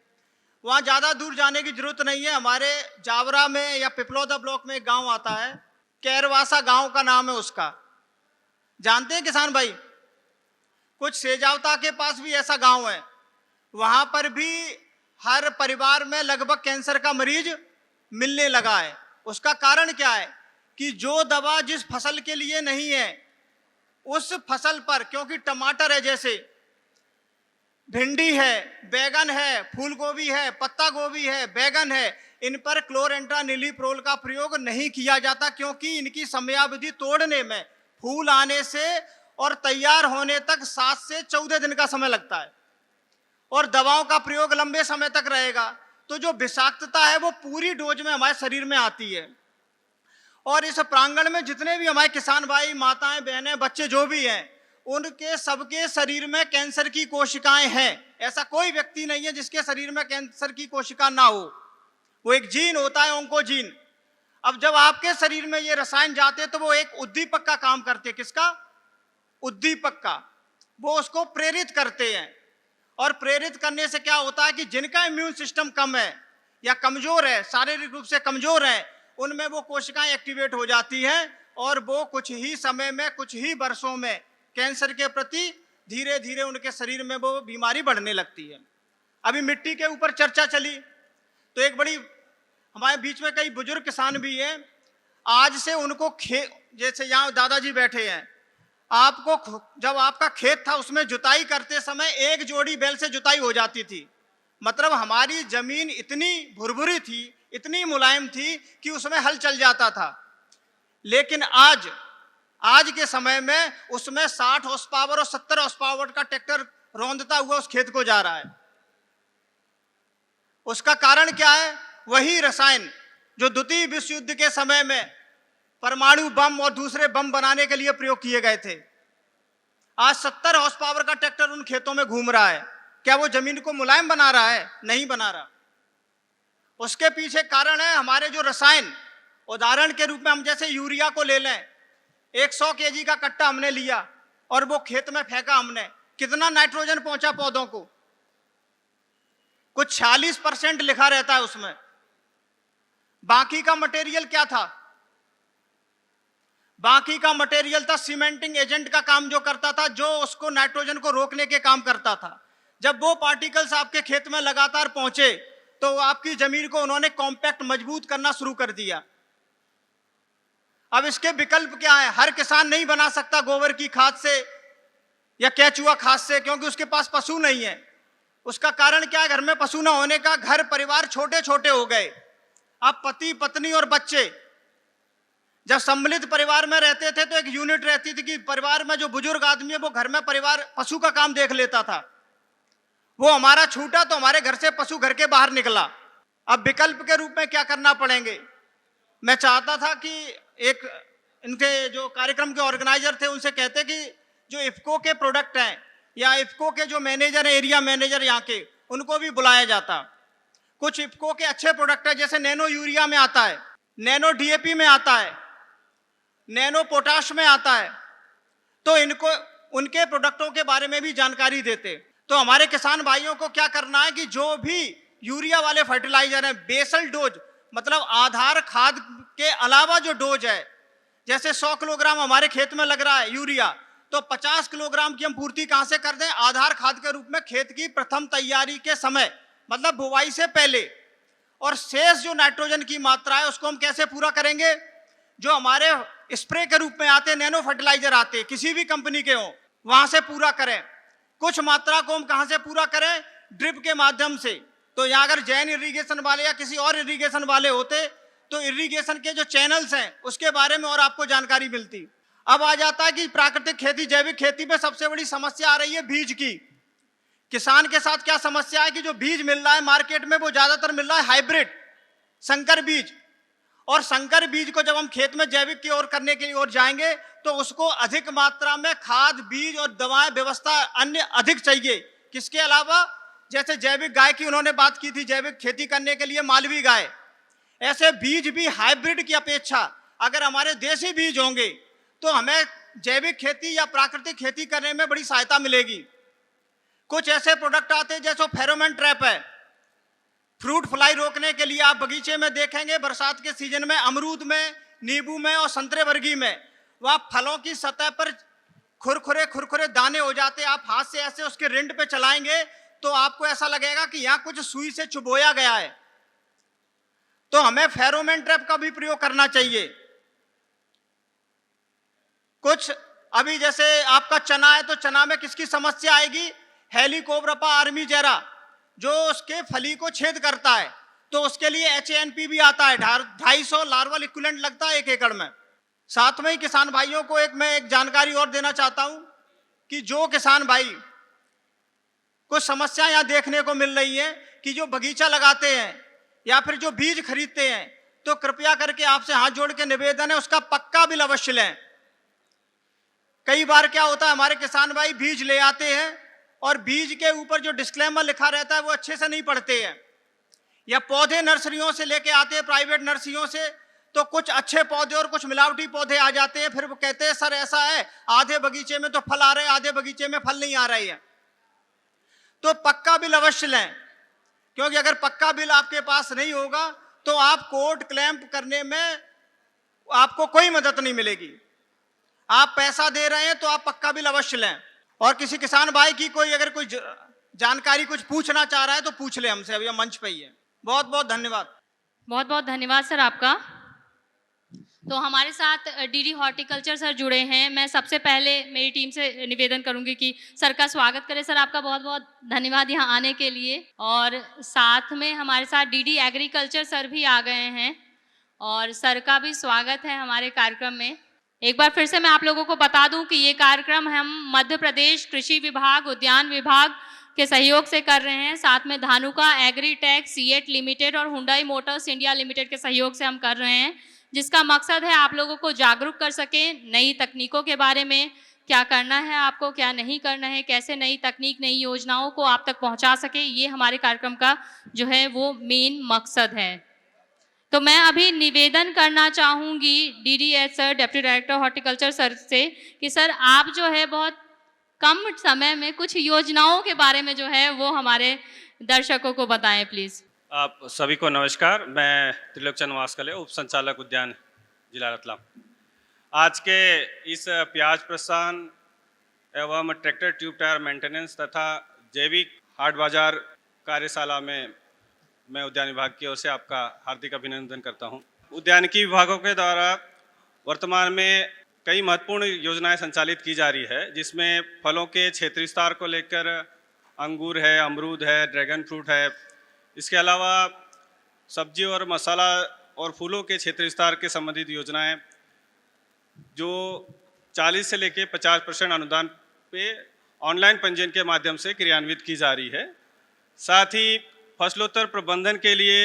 वहाँ ज़्यादा दूर जाने की जरूरत नहीं है। हमारे जावरा में या पिपलौदा ब्लॉक में एक गांव आता है, कैरवासा गांव का नाम है उसका, जानते हैं किसान भाई? कुछ सेजावता के पास भी ऐसा गांव है, वहां पर भी हर परिवार में लगभग कैंसर का मरीज मिलने लगा है। उसका कारण क्या है कि जो दवा जिस फसल के लिए नहीं है, उस फसल पर, क्योंकि टमाटर है, जैसे भिंडी है, बैगन है, फूल गोभी है, पत्ता गोभी है, बैगन है, इन पर क्लोरेंट्रानिलीप्रोल का प्रयोग नहीं किया जाता, क्योंकि इनकी समयावधि तोड़ने में फूल आने से और तैयार होने तक 7 से 14 दिन का समय लगता है, और दवाओं का प्रयोग लंबे समय तक रहेगा। तो जो विषाक्तता है वो पूरी डोज में हमारे शरीर में आती है। और इस प्रांगण में जितने भी हमारे किसान भाई, माताएं, बहनें, बच्चे जो भी हैं, उनके सबके शरीर में कैंसर की कोशिकाएं हैं। ऐसा कोई व्यक्ति नहीं है जिसके शरीर में कैंसर की कोशिका ना हो। वो एक जीन होता है, ऑन्कोजीन। अब जब आपके शरीर में ये रसायन जाते तो वो एक उद्दीपक का काम करते। किसका? उद्दीपक का। वो उसको प्रेरित करते हैं, और प्रेरित करने से क्या होता है कि जिनका इम्यून सिस्टम कम है या कमजोर है, शारीरिक रूप से कमजोर है, उनमें वो कोशिकाएं एक्टिवेट हो जाती हैं, और वो कुछ ही समय में, कुछ ही वर्षों में कैंसर के प्रति धीरे धीरे उनके शरीर में वो बीमारी बढ़ने लगती है। अभी मिट्टी के ऊपर चर्चा चली, तो एक बड़ी, हमारे बीच में कई बुजुर्ग किसान भी हैं, आज से उनको जैसे यहाँ दादाजी बैठे हैं, आपको जब आपका खेत था उसमें जुताई करते समय एक जोड़ी बैल से जुताई हो जाती थी। मतलब हमारी जमीन इतनी भुरभुरी थी, इतनी मुलायम थी कि उसमें हल चल जाता था। लेकिन आज के समय में उसमें 60 हॉर्स पावर और 70 हॉर्स पावर का ट्रैक्टर रौंदता हुआ उस खेत को जा रहा है। उसका कारण क्या है? वही रसायन जो द्वितीय विश्व युद्ध के समय में परमाणु बम और दूसरे बम बनाने के लिए प्रयोग किए गए थे। आज 70 हॉर्स पावर का ट्रैक्टर उन खेतों में घूम रहा है। क्या वो जमीन को मुलायम बना रहा है? नहीं बना रहा। उसके पीछे कारण है हमारे जो रसायन। उदाहरण के रूप में हम जैसे यूरिया को ले लें, 100 केजी का कट्टा हमने लिया और वो खेत में फेंका हमने, कितना नाइट्रोजन पहुंचा पौधों को? कुछ 46% लिखा रहता है उसमें। बाकी का मटेरियल क्या था? बाकी का मटेरियल था सीमेंटिंग एजेंट का काम जो करता था, जो उसको नाइट्रोजन को रोकने के काम करता था। जब वो पार्टिकल्स आपके खेत में लगातार पहुंचे तो आपकी जमीन को उन्होंने कॉम्पैक्ट, मजबूत करना शुरू कर दिया। अब इसके विकल्प क्या है? हर किसान नहीं बना सकता गोबर की खाद से या केचुआ खाद से, क्योंकि उसके पास पशु नहीं है। उसका कारण क्या है? घर में पशु ना होने का। घर परिवार छोटे छोटे हो गए। अब पति, पत्नी और बच्चे जब सम्मिलित परिवार में रहते थे तो एक यूनिट रहती थी कि परिवार में जो बुजुर्ग आदमी है वो घर में परिवार पशु का काम देख लेता था। वो हमारा छूटा तो हमारे घर से पशु घर के बाहर निकला। अब विकल्प के रूप में क्या करना पड़ेंगे? मैं चाहता था कि एक इनके जो कार्यक्रम के ऑर्गेनाइजर थे उनसे कहते कि जो इफ्को के प्रोडक्ट हैं या इफ्को के जो मैनेजर हैं, एरिया मैनेजर यहाँ के, उनको भी बुलाया जाता। कुछ इफ्को के अच्छे प्रोडक्ट है, जैसे नैनो यूरिया में आता है, नैनो डीएपी में आता है, नैनो पोटाश में आता है, तो इनको उनके प्रोडक्टों के बारे में भी जानकारी देते। तो हमारे किसान भाइयों को क्या करना है कि जो भी यूरिया वाले फर्टिलाइजर हैं, बेसल डोज, मतलब आधार खाद के अलावा जो डोज है, जैसे 100 किलोग्राम हमारे खेत में लग रहा है यूरिया, तो 50 किलोग्राम की हम पूर्ति कहां से कर दें? आधार खाद के रूप में खेत की प्रथम तैयारी के समय, मतलब बुवाई से पहले। और शेष जो नाइट्रोजन की मात्रा है उसको हम कैसे पूरा करेंगे? जो हमारे स्प्रे के रूप में आते, नैनो फर्टिलाइजर आते, किसी भी कंपनी के हों, वहां से पूरा करें। कुछ मात्रा को हम कहां से पूरा करें? ड्रिप के माध्यम से। तो यहाँ अगर जैन इरिगेशन वाले या किसी और इरिगेशन वाले होते तो इरिगेशन के जो चैनल्स हैं उसके बारे में और आपको जानकारी मिलती। अब आ जाता है कि प्राकृतिक खेती, जैविक खेती में सबसे बड़ी समस्या आ रही है बीज की। किसान के साथ क्या समस्या है कि जो बीज मिल रहा है मार्केट में वो ज्यादातर मिल रहा है हाइब्रिड, संकर बीज। और संकर बीज को जब हम खेत में जैविक की ओर करने के लिए और जाएंगे तो उसको अधिक मात्रा में खाद, बीज और दवाएं व्यवस्था अन्य अधिक चाहिए। किसके अलावा? जैसे जैविक गाय की उन्होंने बात की थी, जैविक खेती करने के लिए मालवी गाय। ऐसे बीज भी हाइब्रिड की अपेक्षा अगर हमारे देसी बीज होंगे तो हमें जैविक खेती या प्राकृतिक खेती करने में बड़ी सहायता मिलेगी। कुछ ऐसे प्रोडक्ट आते हैं जैसे फेरोमोन ट्रैप है, फ्रूट फ्लाई रोकने के लिए। आप बगीचे में देखेंगे बरसात के सीजन में अमरूद में, नींबू में और संतरे वर्गी में वह फलों की सतह पर खुरखुरे खुरखुरे दाने हो जाते हैं। आप हाथ से ऐसे उसके रिंड पे चलाएंगे तो आपको ऐसा लगेगा कि यहाँ कुछ सुई से चुभोया गया है। तो हमें फेरोमोन ट्रैप का भी प्रयोग करना चाहिए। कुछ अभी जैसे आपका चना है तो चना में किसकी समस्या आएगी? हेलिकोब्रापा आर्मीजेरा, जो उसके फली को छेद करता है, तो उसके लिए HANP भी आता है। 250 लार्वल इक्विवेलेंट लगता है 1 एकड़ में। साथ में ही किसान भाइयों को मैं एक जानकारी और देना चाहता हूं कि जो किसान भाई कुछ समस्या यहां देखने को मिल रही है कि जो बगीचा लगाते हैं या फिर जो बीज खरीदते हैं, तो कृपया करके आपसे हाथ जोड़ के निवेदन है उसका पक्का बिल अवश्य लें। कई बार क्या होता है, हमारे किसान भाई बीज ले आते हैं और बीज के ऊपर जो डिस्क्लेमर लिखा रहता है वो अच्छे से नहीं पढ़ते हैं, या पौधे नर्सरियों से लेके आते हैं, प्राइवेट नर्सरियों से, तो कुछ अच्छे पौधे और कुछ मिलावटी पौधे आ जाते हैं। फिर वो कहते हैं सर ऐसा है, आधे बगीचे में तो फल आ रहे हैं, आधे बगीचे में फल नहीं आ रहे हैं। तो पक्का बिल अवश्य लें, क्योंकि अगर पक्का बिल आपके पास नहीं होगा तो आप कोर्ट क्लेम करने में आपको कोई मदद नहीं मिलेगी। आप पैसा दे रहे हैं तो आप पक्का बिल अवश्य लें। और किसी किसान भाई की अगर कोई जानकारी कुछ पूछना चाह रहा है तो पूछ ले हमसे, अभी मंच पे ही है। बहुत बहुत धन्यवाद। बहुत बहुत धन्यवाद सर आपका। तो हमारे साथ डीडी हॉर्टिकल्चर सर जुड़े हैं। मैं सबसे पहले मेरी टीम से निवेदन करूंगी कि सर का स्वागत करें। सर आपका बहुत बहुत धन्यवाद यहाँ आने के लिए। और साथ में हमारे साथ डीडी एग्रीकल्चर सर भी आ गए हैं और सर का भी स्वागत है हमारे कार्यक्रम में। एक बार फिर से मैं आप लोगों को बता दूं कि ये कार्यक्रम हम मध्य प्रदेश कृषि विभाग, उद्यान विभाग के सहयोग से कर रहे हैं। साथ में धानुका एग्रीटेक, सीएट लिमिटेड और हुंडई मोटर्स इंडिया लिमिटेड के सहयोग से हम कर रहे हैं, जिसका मकसद है आप लोगों को जागरूक कर सकें नई तकनीकों के बारे में, क्या करना है आपको, क्या नहीं करना है, कैसे नई तकनीक, नई योजनाओं को आप तक पहुंचा सके। ये हमारे कार्यक्रम का जो है वो मेन मकसद है। तो मैं अभी निवेदन करना चाहूँगी DDH sir, deputy director horticulture sir से, कि सर आप जो है बहुत कम समय में कुछ योजनाओं के बारे में जो है वो हमारे दर्शकों को बताएं प्लीज़। आप सभी को नमस्कार। मैं त्रिलोकचंद वास्कले, उप संचालक उद्यान, जिला रतलाम। आज के इस प्याज प्रस्थान एवं ट्रैक्टर ट्यूब टायर मेंटेनेंस तथा जैविक हाट बाजार कार्यशाला में मैं उद्यान विभाग की ओर से आपका हार्दिक अभिनंदन करता हूं। उद्यानिकी विभागों के द्वारा वर्तमान में कई महत्वपूर्ण योजनाएं संचालित की जा रही है, जिसमें फलों के क्षेत्रीय विस्तार को लेकर अंगूर है, अमरूद है, ड्रैगन फ्रूट है। इसके अलावा सब्जी और मसाला और फूलों के क्षेत्रीय विस्तार के संबंधित योजनाएं जो 40 से लेकर 50% अनुदान पे ऑनलाइन पंजीयन के माध्यम से क्रियान्वित की जा रही है। साथ ही फसलोत्तर प्रबंधन के लिए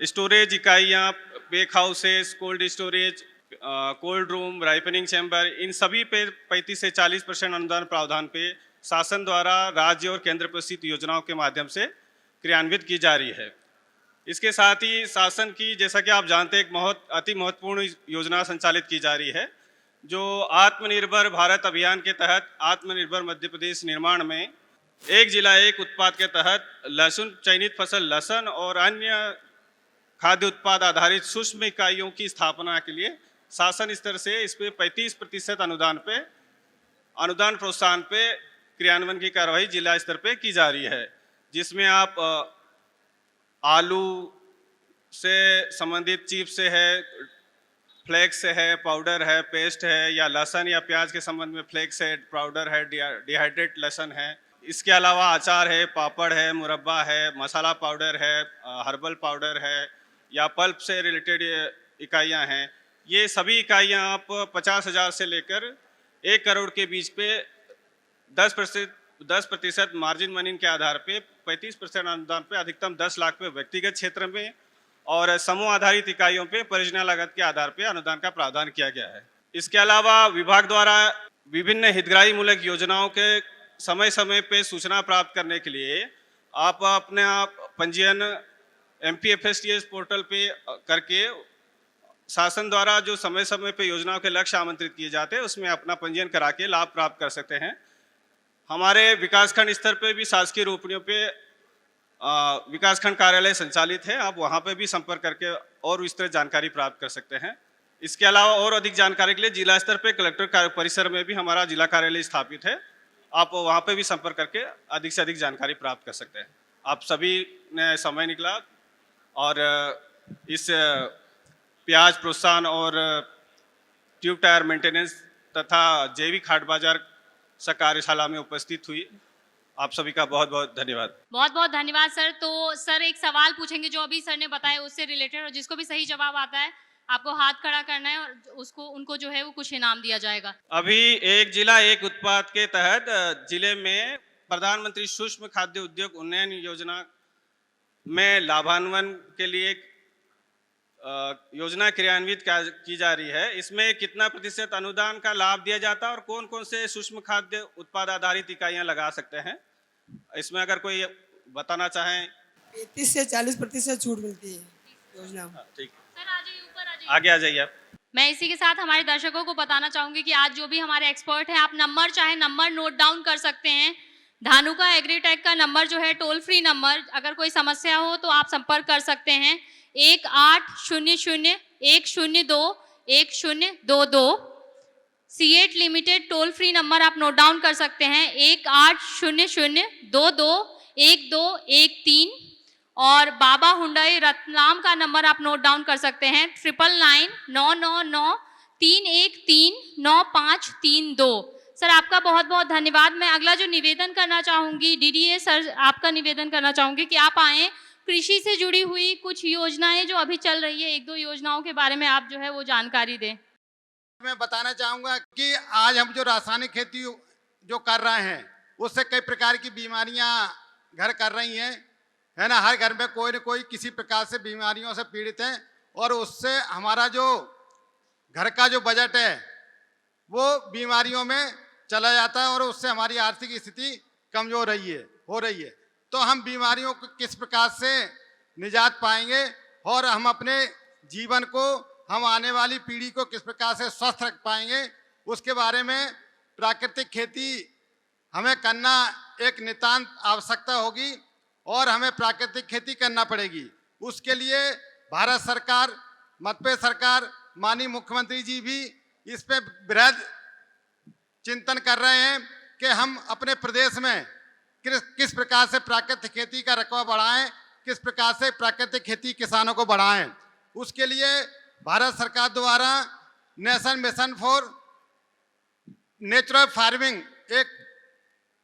स्टोरेज इकाइयाँ, pack houses, cold storage, cold room, ripening chamber, इन सभी पे 35 से 40% अनुदान प्रावधान पे शासन द्वारा राज्य और केंद्र पोषित योजनाओं के माध्यम से क्रियान्वित की जा रही है। इसके साथ ही शासन की, जैसा कि आप जानते हैं, एक अति महत्वपूर्ण योजना संचालित की जा रही है, जो आत्मनिर्भर भारत अभियान के तहत आत्मनिर्भर मध्य प्रदेश निर्माण में एक जिला एक उत्पाद के तहत लहसुन, चयनित फसल लहसुन और अन्य खाद्य उत्पाद आधारित सूक्ष्म इकाइयों की स्थापना के लिए शासन स्तर से इस पे 35% अनुदान प्रोत्साहन पे क्रियान्वयन की कार्रवाई जिला स्तर पे की जा रही है, जिसमें आप आलू से संबंधित चिप्स से है, फ्लेक्स से है, पाउडर है, पेस्ट है, या लहसुन या प्याज के संबंध में फ्लेक्स है, पाउडर है, डिहाइड्रेट लहसुन है। इसके अलावा अचार है, पापड़ है, मुरब्बा है, मसाला पाउडर है, हर्बल पाउडर है, या पल्प से रिलेटेड इकाइयां हैं। ये सभी इकाइयां आप 50,000 से लेकर 1 करोड़ के बीच पे 10% मार्जिन मनी के आधार पे 35% अनुदान पे अधिकतम 10 लाख पे व्यक्तिगत क्षेत्र में और समूह आधारित इकाइयों पे परियोजना लागत के आधार पे अनुदान का प्रावधान किया गया है। इसके अलावा विभाग द्वारा विभिन्न हितग्राही मूलक योजनाओं के समय समय पे सूचना प्राप्त करने के लिए आप अपने पंजीयन MPFSTS पोर्टल पे करके शासन द्वारा जो समय समय पे योजनाओं के लक्ष्य आमंत्रित किए जाते हैं उसमें अपना पंजीयन करा के लाभ प्राप्त कर सकते हैं। हमारे विकासखंड स्तर पे भी शासकीय रोपणियों पे विकासखंड कार्यालय संचालित है, आप वहाँ पे भी संपर्क करके और विस्तृत जानकारी प्राप्त कर सकते हैं। इसके अलावा और अधिक जानकारी के लिए जिला स्तर पे कलेक्टर परिसर में भी हमारा जिला कार्यालय स्थापित है, आप वहाँ पे भी संपर्क करके अधिक से अधिक जानकारी प्राप्त कर सकते हैं। आप सभी ने समय निकला और इस प्याज प्रोत्साहन और ट्यूब टायर मेंटेनेंस तथा जैविक खाद बाजार कार्यशाला में उपस्थित हुई, आप सभी का बहुत बहुत धन्यवाद। बहुत बहुत धन्यवाद सर। तो सर एक सवाल पूछेंगे जो अभी सर ने बताया उससे रिलेटेड, और जिसको भी सही जवाब आता है आपको हाथ खड़ा करना है और उनको जो है वो कुछ इनाम दिया जाएगा। अभी एक जिला एक उत्पाद के तहत जिले में प्रधानमंत्री सूक्ष्म खाद्य उद्योग उन्नयन योजना में लाभान्वन के लिए योजना क्रियान्वित की जा रही है। इसमें कितना प्रतिशत अनुदान का लाभ दिया जाता है और कौन कौन से सूक्ष्म खाद्य उत्पाद आधारित इकाइयां लगा सकते हैं, इसमें अगर कोई बताना चाहें। 35 से 40% छूट मिलती है योजना। ठीक, आगे आ जाइए आप। मैं इसी के साथ हमारे दर्शकों को बताना चाहूंगी कि आज जो भी हमारे एक्सपर्ट हैं, आप नंबर चाहे नंबर नोट डाउन कर सकते हैं। धानुका एग्रीटेक का नंबर जो है टोल फ्री नंबर, अगर कोई समस्या हो तो आप संपर्क कर सकते हैं 1800-102-1022। CEAT limited toll free number आप नोट डाउन कर सकते हैं 1800-22-1213। और बाबा हुंडई रतलाम का नंबर आप नोट डाउन कर सकते हैं 9999-313-9532। सर आपका बहुत बहुत धन्यवाद। मैं अगला जो निवेदन करना चाहूँगी, डीडीए सर आपका निवेदन करना चाहूँगी कि आप आएँ, कृषि से जुड़ी हुई कुछ योजनाएं जो अभी चल रही है, एक दो योजनाओं के बारे में आप जो है वो जानकारी दें। मैं बताना चाहूँगा कि आज हम जो रासायनिक खेती जो कर रहे हैं उससे कई प्रकार की बीमारियाँ घर कर रही हैं, है ना। हर घर में कोई न कोई किसी प्रकार से बीमारियों से पीड़ित है और उससे हमारा जो घर का जो बजट है वो बीमारियों में चला जाता है और उससे हमारी आर्थिक स्थिति कमजोर हो रही है। तो हम बीमारियों को किस प्रकार से निजात पाएंगे और हम अपने जीवन को, हम आने वाली पीढ़ी को किस प्रकार से स्वस्थ रख पाएंगे, उसके बारे में प्राकृतिक खेती हमें करना एक नितांत आवश्यकता होगी और हमें प्राकृतिक खेती करना पड़ेगी। उसके लिए भारत सरकार, मध्य सरकार, माननीय मुख्यमंत्री जी भी इस पे बृहद चिंतन कर रहे हैं कि हम अपने प्रदेश में किस प्रकार से प्राकृतिक खेती का रकबा बढ़ाएं, किस प्रकार से प्राकृतिक खेती किसानों को बढ़ाएं। उसके लिए भारत सरकार द्वारा national mission for natural farming एक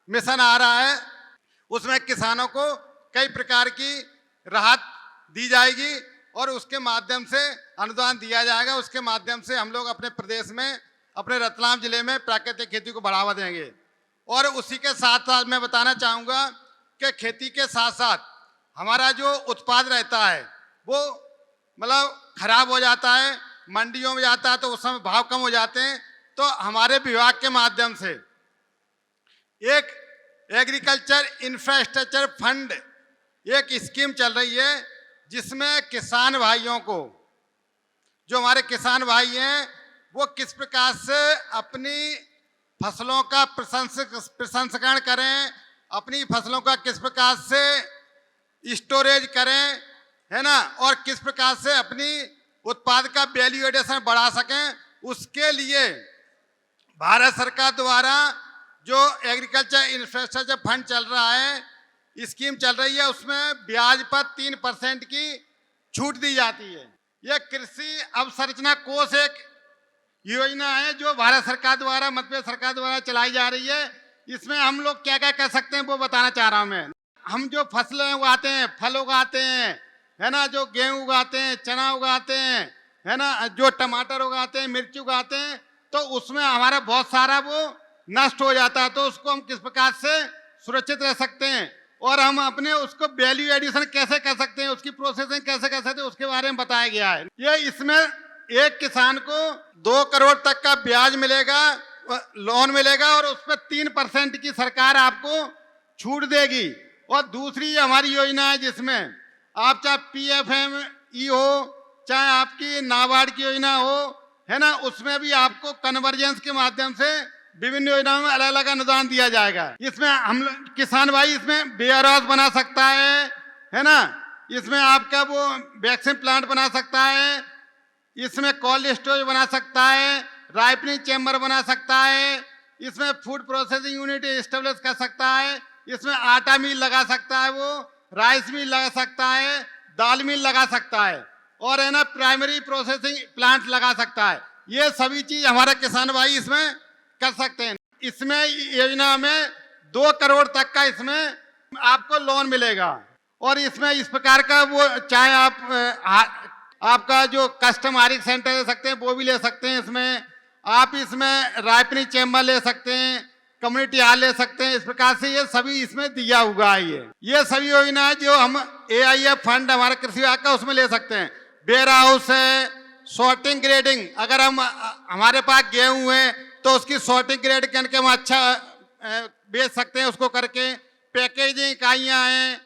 मिशन आ रहा है, उसमें किसानों को कई प्रकार की राहत दी जाएगी और उसके माध्यम से अनुदान दिया जाएगा। उसके माध्यम से हम लोग अपने प्रदेश में, अपने रतलाम जिले में प्राकृतिक खेती को बढ़ावा देंगे। और उसी के साथ साथ मैं बताना चाहूँगा कि खेती के साथ साथ हमारा जो उत्पाद रहता है वो मतलब खराब हो जाता है, मंडियों में जाता है तो उस समय भाव कम हो जाते हैं। तो हमारे विभाग के माध्यम से एक एग्रीकल्चर इंफ्रास्ट्रक्चर फंड एक स्कीम चल रही है जिसमें किसान भाइयों को, जो हमारे किसान भाई हैं वो किस प्रकार से अपनी फसलों का प्रसंस्करण करें, अपनी फसलों का किस प्रकार से स्टोरेज करें, है ना, और किस प्रकार से अपनी उत्पाद का वैल्यू एडिशन बढ़ा सकें, उसके लिए भारत सरकार द्वारा जो एग्रीकल्चर इंफ्रास्ट्रक्चर फंड चल रहा है, स्कीम चल रही है, उसमें ब्याज पर 3% की छूट दी जाती है। यह कृषि अवसंरचना कोष एक योजना है जो भारत सरकार द्वारा, मध्य सरकार द्वारा चलाई जा रही है। इसमें हम लोग क्या क्या कर सकते हैं वो बताना चाह रहा हूँ मैं। हम जो फसलें उगाते हैं, फल उगाते हैं, है ना, जो गेहूँ उगाते हैं, चना उगाते हैं, है ना, जो टमाटर उगाते हैं, मिर्च उगाते हैं, तो उसमें हमारा बहुत सारा वो नष्ट हो जाता है। तो उसको हम किस प्रकार से सुरक्षित रह सकते हैं और हम अपने उसको वैल्यू एडिशन कैसे कर सकते हैं, उसकी प्रोसेसिंग कैसे कर सकते हैं, उसके बारे में बताया गया है। ये इसमें एक किसान को 2 करोड़ तक का ब्याज मिलेगा, लोन मिलेगा और उस पर 3% की सरकार आपको छूट देगी। और दूसरी हमारी योजना है जिसमें आप चाहे PFME हो, चाहे आपकी नाबार्ड की योजना हो, है ना, उसमें भी आपको कन्वर्जेंस के माध्यम से विभिन्न योजनाओं में अलग अलग अनुदान दिया जाएगा। इसमें हम किसान भाई इसमें वेयर हाउस बना सकता है ना, इसमें आपका वो वैक्सीन प्लांट बना सकता है, इसमें कोल्ड स्टोरेज बना सकता है, राइपनिंग चैम्बर बना सकता है, इसमें फूड प्रोसेसिंग यूनिट एस्टेब्लिश कर सकता है, इसमें आटा मिल लगा सकता है, वो राइस मिल लगा सकता है, दाल मिल लगा सकता है, और है ना प्राइमरी प्रोसेसिंग प्लांट लगा सकता है। ये सभी चीज हमारे किसान भाई इसमें कर सकते हैं। इसमें योजना में 2 करोड़ तक का इसमें आपको लोन मिलेगा, और इसमें इस प्रकार का वो चाहे आपका जो कस्टम हायरिंग सेंटर ले सकते हैं वो भी ले सकते हैं, इसमें आप इसमें राइपनिंग चैम्बर ले सकते हैं, कम्युनिटी हॉल ले सकते हैं। इस प्रकार से ये सभी इसमें दिया हुआ है। ये सभी योजनाएं जो हम AIF फंड हमारे कृषि विभाग का उसमें ले सकते हैं। वेयर हाउस है, सॉर्टिंग ग्रेडिंग, अगर हम हमारे पास गेहूं है तो उसकी सॉर्टिंग ग्रेड करके हम अच्छा बेच सकते हैं उसको करके। पैकेजिंग इकाइयाँ हैं,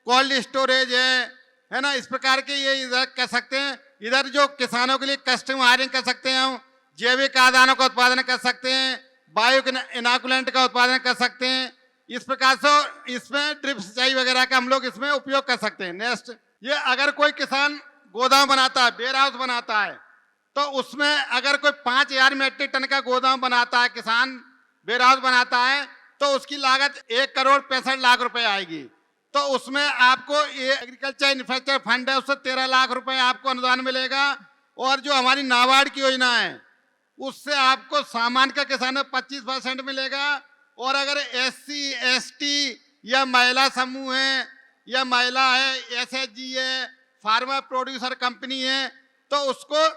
कोल्ड स्टोरेज है ना, इस प्रकार के ये इधर कर सकते हैं। इधर जो किसानों के लिए कस्टम हायरिंग कर सकते हैं, हम जैविक खाद्यान्नों का उत्पादन कर सकते हैं, बायो इनाकुलेंट का उत्पादन कर सकते हैं। इस प्रकार से इसमें ड्रिप सिंचाई वगैरह का हम लोग इसमें उपयोग कर सकते हैं। नेक्स्ट, ये अगर कोई किसान गोदाम बनाता है, वेयर हाउस बनाता है, तो उसमें अगर कोई 5000 मीट्रिक टन का गोदाम बनाता है, किसान वेयर हाउस बनाता है, तो उसकी लागत 1 करोड़ 65 लाख रुपए आएगी। तो उसमें आपको ये एग्रीकल्चर इंफ्रास्ट्रक्चर फंड है, उससे 13 लाख रुपए आपको अनुदान मिलेगा। और जो हमारी नाबार्ड की योजना है उससे आपको सामान्य का किसान 25% मिलेगा, और अगर SC ST या महिला समूह है या महिला है, SHG है, फार्मर प्रोड्यूसर कंपनी है, तो उसको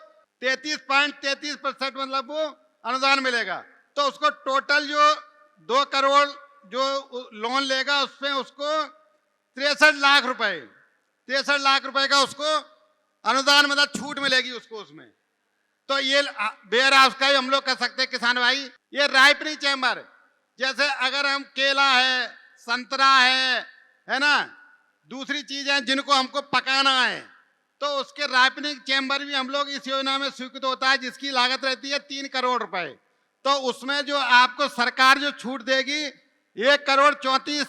33.33% मतलब वो अनुदान मिलेगा। तो उसको टोटल जो 2 करोड़ जो लोन लेगा उसमें उसको 63 लाख रुपए का उसको अनुदान मतलब छूट मिलेगी उसको उसमें। तो ये वेयर हाउस का भी हम लोग कर सकते हैं किसान भाई। ये राइपनिंग चैम्बर, जैसे अगर हम केला है, संतरा है ना, दूसरी चीजें जिनको हमको पकाना है, तो उसके राइपनिंग चैम्बर भी हम लोग इस योजना में स्वीकृत होता है, जिसकी लागत रहती है 3 करोड़ रुपए। तो उसमें जो आपको सरकार जो छूट देगी 1 करोड़ 34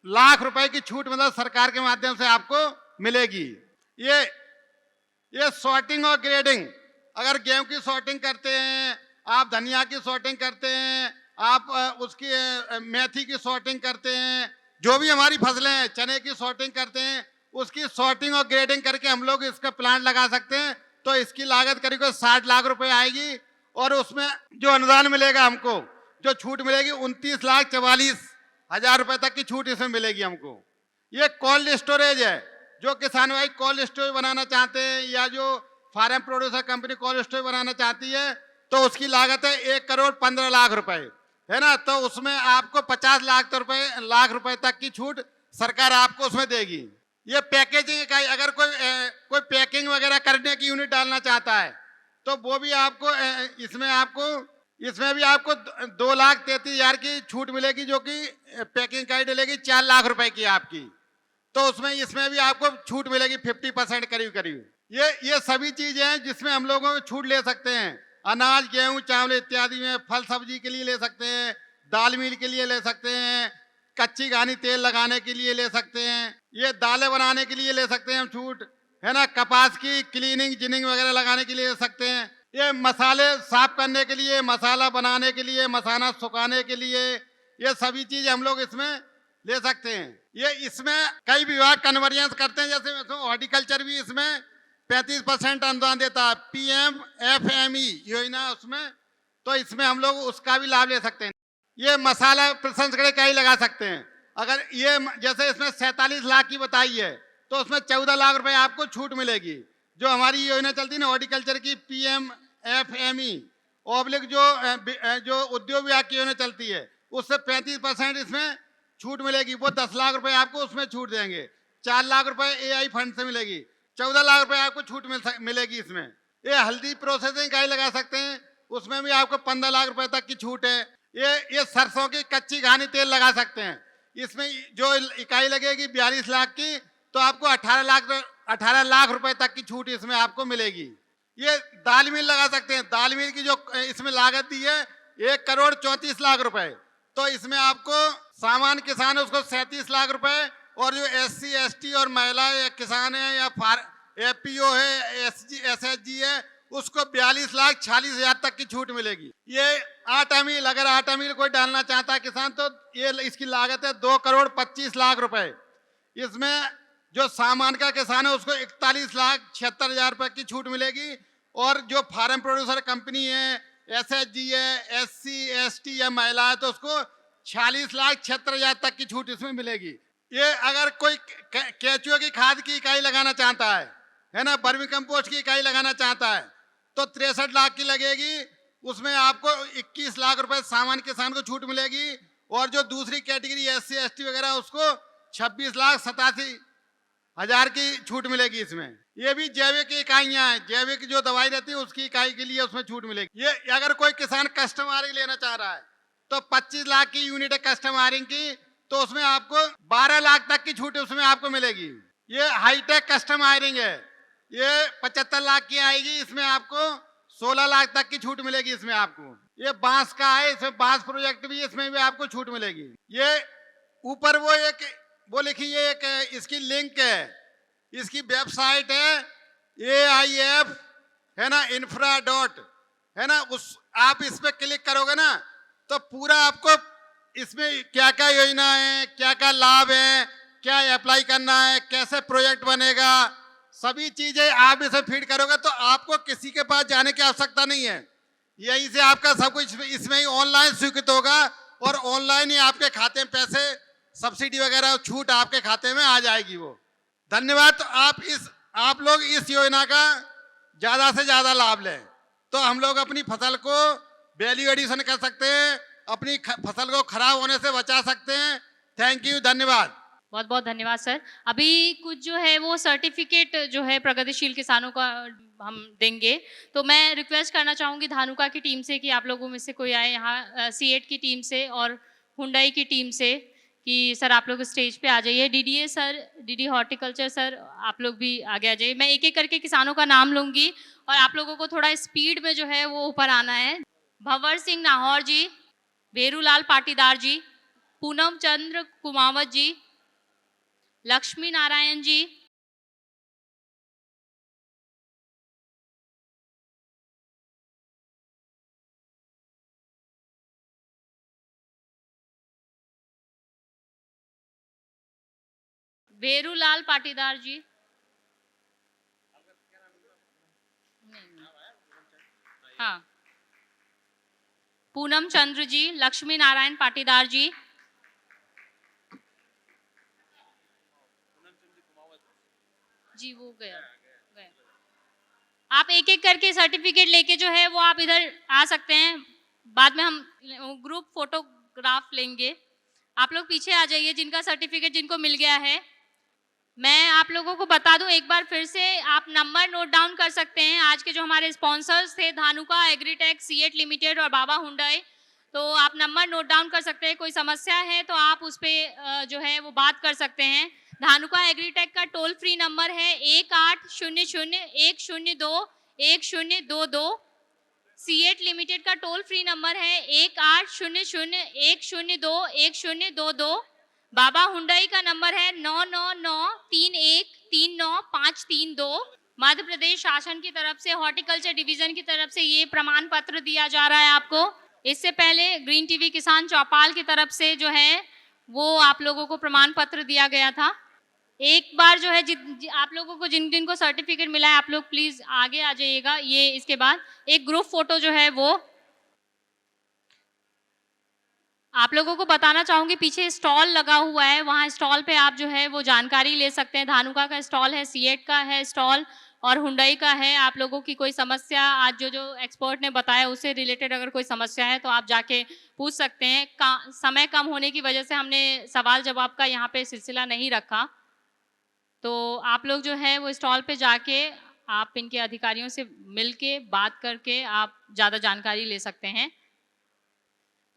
लाख रुपए की छूट मतलब सरकार के माध्यम से आपको मिलेगी। ये सॉर्टिंग और ग्रेडिंग, अगर गेहूं की सॉर्टिंग करते हैं, आप धनिया की सॉर्टिंग करते हैं, आप उसकी मेथी की सॉर्टिंग करते हैं, जो भी हमारी फसलें हैं, चने की सॉर्टिंग करते हैं, उसकी सॉर्टिंग और ग्रेडिंग करके हम लोग इसका प्लांट लगा सकते हैं। तो इसकी लागत करीब 60 लाख रुपए आएगी, और उसमें जो अनुदान मिलेगा हमको, जो छूट मिलेगी 29,44,000 रुपए तक की छूट इसमें मिलेगी हमको। ये कोल्ड स्टोरेज है, जो किसान भाई कोल्ड स्टोरेज बनाना चाहते हैं या जो farm producer company cold storage बनाना चाहती है, तो उसकी लागत है 1 करोड़ 15 लाख रुपए, है ना। तो उसमें आपको 50 लाख रुपए तक की छूट सरकार आपको उसमें देगी। ये पैकेजिंग इकाई, अगर कोई पैकिंग वगैरह करने की यूनिट डालना चाहता है, तो वो भी आपको इसमें भी आपको 2,33,000 की छूट मिलेगी, जो कि पैकिंग इकाई डलेगी 4 लाख रुपए की आपकी। तो इसमें भी आपको छूट मिलेगी 50% करीब। ये सभी चीजें हैं जिसमें हम लोगों को छूट ले सकते हैं। अनाज, गेहूं, चावल इत्यादि में, फल सब्जी के लिए ले सकते हैं, दाल मिल के लिए ले सकते हैं, कच्ची घानी तेल लगाने के लिए ले सकते हैं, ये दालें बनाने के लिए ले सकते हैं हम छूट, है ना। कपास की क्लीनिंग जिनिंग वगैरह लगाने के लिए ले सकते हैं। ये मसाले साफ करने के लिए, मसाला बनाने के लिए, मसाला सुखाने के लिए, ये सभी चीज हम लोग इसमें ले सकते हैं। ये इसमें कई विभाग कन्वर्जेंस करते हैं, जैसे हॉर्टिकल्चर भी इसमें 35% अनुदान देता है, PMFME योजना उसमें, तो इसमें हम लोग उसका भी लाभ ले सकते हैं। ये मसाला प्रसंस्करण इकाई लगा सकते हैं। अगर ये जैसे इसमें 47 लाख की बताई है, तो उसमें 14 लाख रुपए आपको छूट मिलेगी। जो हमारी योजना चलती है ना हॉर्टिकल्चर की, PMFME ऑब्लिक जो उद्योग विभाग की योजना चलती है, उससे 35% इसमें छूट मिलेगी। वो 10 लाख रुपए आपको उसमें छूट देंगे। 4 लाख रुपए AI फंड से मिलेगी, 14 लाख रुपए आपको छूट मिलेगी इसमें। ये हल्दी प्रोसेसिंग इकाई लगा सकते हैं, उसमें भी आपको 15 लाख रुपए तक की छूट है। ये सरसों की कच्ची घानी तेल लगा सकते हैं, इसमें जो इकाई लगेगी 42 लाख की, तो आपको 18 लाख रुपए तक की छूट इसमें आपको मिलेगी। ये दाल मिल लगा सकते हैं, दाल मिल की जो इसमें लागत दी है 1,34,00,000 रुपए, तो इसमें आपको सामान्य किसान है उसको 37 लाख रुपए, और जो SC ST और महिला या किसान है या FPO है, SHG है, उसको 42,46,000 तक की छूट मिलेगी। ये आटा मिल, अगर आटा मिल कोई डालना चाहता है किसान, तो ये इसकी लागत है 2,25,00,000 रुपए। इसमें जो सामान का किसान है उसको 41,76,000 रुपए की छूट मिलेगी, और जो फार्म प्रोड्यूसर कंपनी है, SHG है, SC ST या महिला है, तो उसको 46,76,000 तक की छूट इसमें मिलेगी। ये अगर कोई केचुए की खाद की इकाई लगाना चाहता है ना, वर्मी कंपोस्ट की इकाई लगाना चाहता है, तो 63 लाख की लगेगी, उसमें आपको 21 लाख रुपए सामान्य किसान को छूट मिलेगी, और जो दूसरी कैटेगरी SC ST वगैरह उसको 26,87,000 की छूट मिलेगी इसमें। ये भी जैविक इकाइयां हैं, जैविक जो दवाई रहती है उसकी इकाई के लिए उसमें छूट मिलेगी। ये अगर कोई किसान कस्टमाइजिंग लेना चाह रहा है तो 25 लाख की यूनिट है कस्टमाइजिंग की, तो उसमें आपको 12 लाख तक की छूट उसमें आपको मिलेगी। ये हाईटेक कस्टमाइजिंग है, ये 75 लाख की आएगी, इसमें आपको 16 लाख तक की छूट मिलेगी इसमें आपको। ये बांस का है, इसमें बांस प्रोजेक्ट भी, इसमें भी आपको छूट मिलेगी। ये ऊपर वो लिखी, ये एक इसकी लिंक है, इसकी वेबसाइट है AIF है ना, infra डॉट है ना, उस आप इस पे क्लिक करोगे ना तो पूरा आपको इसमें क्या क्या योजना है, क्या क्या लाभ है, क्या अप्लाई करना है, कैसे प्रोजेक्ट बनेगा, सभी चीजें आप इसे फीड करोगे तो आपको किसी के पास जाने की आवश्यकता नहीं है। यहीं से आपका सब कुछ इसमें ही ऑनलाइन स्वीकृत होगा, और ऑनलाइन ही आपके खाते में पैसे, सब्सिडी वगैरह छूट आपके खाते में आ जाएगी वो। धन्यवाद। तो आप लोग इस योजना का ज्यादा से ज्यादा लाभ लें, तो हम लोग अपनी फसल को वैल्यू एडिशन कर सकते हैं, अपनी फसल को खराब होने से बचा सकते हैं। थैंक यू, धन्यवाद। बहुत बहुत धन्यवाद सर। अभी कुछ जो है वो सर्टिफिकेट जो है प्रगतिशील किसानों का हम देंगे, तो मैं रिक्वेस्ट करना चाहूँगी धानुका की टीम से कि आप लोगों में से कोई आए यहाँ, सीएट की टीम से और हुंडई की टीम से, कि सर आप लोग स्टेज पे आ जाइए। DDA sir, DD horticulture sir, आप लोग भी आगे आ जाइए। मैं एक एक करके किसानों का नाम लूँगी और आप लोगों को थोड़ा स्पीड में जो है वो ऊपर आना है। भंवर सिंह नाहौर जी, भेरूलाल पाटीदार जी, पूनम चंद्र कुमावत जी, लक्ष्मी नारायण जी, भेरूलाल पाटीदार जी, हाँ, पूनम चंद्र जी, लक्ष्मी नारायण पाटीदार जी, जी वो गया। आप एक एक करके सर्टिफिकेट लेके जो है वो आप इधर आ सकते हैं, बाद में हम ग्रुप फोटोग्राफ लेंगे। आप लोग पीछे आ जाइए जिनका सर्टिफिकेट जिनको मिल गया है। मैं आप लोगों को बता दूं एक बार फिर से, आप नंबर नोट डाउन कर सकते हैं। आज के जो हमारे स्पॉन्सर्स थे धानुका एग्रीटेक, सीएट लिमिटेड और बाबा हुंडई, तो आप नंबर नोट डाउन कर सकते हैं। कोई समस्या है तो आप उस पर जो है वो बात कर सकते हैं। धानुका एग्रीटेक का टोल फ्री नंबर है 1800-102-1022। सीएट लिमिटेड का टोल फ्री नंबर है 1800-102-1022। बाबा हुंडई का नंबर है 99931393532। मध्य प्रदेश शासन की तरफ से, हॉर्टिकल्चर डिवीजन की तरफ से ये प्रमाण पत्र दिया जा रहा है आपको। इससे पहले ग्रीन टीवी किसान चौपाल की तरफ से जो है वो आप लोगों को प्रमाण पत्र दिया गया था। एक बार जो है आप लोगों को जिन जिनको सर्टिफिकेट मिला है आप लोग प्लीज आगे आ जाइएगा। ये इसके बाद एक ग्रुप फोटो जो है वो आप लोगों को बताना चाहूंगी। पीछे स्टॉल लगा हुआ है, वहाँ स्टॉल पे आप जो है वो जानकारी ले सकते हैं। धानुका का स्टॉल है, सीएट का है स्टॉल और हुंडई का है। आप लोगों की कोई समस्या आज जो एक्सपर्ट ने बताया उससे रिलेटेड अगर कोई समस्या है तो आप जाके पूछ सकते हैं। समय कम होने की वजह से हमने सवाल जवाब का यहाँ पे सिलसिला नहीं रखा, तो आप लोग जो है वो स्टॉल पे जाके आप इनके अधिकारियों से मिल के बात करके आप ज़्यादा जानकारी ले सकते हैं।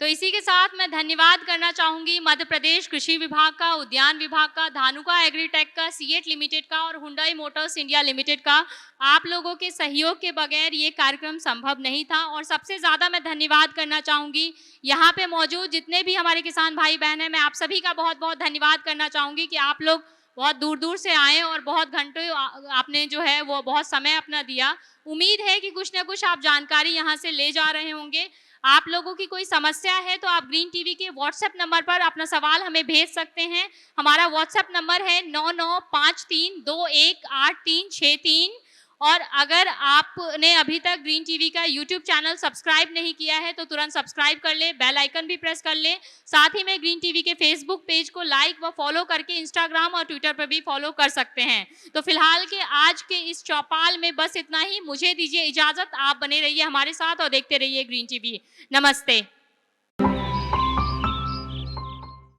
तो इसी के साथ मैं धन्यवाद करना चाहूंगी मध्य प्रदेश कृषि विभाग का, उद्यान विभाग का, धानुका एग्रीटेक का, सीएट लिमिटेड का और हुंडई मोटर्स इंडिया लिमिटेड का। आप लोगों के सहयोग के बगैर ये कार्यक्रम संभव नहीं था। और सबसे ज़्यादा मैं धन्यवाद करना चाहूँगी यहाँ पे मौजूद जितने भी हमारे किसान भाई बहन हैं, मैं आप सभी का बहुत बहुत धन्यवाद करना चाहूँगी कि आप लोग बहुत दूर दूर से आए और बहुत घंटों आपने जो है वो बहुत समय अपना दिया। उम्मीद है कि कुछ ना कुछ आप जानकारी यहाँ से ले जा रहे होंगे। आप लोगों की कोई समस्या है तो आप ग्रीन टीवी के व्हाट्सएप नंबर पर अपना सवाल हमें भेज सकते हैं। हमारा व्हाट्सएप नंबर है 9953218363। और अगर आपने अभी तक ग्रीन टीवी का यूट्यूब चैनल सब्सक्राइब नहीं किया है तो तुरंत सब्सक्राइब कर ले, बेल आइकन भी प्रेस कर ले। साथ ही में ग्रीन टीवी के फेसबुक पेज को लाइक व फॉलो करके इंस्टाग्राम और ट्विटर पर भी फॉलो कर सकते हैं। तो फिलहाल के आज के इस चौपाल में बस इतना ही। मुझे दीजिए इजाजत। आप बने रहिए हमारे साथ और देखते रहिए ग्रीन टीवी। नमस्ते।